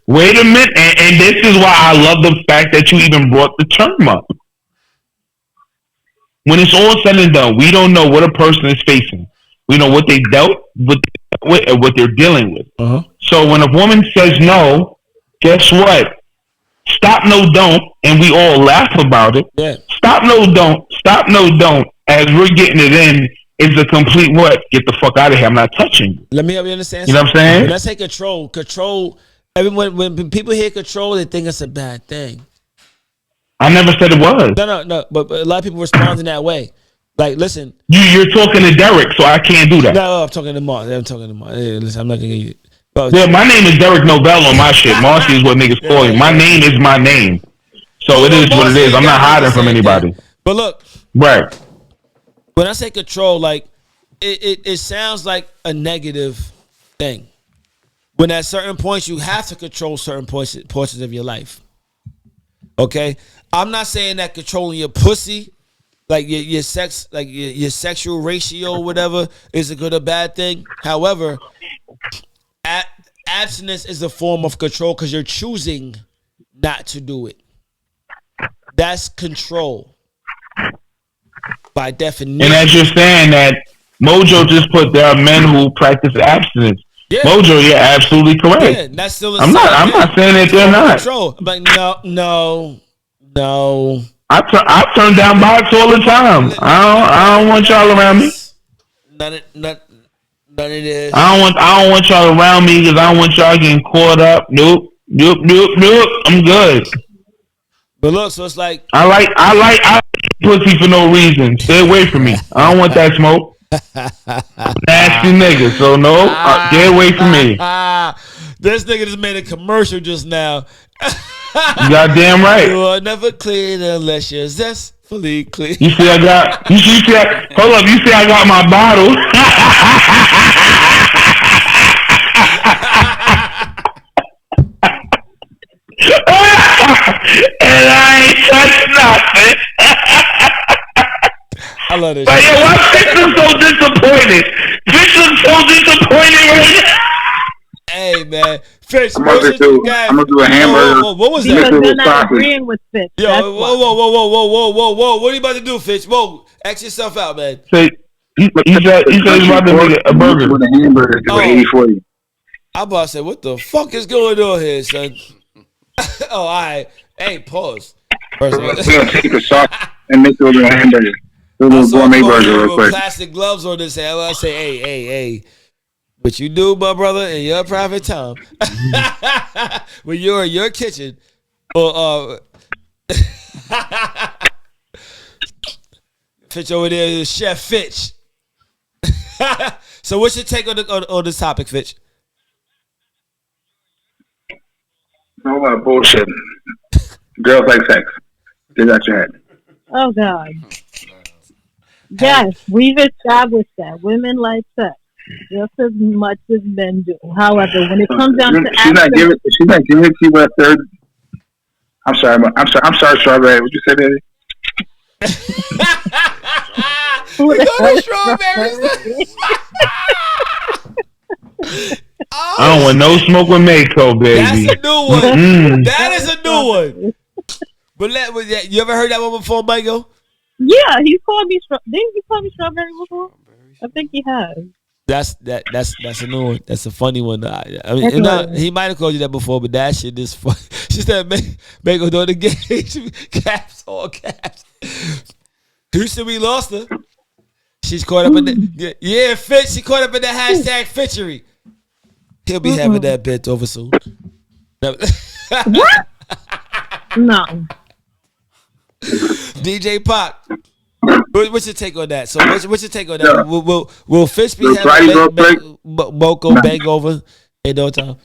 Wait a minute, and this is why I love the fact that you even brought the term up. When it's all said and done, we don't know what a person is facing. We know what they dealt with and what they're dealing with. Uh-huh. So when a woman says no, guess what? Stop, no, don't, and we all laugh about it. Yeah. Stop, no, don't. As we're getting it in, is a complete what? Get the fuck out of here. I'm not touching you. Let me help you understand. You know what I'm saying? When I say control. Everyone, when people hear control, they think it's a bad thing. I never said it was. No. But a lot of people respond in that way. Like, listen. You're talking to Derek, so I can't do that. No, I'm talking to Mark. Hey, listen, I'm not gonna get you. Yeah, my name is Derek Novell on my shit. Marcy is what niggas call you. My name is my name. So it is what it is. I'm not hiding from anybody. But look. Right. When I say control, like, it sounds like a negative thing. When at certain points you have to control certain portions of your life. Okay? I'm not saying that controlling your pussy, like your sex, like your sexual ratio or whatever, is a good or bad thing. However, abstinence is a form of control because you're choosing not to do it. That's control by definition. And as you're saying that, Mojo just put there are men who practice abstinence. Yeah. Mojo, you're absolutely correct. Yeah, that's still I'm not saying that they're not. Control. I'm like, no. I turn down box all the time. I don't want y'all around me. None of this. I don't want y'all around me because I don't want y'all getting caught up. Nope. I'm good. But look, so it's like I like pussy for no reason. Stay away from me. I don't want that smoke. Nasty nigga. So no, stay away from me. This nigga just made a commercial just now. You goddamn right. You are never clean unless you're zestfully clean. You see, hold up. You see, I got my bottle. And I ain't touched nothing. I love this. But yeah, why Fitz is so disappointed? Fitz is so disappointed right now. Hey man, Fitz, I'm gonna do a hamburger. What was because that? Because you're not agreeing with Fitz. Yo, whoa. What are you about to do, Fitz? Whoa, ask yourself out, man. He said he's about to make a burger with a hamburger for 80-40. I'm about to say, what the fuck is going on here, son? All right. Hey, pause. First of all, We're gonna take the sauce and make it a hamburger. A little gourmet burger real quick. Plastic gloves on this hand. I say, hey. What you do, my brother, in your private time, when you're in your kitchen, or Fitch over there is Chef Fitch. So what's your take on this topic, Fitch? No lot of bullshit. Girls like sex. Get out your head. Oh God. Yes, we've established that women like sex just as much as men do. However, when it comes down to she's not giving it to you with a third. I'm sorry, Strawberry. What you say, baby? We go to strawberries. I don't want no smoke with Mako, baby. That's a new one. That is a new one. But you ever heard that one before, Mako? Yeah, he called me. Didn't he call me strawberry before? I think he has. That's a new one. That's a funny one. I mean, he might have called you that before, but that shit is funny. She said, Mako doing the game. Caps, all caps. Houston, we lost her. She's caught up in the Fitch. She caught up in the hashtag Fitchery. He'll be having that bent over soon. What? No. DJ Pop. What's your take on that? So what's your take on that? Yeah. Will Fitch be having Moko bang over in no time?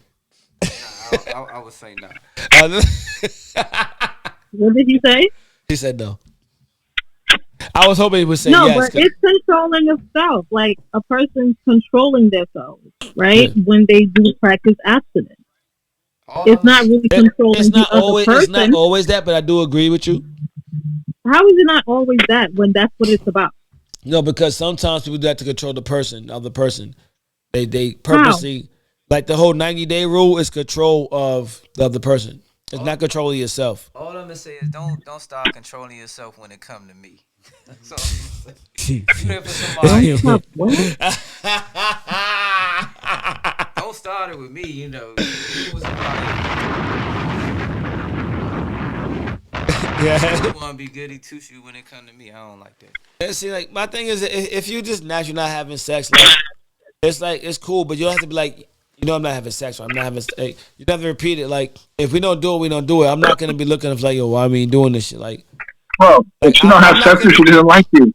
I would say no. What did he say? He said no. I was hoping he would say no, yes. But it's controlling of self. Like a person's controlling themselves, right? Yeah. When they do practice abstinence. It's not really controlling the other person. It's not always that, but I do agree with you. How is it not always that when that's what it's about? No, because sometimes people do that to control the other person. They purposely, like the whole 90-day rule is control of the other person. It's not controlling yourself. All I'm gonna say is don't start controlling yourself when it come to me. That's all I'm gonna say. Don't start it with me, you know. Yeah. You want to be goody two shoe when it come to me. I don't like that. And see, like my thing is, if you just naturally not having sex, like it's cool, but you don't have to be like, I'm not having sex. Or I'm not having. Like, you have to repeat it. Like if we don't do it, we don't do it. I'm not gonna be looking at like, yo, why are we doing this shit? Like, bro, if she don't have sex, she doesn't like you.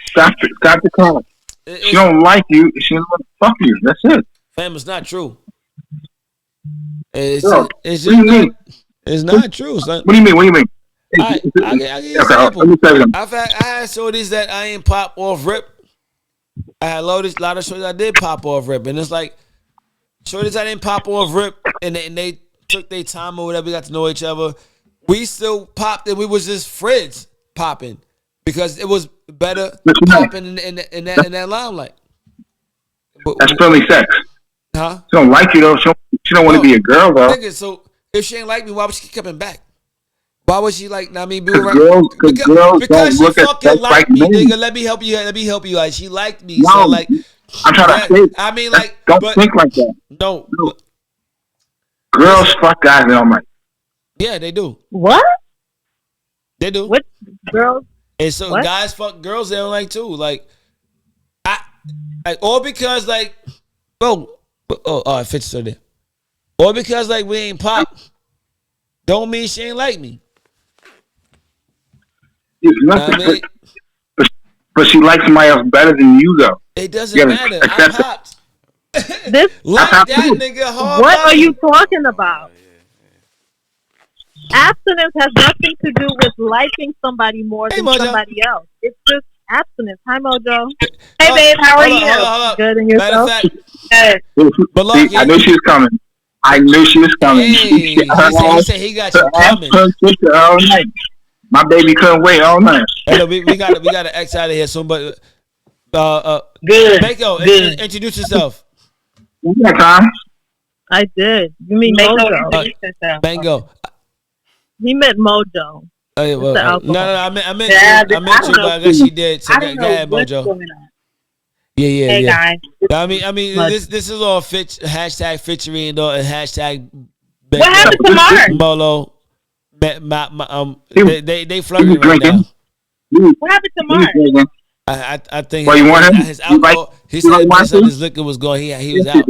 Stop the call. She don't like you. She doesn't want to fuck you. That's it. Fam, it's not true. It's not true, son. What do you mean? I give you an example. I had shorties that I ain't pop off rip. I had a lot of shorties I did pop off rip, and it's like shorties I didn't pop off rip, and they took their time or whatever. We got to know each other. We still popped, and we was just friends popping because it was better popping in that limelight. That's friendly sex. Huh? She don't like you though. She don't want to be a girl though. Nigga, so if she ain't like me, why would she keep coming back? Why would she like? I mean, be around? Because she fucking like me, nigga. Let me help you. Like she liked me. No, so like, I'm trying to say. I mean, like, don't think like that. No. Girls fuck guys they don't like. Yeah, they do. What? They do. What girls? And so guys fuck girls they don't like too. Like, or because like, Fitch still there. Or because like we ain't pop, don't mean she ain't like me. But she likes somebody else better than you though. It doesn't matter. I popped. This like that nigga hard. What are you talking about? Abstinence has nothing to do with liking somebody more than somebody else. It's just abstinence. Hi, Mojo. Hey, babe, how are you? Hold up. Good, and yourself? Hey. I knew she was coming. He said he got you coming. My baby couldn't wait all night. Hey, we got to X out of here soon, but good. Mako, introduce yourself. You got time? I did. You mean Mojo? Bango. He meant Mojo. well, no, I meant you, but I guess she did. So go ahead, Mojo. Yeah. Hey guys. I mean, this is all hashtag Fitchery and hashtag. What happened to Mark? Molo, they flirting right now. What happened to Mark? I think you want him? his alcohol. He said his liquor was going. He was out.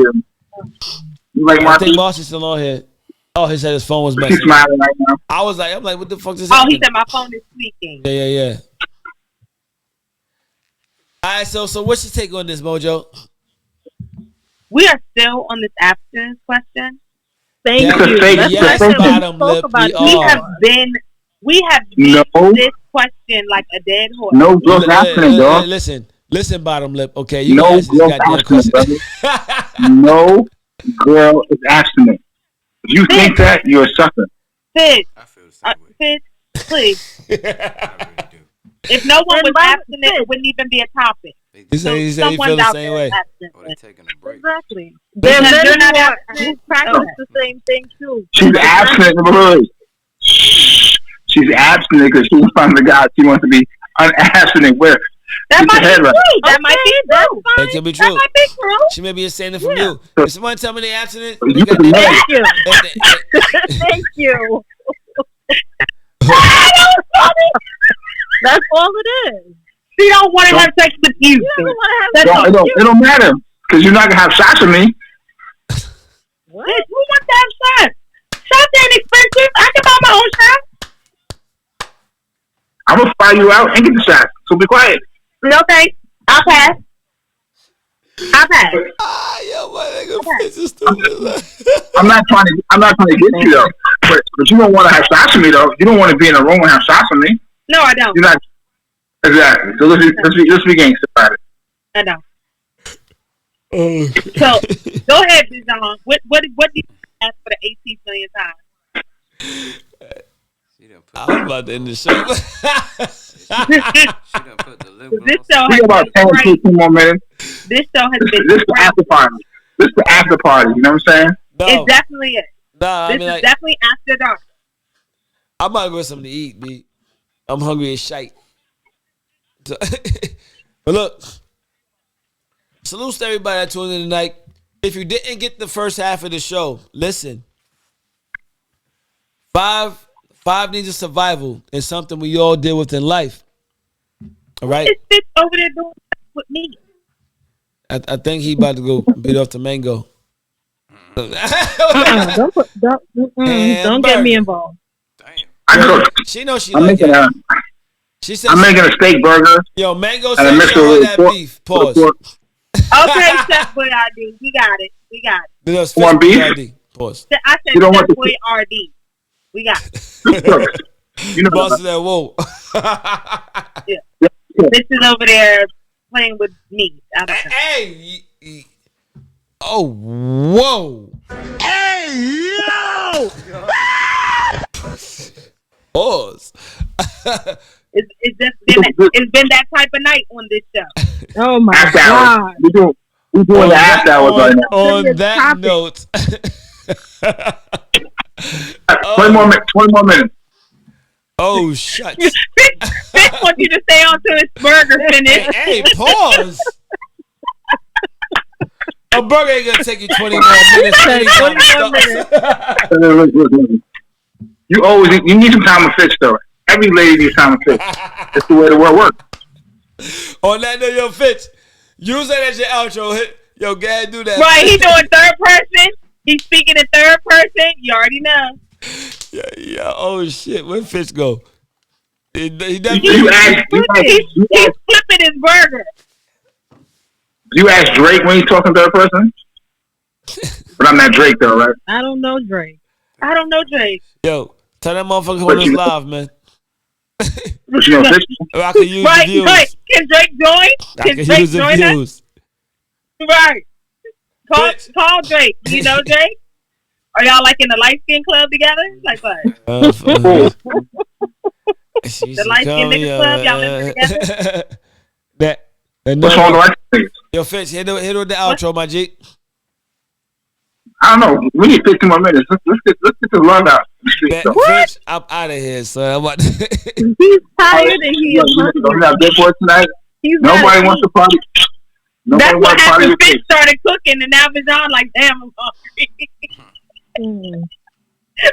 I think Marcy's still on here. Oh, he said his phone was messing. He's smiling right now. I'm like, what the fuck is this? Oh, he said my phone is speaking. Yeah. All right, so what's your take on this, Mojo? We are still on this abstinence question. Thank you. Yes, bottom lip. We have beat this question like a dead horse. No girls abstinent, dog. Listen, bottom lip. Okay, no girl abstinent, brother. No girl is abstinent. If you think that, you're a sucker. Sid, please. I really do. If no one was abstinent, it wouldn't even be a topic. He said he feel the same way. They're taking a break. Exactly. They're not abstinent. Practice the same thing too. She's abstinent. She's abstinent because she finds the guy she wants to be unabstinent with. That might be true. That might be true. That can be true. That might be true. She may be saying it from you. If someone tell me they abstinent, Thank you. Thank you. That's all it is. She don't want to have sex with you. It don't matter because you're not gonna have shots with me. What? Who wants to have shots? Shots ain't expensive. I can buy my own shots. I'm gonna fly you out and get the shots. So be quiet. No thanks. I'll pass. Yo, my nigga, this is stupid. I'm not trying to get you though. But you don't want to have shots with me though. You don't want to be in a room and have shots with me. No, I don't. You're not. Exactly. So let's be gangster about it. I don't. So go ahead, Bijan. What do you ask for the 18th millionth time? I'm about to end the show. She done put the lip This gloss. show We has got about 10, been 15 more minutes. This show has been. This is the after party. This is the after party. You know what I'm saying? No, It definitely is. I This mean, is definitely after dark. I'm about to go get something to eat, B. I'm hungry as shite. So, but look, salutes to everybody that tuned in tonight. If you didn't get the first half of the show, listen. Five needs of survival is something we all deal with in life. All right? It's Fitz over there doing with me. I think he about to go beat off the mango. Don't get me involved. Damn. She knows she I'm like making it. She said I'm making a steak burger. Yo, mango And a said mixture she on with that pork- beef. Pause. Okay, Chef Boyardee. We got it. There's Want beef? Boyardee. Pause. I said You don't Chef want the- Boyardee. We got it. You know Boss said, whoa. This is over there playing with me. I don't know. Hey. Oh, whoa. Hey, yo! Pause. It's been that type of night on this show. Oh my after God. hours. We're doing the after hours right now. On that note. 20 more minutes. Oh, shut. Fitz wants you to stay on till this burger finished. Hey, pause. A burger ain't gonna take you 20 more minutes. 20 more minutes. You need some time to fix though. Every lady needs time to fix. That's the way the world works. On that note, yo, Fitz, use that as your outro. Yo, go ahead, do that. Right, he doing third person. He's speaking in third person. You already know. Yeah. Oh shit, where Fitz go? He He's definitely. flipping his burger. You ask Drake when he's talking third person? But I'm not Drake though, right? I don't know Drake. Yo, tell that motherfucker hold us live, man. But you know, I can use the views. Right. Can Drake join? I can Drake use the join us? views. Right. Call Drake. Do you know Drake? Are y'all like in the light skin club together? Like what? The light skin niggas club, y'all in together? What's wrong with the Yo, Fitz, hit with the outro, my G. I don't know. We need 15 more minutes. Let's get the rundown. Bitch, I'm out of here, son. He's tired and he is hungry. We got big boy tonight. Nobody wants to party. That's what happened. Fish started cooking, and now Bijan like, damn, I'm hungry.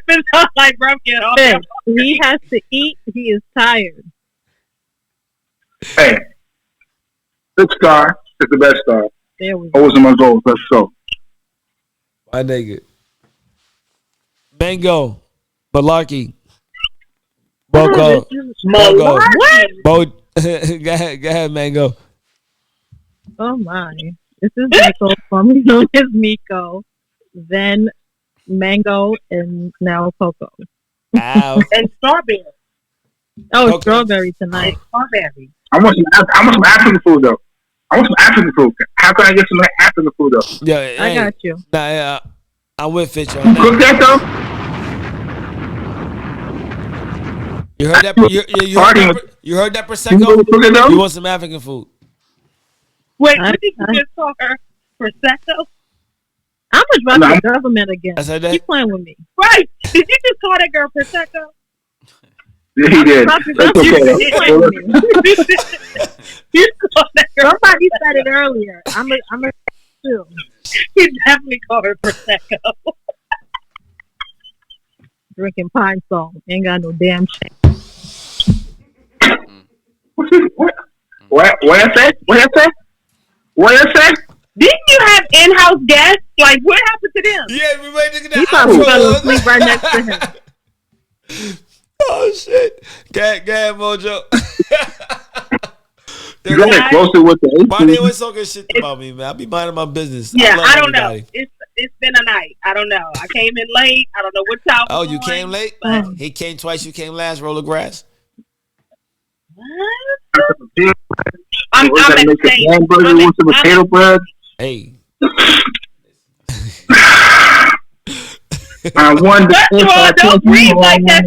Bijan like, bro, get off. He has to eat. He is tired. Hey, good star is the best star. There we go. Always in my goals. Let's go. My nigga. Mango. Malarkey. Boko. What? Go ahead, Mango. Oh my. This is Miko, formerly known as Miko, then Mango, and now Coco. Ow. And strawberry. Oh, Okay. strawberry tonight. Strawberry. I want some African food though. I want some African food. How can I get some African food though? Yeah, I got you. Nah, I'm with Fitch on You that. cook that though? You heard that? You heard that You Prosecco? cook it though? You want some African food? Wait, what did you just call her? Prosecco? I'm gonna drop the government again. I said that. Keep playing with me. Right. Did you just call that girl Prosecco? Yeah, he did. Drop the That's government. okay Keep playing with me. You called that girl. Somebody said it earlier. I'm a still. You definitely called her Prosecco. Drinking Pine Sol. Ain't got no damn shit. What I say? What I say? Didn't you have in-house guests? Like, what happened to them? Yeah, we waiting to get He probably fell asleep right next to him. Oh shit! Go ahead, Mojo. You gotta get closer with the Why they always talking shit about me, man? I be minding my business. Yeah, love I don't everybody. know. It's been a night. I don't know. I came in late. I don't know what y'all. Oh, was you doing, came late? but- He came twice. You came last. Roll of grass. What? I'm gotta make a insane. hamburger with some potato bread. Hey. I won the First of all, don't breathe like that.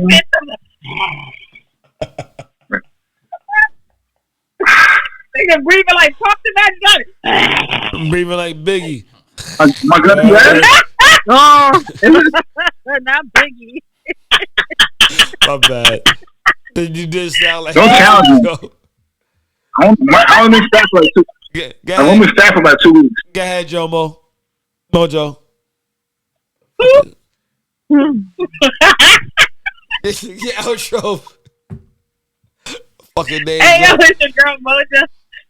Nigga breathing like talk to that gun. I'm breathing like Biggie. My gut is that? Oh, not Biggie. My bad. You did sound like. Don't challenge me. Go. I only been staff for like 2. Go I only ahead. staff for about 2 weeks. Go ahead, Jomo. Mojo. Yeah, outro. Fucking name. Hey, yo, it's your girl Moja.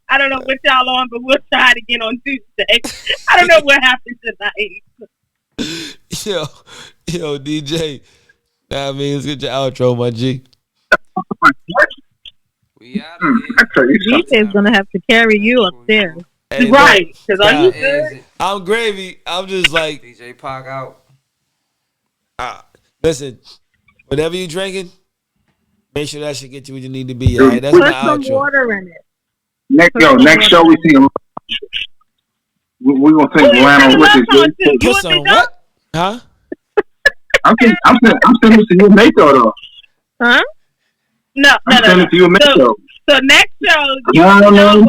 I don't know what y'all on, but we'll try it again on Tuesday. I don't know what happened tonight. Yo, DJ. Nah, I mean, let's get your outro, my G. We out of here. DJ's gonna have to carry you upstairs. Hey, Right, because are you Nah. good? I'm gravy. I'm just like, DJ Pac out. listen, whatever you drinking, make sure that shit get you where you need to be. All right, that's Put my some outro. water in it. Next show we see him. We're gonna take Lionel Richard. Put some what? Huh? I'm sending it to you, Mako though. Huh? No. I'm sending it to you, Mako. So next show, No.